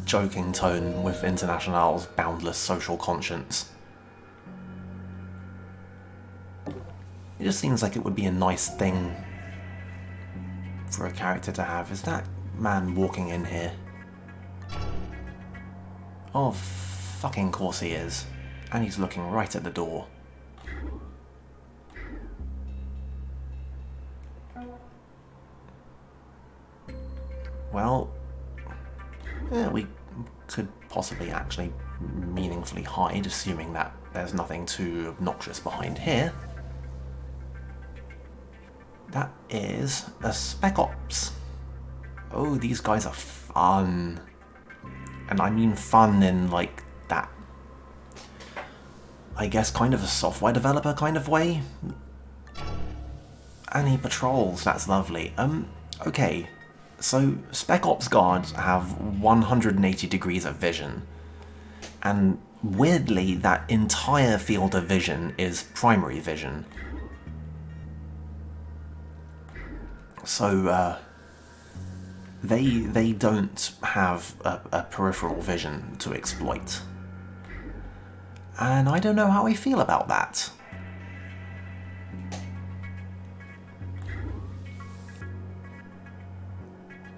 joking tone with International's boundless social conscience. It just seems like it would be a nice thing for a character to have. Is that man walking in here? Oh, fucking course he is. And he's looking right at the door. Well, yeah, we could possibly actually meaningfully hide, assuming that there's nothing too obnoxious behind here. That is a Spec Ops. Oh, these guys are fun. And I mean fun in, like, that, I guess, kind of a software developer kind of way. And he patrols, that's lovely. Okay. So, Spec Ops guards have 180 degrees of vision, and weirdly, that entire field of vision is primary vision. So, they don't have a peripheral vision to exploit. And I don't know how I feel about that.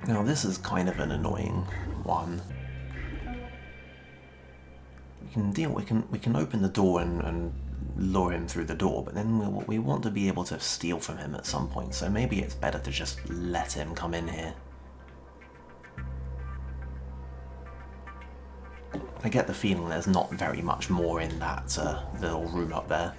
Now this is kind of an annoying one. We can open the door and lure him through the door, but then we want to be able to steal from him at some point, so maybe it's better to just let him come in here. I get the feeling there's not very much more in that little room up there.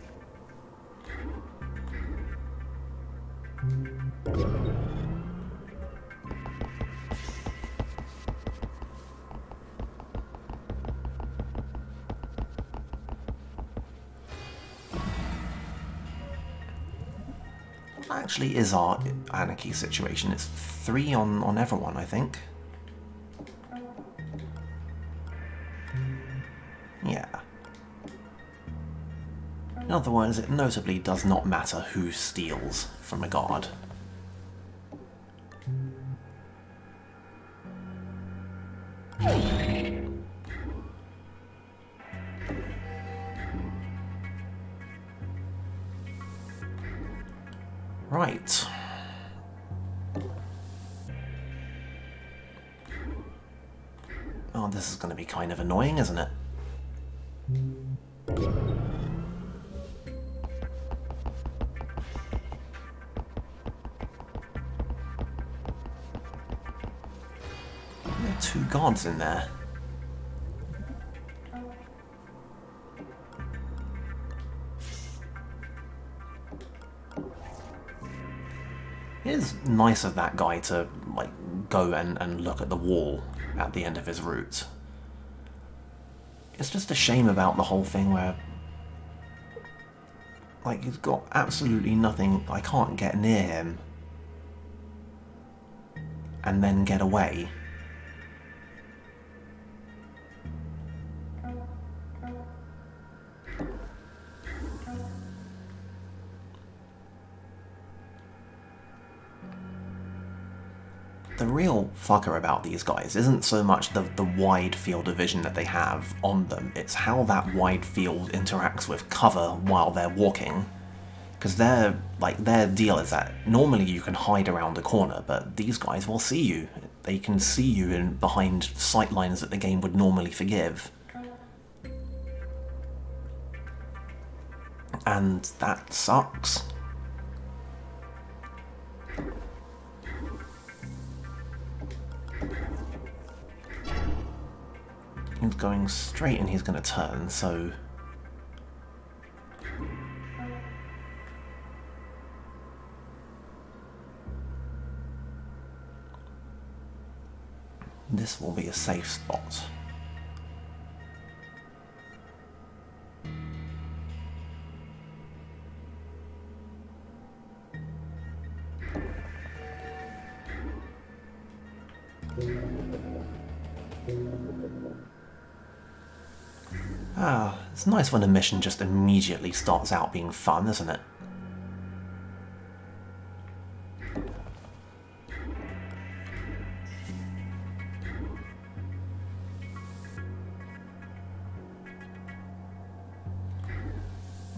Actually is our anarchy situation. It's 3 on everyone, I think. Yeah. In other words, it notably does not matter who steals from a guard. Right. Oh, this is going to be kind of annoying, isn't it? There are 2 guards in there. It is nice of that guy to, like, go and look at the wall at the end of his route. It's just a shame about the whole thing where, like, he's got absolutely nothing. I can't get near him and then get away. The real fucker about these guys isn't so much the wide field of vision that they have on them, it's how that wide field interacts with cover while they're walking. Because their deal is that normally you can hide around a corner, but these guys will see you. They can see you behind sight lines that the game would normally forgive. And that sucks. He's going straight and he's going to turn, so... this will be a safe spot. Ah, it's nice when a mission just immediately starts out being fun, isn't it?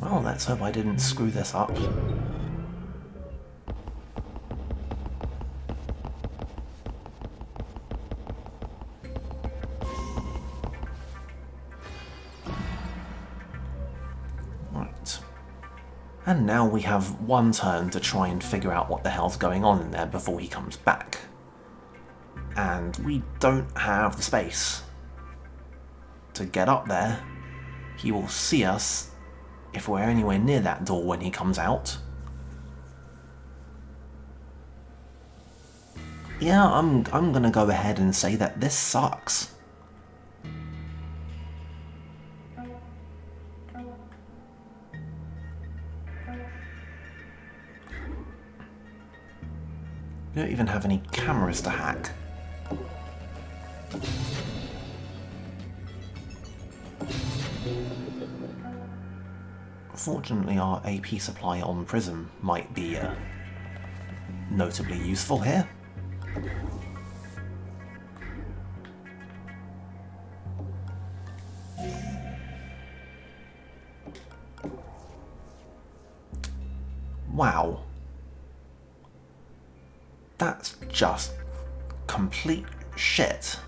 Well, let's hope I didn't screw this up. Right. And now we have one turn to try and figure out what the hell's going on in there before he comes back. And we don't have the space to get up there. He will see us if we're anywhere near that door when he comes out. Yeah, I'm gonna go ahead and say that this sucks. We don't even have any cameras to hack. Fortunately, our AP supply on Prism might be notably useful here. Wow. That's just complete shit.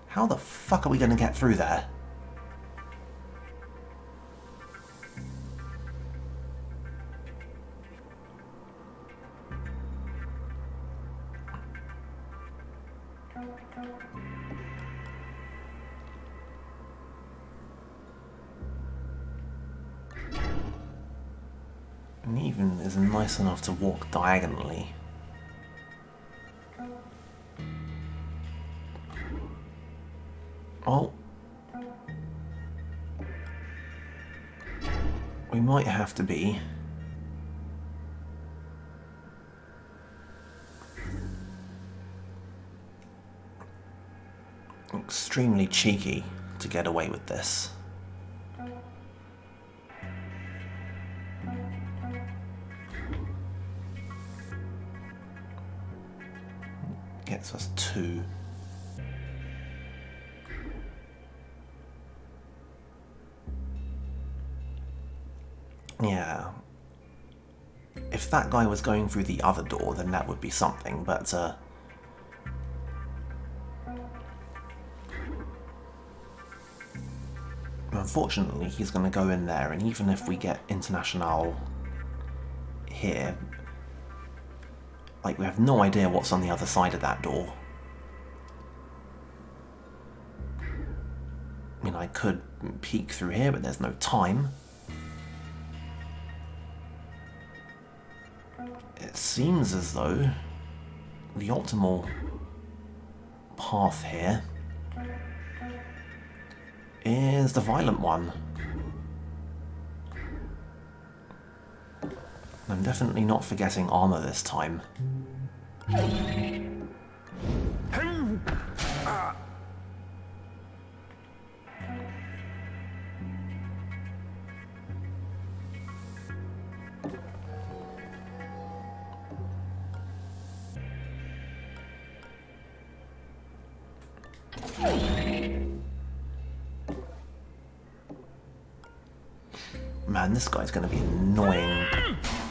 How the fuck are we going to get through there? And even is nice enough to walk diagonally. Oh. We might have to be extremely cheeky to get away with this. Gets us 2. Yeah. if that guy was going through the other door, then that would be something, but unfortunately he's going to go in there, and even if we get International here, like, we have no idea what's on the other side of that door. I mean, I could peek through here, but there's no time. It seems as though the optimal path here is the violent one. I'm definitely not forgetting armor this time. Man, this guy's going to be annoying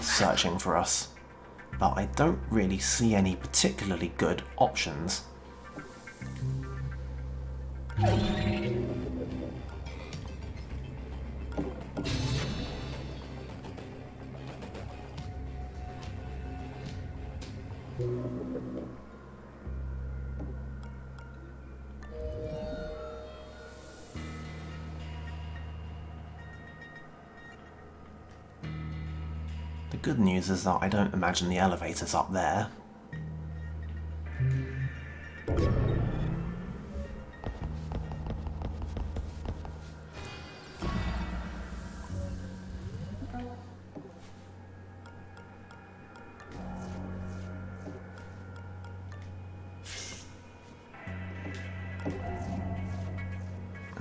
searching for us, but I don't really see any particularly good options. The good news is that I don't imagine the elevator's up there.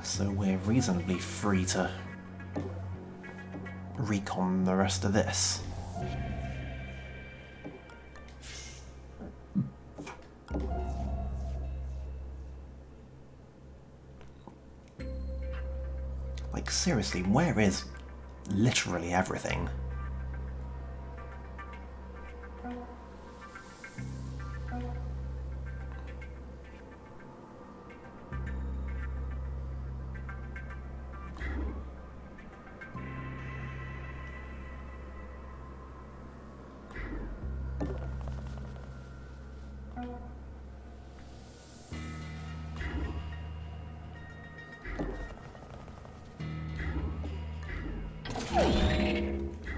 So we're reasonably free to recon the rest of this. Like, seriously, where is literally everything?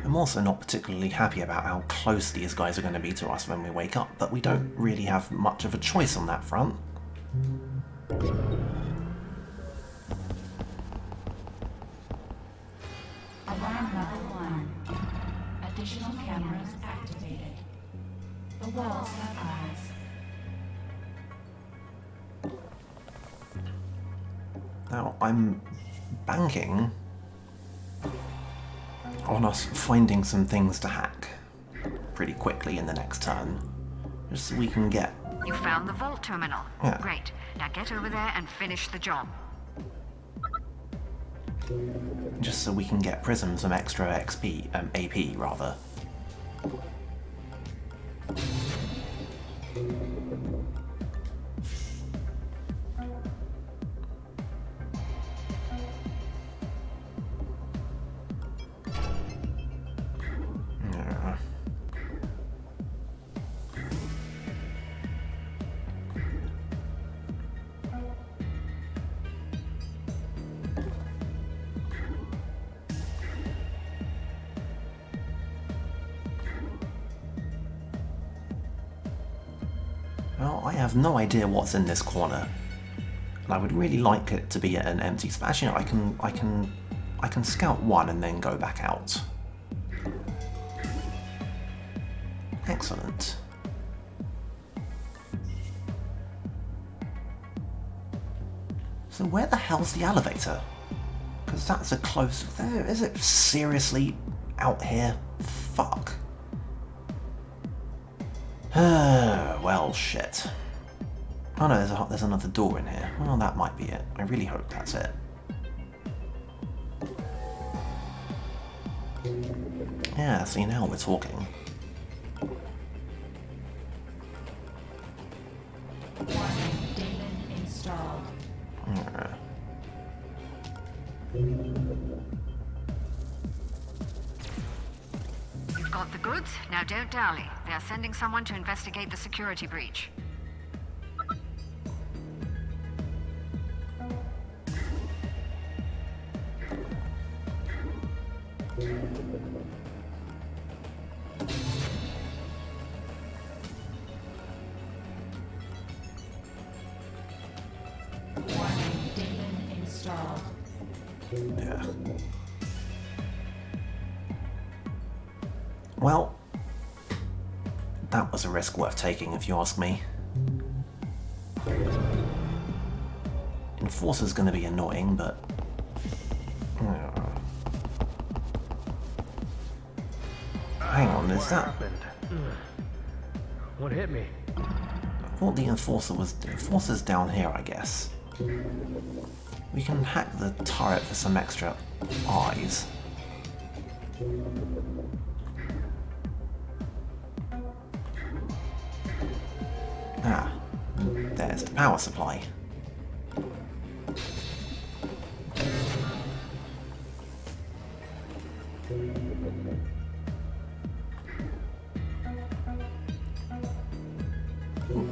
I'm also not particularly happy about how close these guys are going to be to us when we wake up, but we don't really have much of a choice on that front. Alarm level 1. Additional cameras activated. The walls have eyes. Now, I'm banking on us finding some things to hack pretty quickly in the next turn, just so we can get... You found the vault terminal. Yeah. Great. Now get over there and finish the job. just so we can get Prism some extra XP, AP rather. Yeah. Well, I have no idea what's in this corner, and I would really like it to be an empty space. You know, I can scout one and then go back out. Excellent. So where the hell's the elevator? Because that's a close... There, is it seriously out here? Fuck. Well, shit. Oh no, there's another door in here. Well, that might be it. I really hope that's it. Yeah, see, now we're talking. Daemon installed. Yeah. You've got the goods, now don't dally. They are sending someone to investigate the security breach. Daemon installed. Yeah. Well, that was a risk worth taking, if you ask me. Enforcer's gonna be annoying, but... Hang on, is that... What hit me? I thought the Enforcer was... The Enforcer's down here, I guess. We can hack the turret for some extra eyes. Ah, there's the power supply.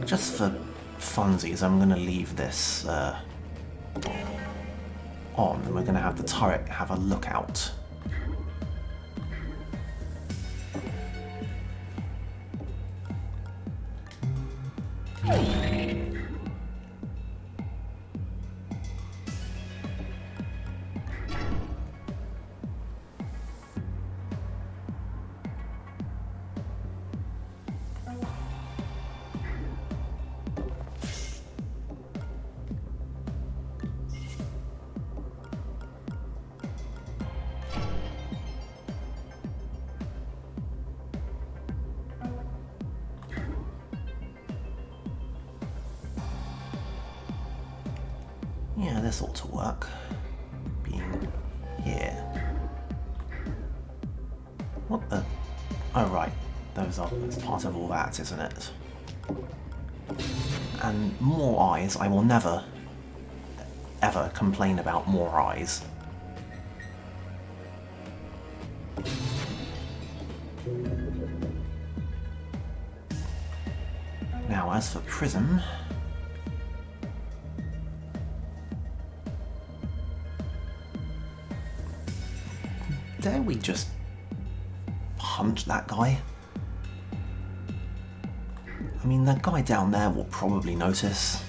Just for funsies, I'm going to leave this on, and we're going to have the turret have a lookout. Yeah, this ought to work. Being here. What the? Oh right, that's part of all that, isn't it? And more eyes, I will never, ever complain about more eyes. Now, as for Prism... Dare we just punch that guy? I mean, that guy down there will probably notice.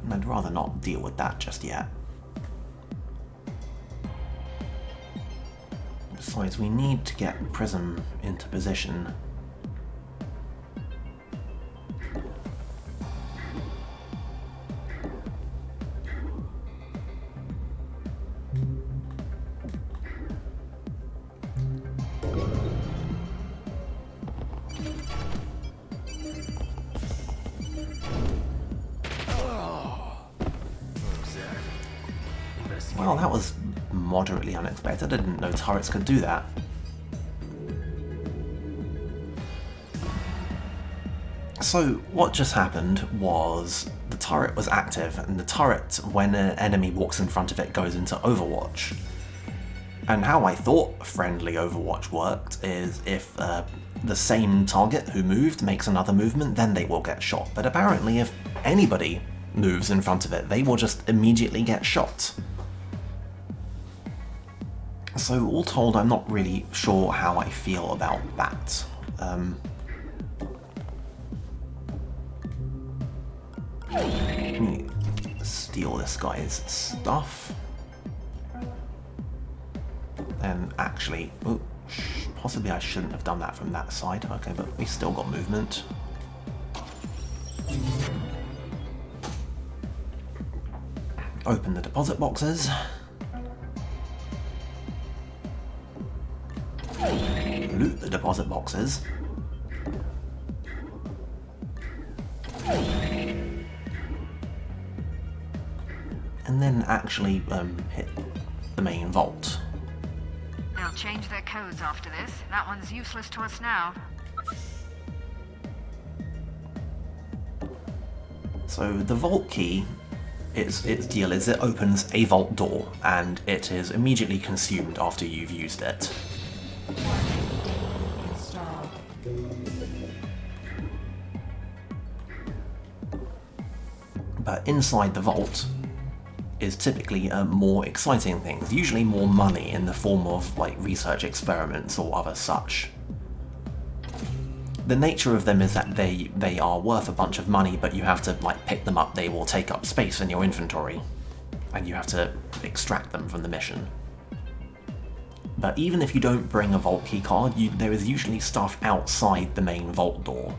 And I'd rather not deal with that just yet. Besides, we need to get Prism into position. Well, that was moderately unexpected. I didn't know turrets could do that. So, what just happened was the turret was active, and the turret, when an enemy walks in front of it, goes into Overwatch. And how I thought friendly Overwatch worked is if the same target who moved makes another movement, then they will get shot. But apparently if anybody moves in front of it, they will just immediately get shot. So all told, I'm not really sure how I feel about that. Let me steal this guy's stuff. And actually, oh, possibly I shouldn't have done that from that side. Okay, but we still got movement. Open the deposit boxes. Loot the deposit boxes. And then actually hit the main vault. They'll change their codes after this. That one's useless to us now. So the vault key, its deal is it opens a vault door, and it is immediately consumed after you've used it. Installed. But inside the vault is typically more exciting things, usually more money in the form of like research experiments or other such. The nature of them is that they are worth a bunch of money, but you have to like pick them up. They will take up space in your inventory, and you have to extract them from the mission. But even if you don't bring a vault key card, there is usually stuff outside the main vault door.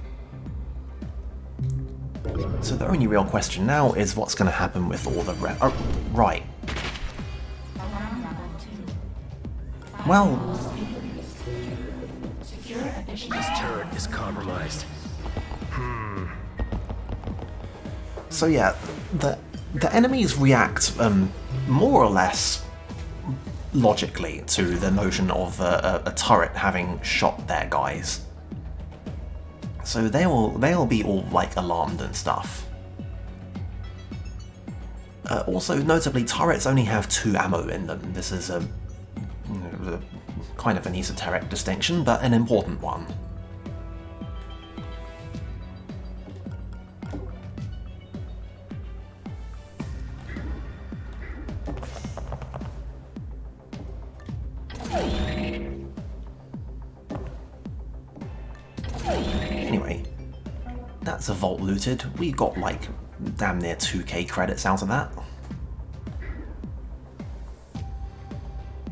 So the only real question now is what's going to happen with all the right. Alarm level 2. Well, Secure additional. This turret is compromised. so yeah, the enemies react more or less logically to the notion of a turret having shot their guys. So they'll be all like alarmed and stuff. Also, notably, turrets only have 2 ammo in them. This is a kind of an esoteric distinction, but an important one. Anyway, that's a vault looted. We got like damn near 2k credits out of that.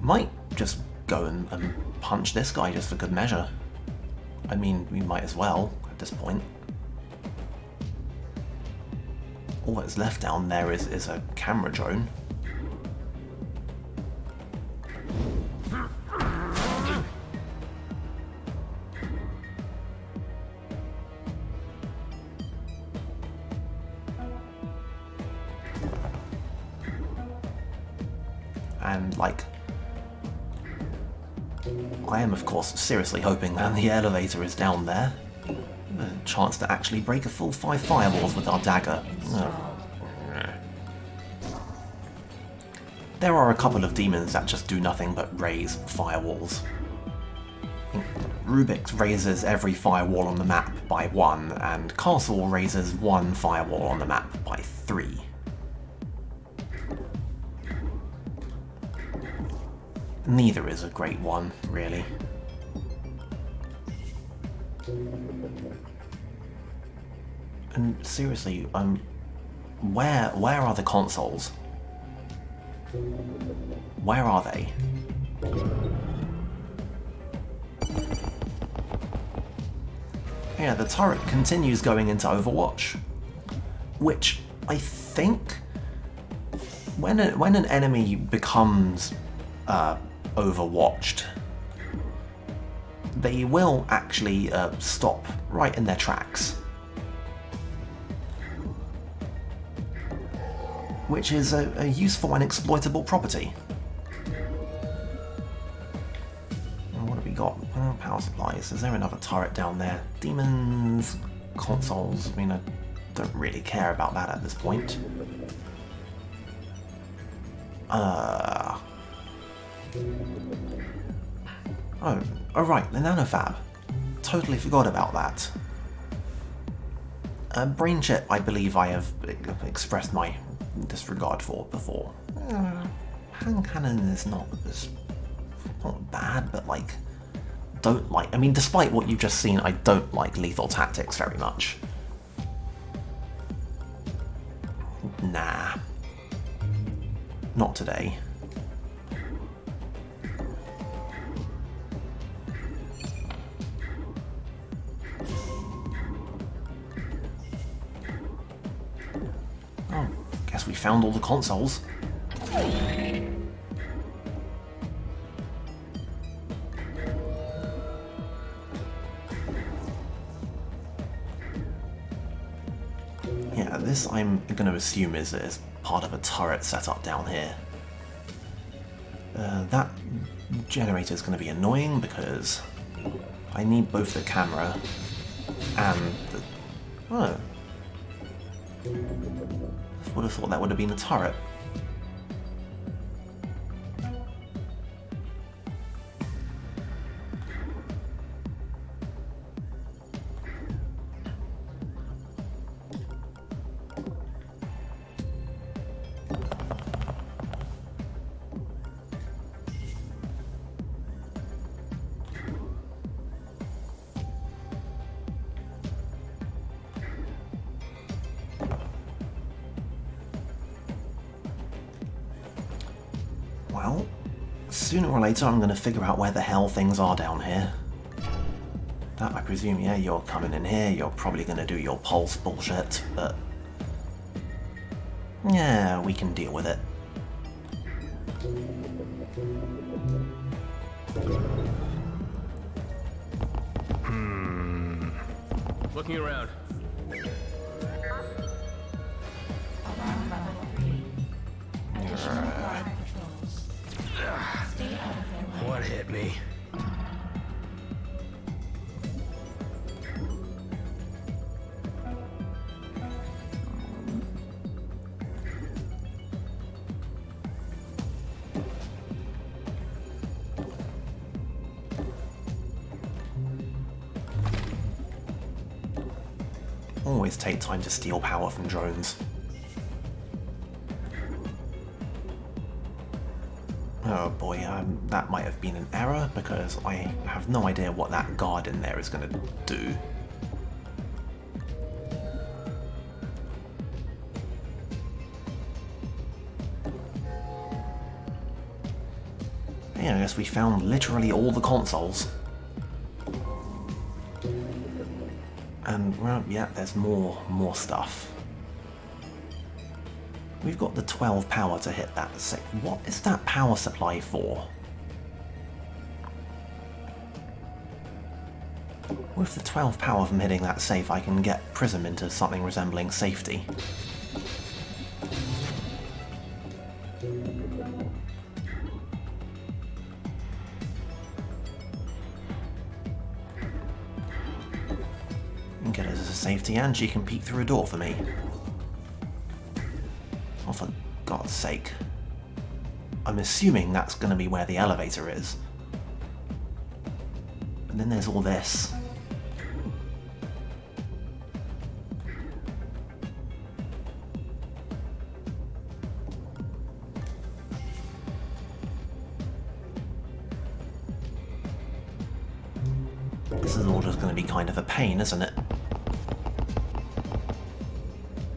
Might just go and punch this guy just for good measure. I mean, we might as well at this point. All that's left down there is a camera drone. And like, I am of course seriously hoping that the elevator is down there. A chance to actually break a full 5 firewalls with our dagger. There are a couple of demons that just do nothing but raise firewalls. Rubik raises every firewall on the map by 1, and Castle raises 1 firewall on the map by 3. Neither is a great one, really. And seriously, where are the consoles? Where are they? Yeah, the turret continues going into Overwatch, which I think when an enemy becomes overwatched, they will actually stop right in their tracks. Which is a useful and exploitable property. And what have we got? Power supplies. Is there another turret down there? Demons, consoles. I mean, I don't really care about that at this point. Oh right, the nanofab. Totally forgot about that. Brain chip, I believe I have expressed my disregard for before. Hand cannon is not bad, but like, don't like. I mean, despite what you've just seen, I don't like lethal tactics very much. Nah, not today. Oh, guess we found all the consoles. this I'm going to assume is part of a turret setup down here. That generator is going to be annoying because I need both the camera and the... Oh. I would have thought that would have been a turret. Well, sooner or later I'm going to figure out where the hell things are down here. That, I presume, yeah, you're coming in here, you're probably going to do your pulse bullshit, but... yeah, we can deal with it. Looking around. Alarm level 3. Additional guard patrols. Stay out of their way. What hit me? Always take time to steal power from drones. Oh boy, that might have been an error because I have no idea what that guard in there is going to do. Yeah, I guess we found literally all the consoles. And, well, yeah, there's more stuff. We've got the 12 power to hit that safe. What is that power supply for? With the 12 power from hitting that safe, I can get Prism into something resembling safety. Get us as a safety, and she can peek through a door for me. Oh, for God's sake. I'm assuming that's going to be where the elevator is. And then there's all this. This is all just going to be kind of a pain, isn't it?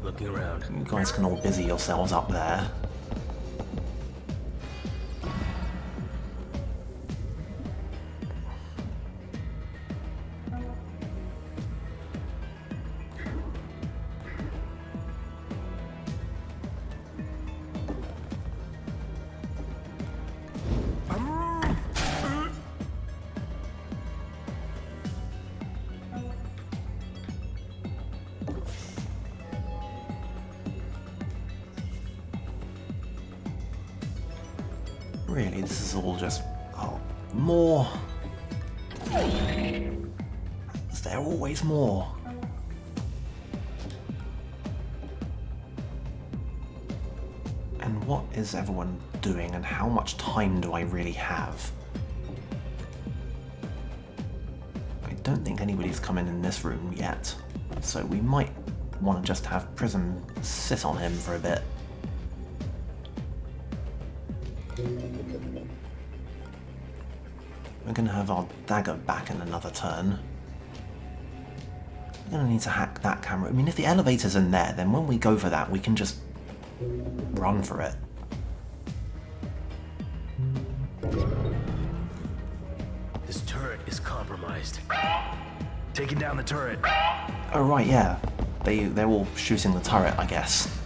Looking around. You guys can all busy yourselves up there. Really, this is all just... oh, more. Is there always more? And what is everyone doing, and how much time do I really have? I don't think anybody's come in this room yet, so we might want to just have Prism sit on him for a bit. We're going to have our dagger back in another turn. We're going to need to hack that camera. I mean, if the elevator's in there, then when we go for that, we can just run for it. This turret is compromised. Taking down the turret. Oh, right, yeah. They're all shooting the turret, I guess.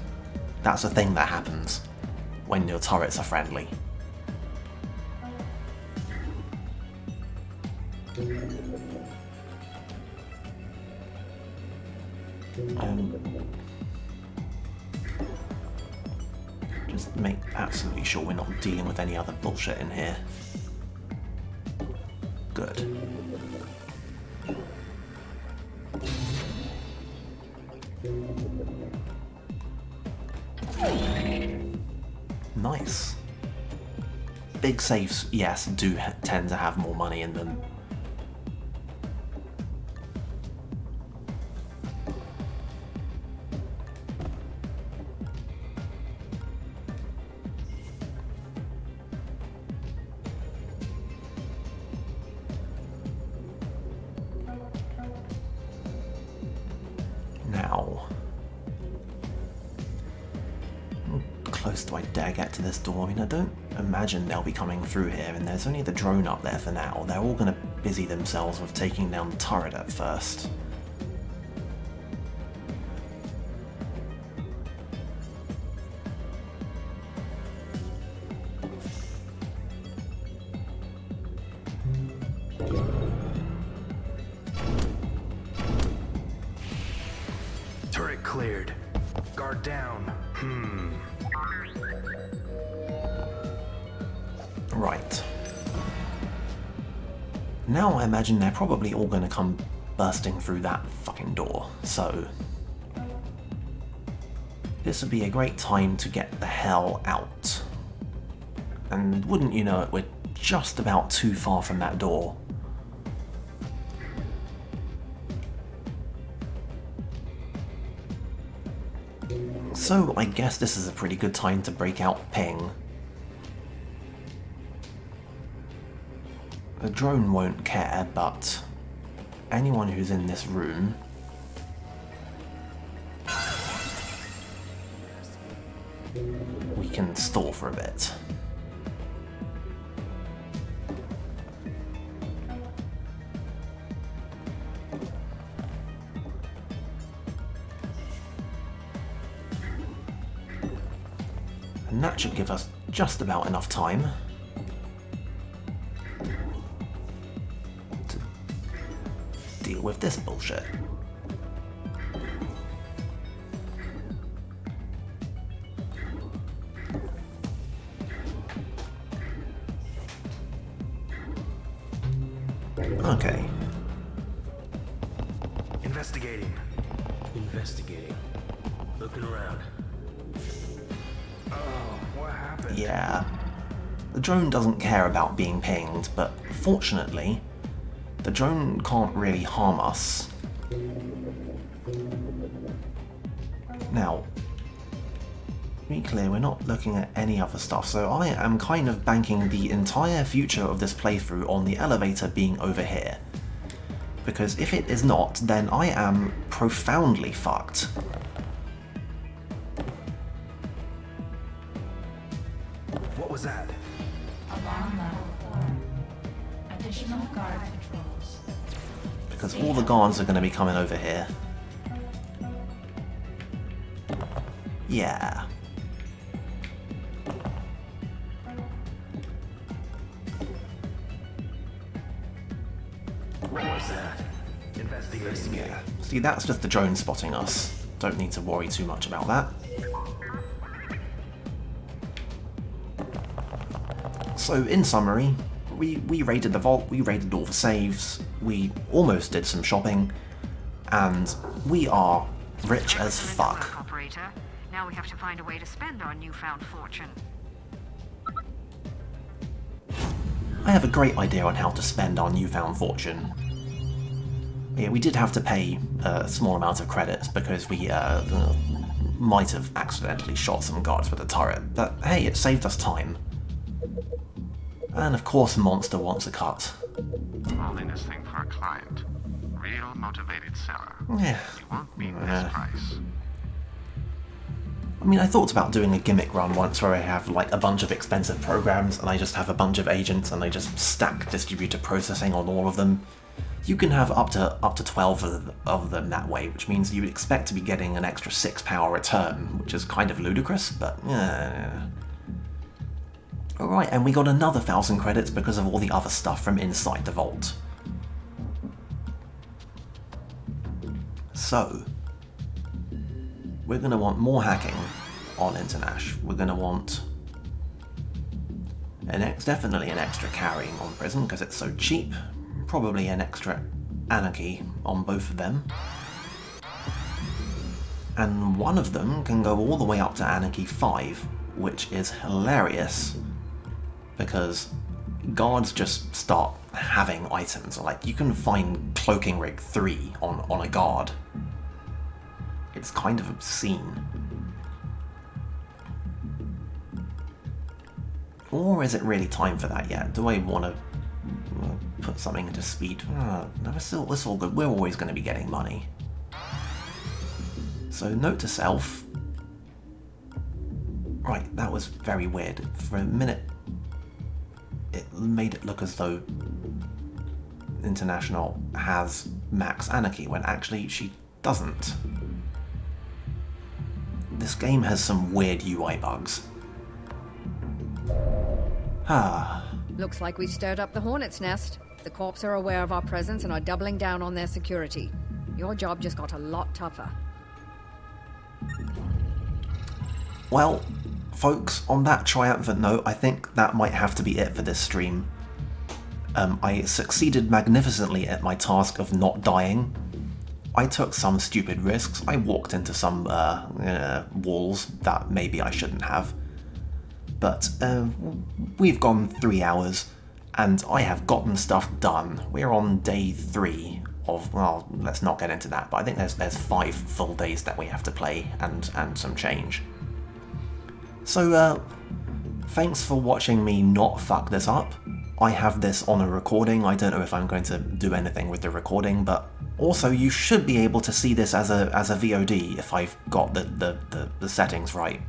That's a thing that happens when your turrets are friendly. Just make absolutely sure we're not dealing with any other bullshit in here. Good. Nice. Big safes, yes, do tend to have more money in them. Now, how close do I dare get to this door? I mean, I don't imagine they'll be coming through here, and there's only the drone up there for now. They're all going to busy themselves with taking down the turret at first. Turret cleared. Guard down. Right. Now I imagine they're probably all going to come bursting through that fucking door, so this would be a great time to get the hell out. And wouldn't you know it, we're just about too far from that door. So I guess this is a pretty good time to break out ping. The drone won't care, but anyone who's in this room we can stall for a bit. And that should give us just about enough time to deal with this bullshit. Okay. Investigating. Investigating. Looking around. Oh, what happened? Yeah. The drone doesn't care about being pinged, but fortunately, the drone can't really harm us. Now, to be clear, we're not looking at any other stuff, so I am kind of banking the entire future of this playthrough on the elevator being over here. Because if it is not, then I am profoundly fucked. What was that? Alarm level 4. Additional guard patrols. Because all the guards are going to be coming over here. Yeah. What was that? Investigating. Yeah. See, that's just the drone spotting us. Don't need to worry too much about that. So, in summary, we raided the vault, we raided all the saves, we almost did some shopping, and we are rich as Excellent fuck. work, operator. Now we have to find a way to spend our newfound fortune. I have a great idea on how to spend our newfound fortune. Yeah, we did have to pay a small amount of credits because we might have accidentally shot some guards with a turret, but hey, it saved us time. And of course Monster wants a cut. Holding this thing for a client. Real motivated seller. Yeah. You won't beat this price. I mean, I thought about doing a gimmick run once where I have like a bunch of expensive programs and I just have a bunch of agents and I just stack distributed processing on all of them. You can have up to 12 of them that way, which means you would expect to be getting an extra 6 power return, which is kind of ludicrous, but yeah. Alright, and we got another 1,000 credits because of all the other stuff from inside the vault. So, we're going to want more hacking, on Internash. We're going to want definitely an extra carrying on Prison because it's so cheap. Probably an extra Anarchy on both of them. And one of them can go all the way up to Anarchy 5, which is hilarious because guards just start having items. Like, you can find Cloaking Rig 3 on a guard. It's kind of obscene. Or is it really time for that yet? Do I want to put something into speed? No, it's all good. We're always going to be getting money. So, note to self. Right, that was very weird. For a minute, it made it look as though International has max Anarchy, when actually she doesn't. This game has some weird UI bugs. Looks like we stirred up the hornet's nest. The Corps are aware of our presence and are doubling down on their security. Your job just got a lot tougher. Well, folks, on that triumphant note, I think that might have to be it for this stream. I succeeded magnificently at my task of not dying. I took some stupid risks. I walked into some walls that maybe I shouldn't have. But we've gone 3 hours, and I have gotten stuff done. We're on day 3 of, well, let's not get into that, but I think there's 5 full days that we have to play, and some change. So, thanks for watching me not fuck this up. I have this on a recording. I don't know if I'm going to do anything with the recording, but also you should be able to see this as a VOD if I've got the settings right.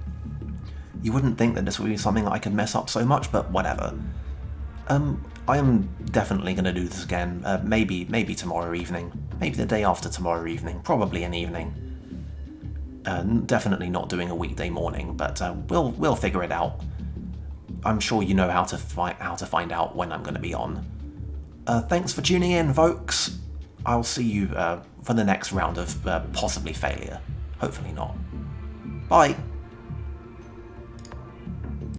You wouldn't think that this would be something I could mess up so much, but whatever. I am definitely going to do this again, maybe tomorrow evening, maybe the day after tomorrow evening, probably an evening. Definitely not doing a weekday morning, but we'll figure it out. I'm sure you know how to find out when I'm going to be on. Thanks for tuning in, folks. I'll see you for the next round of possibly failure. Hopefully not. Bye.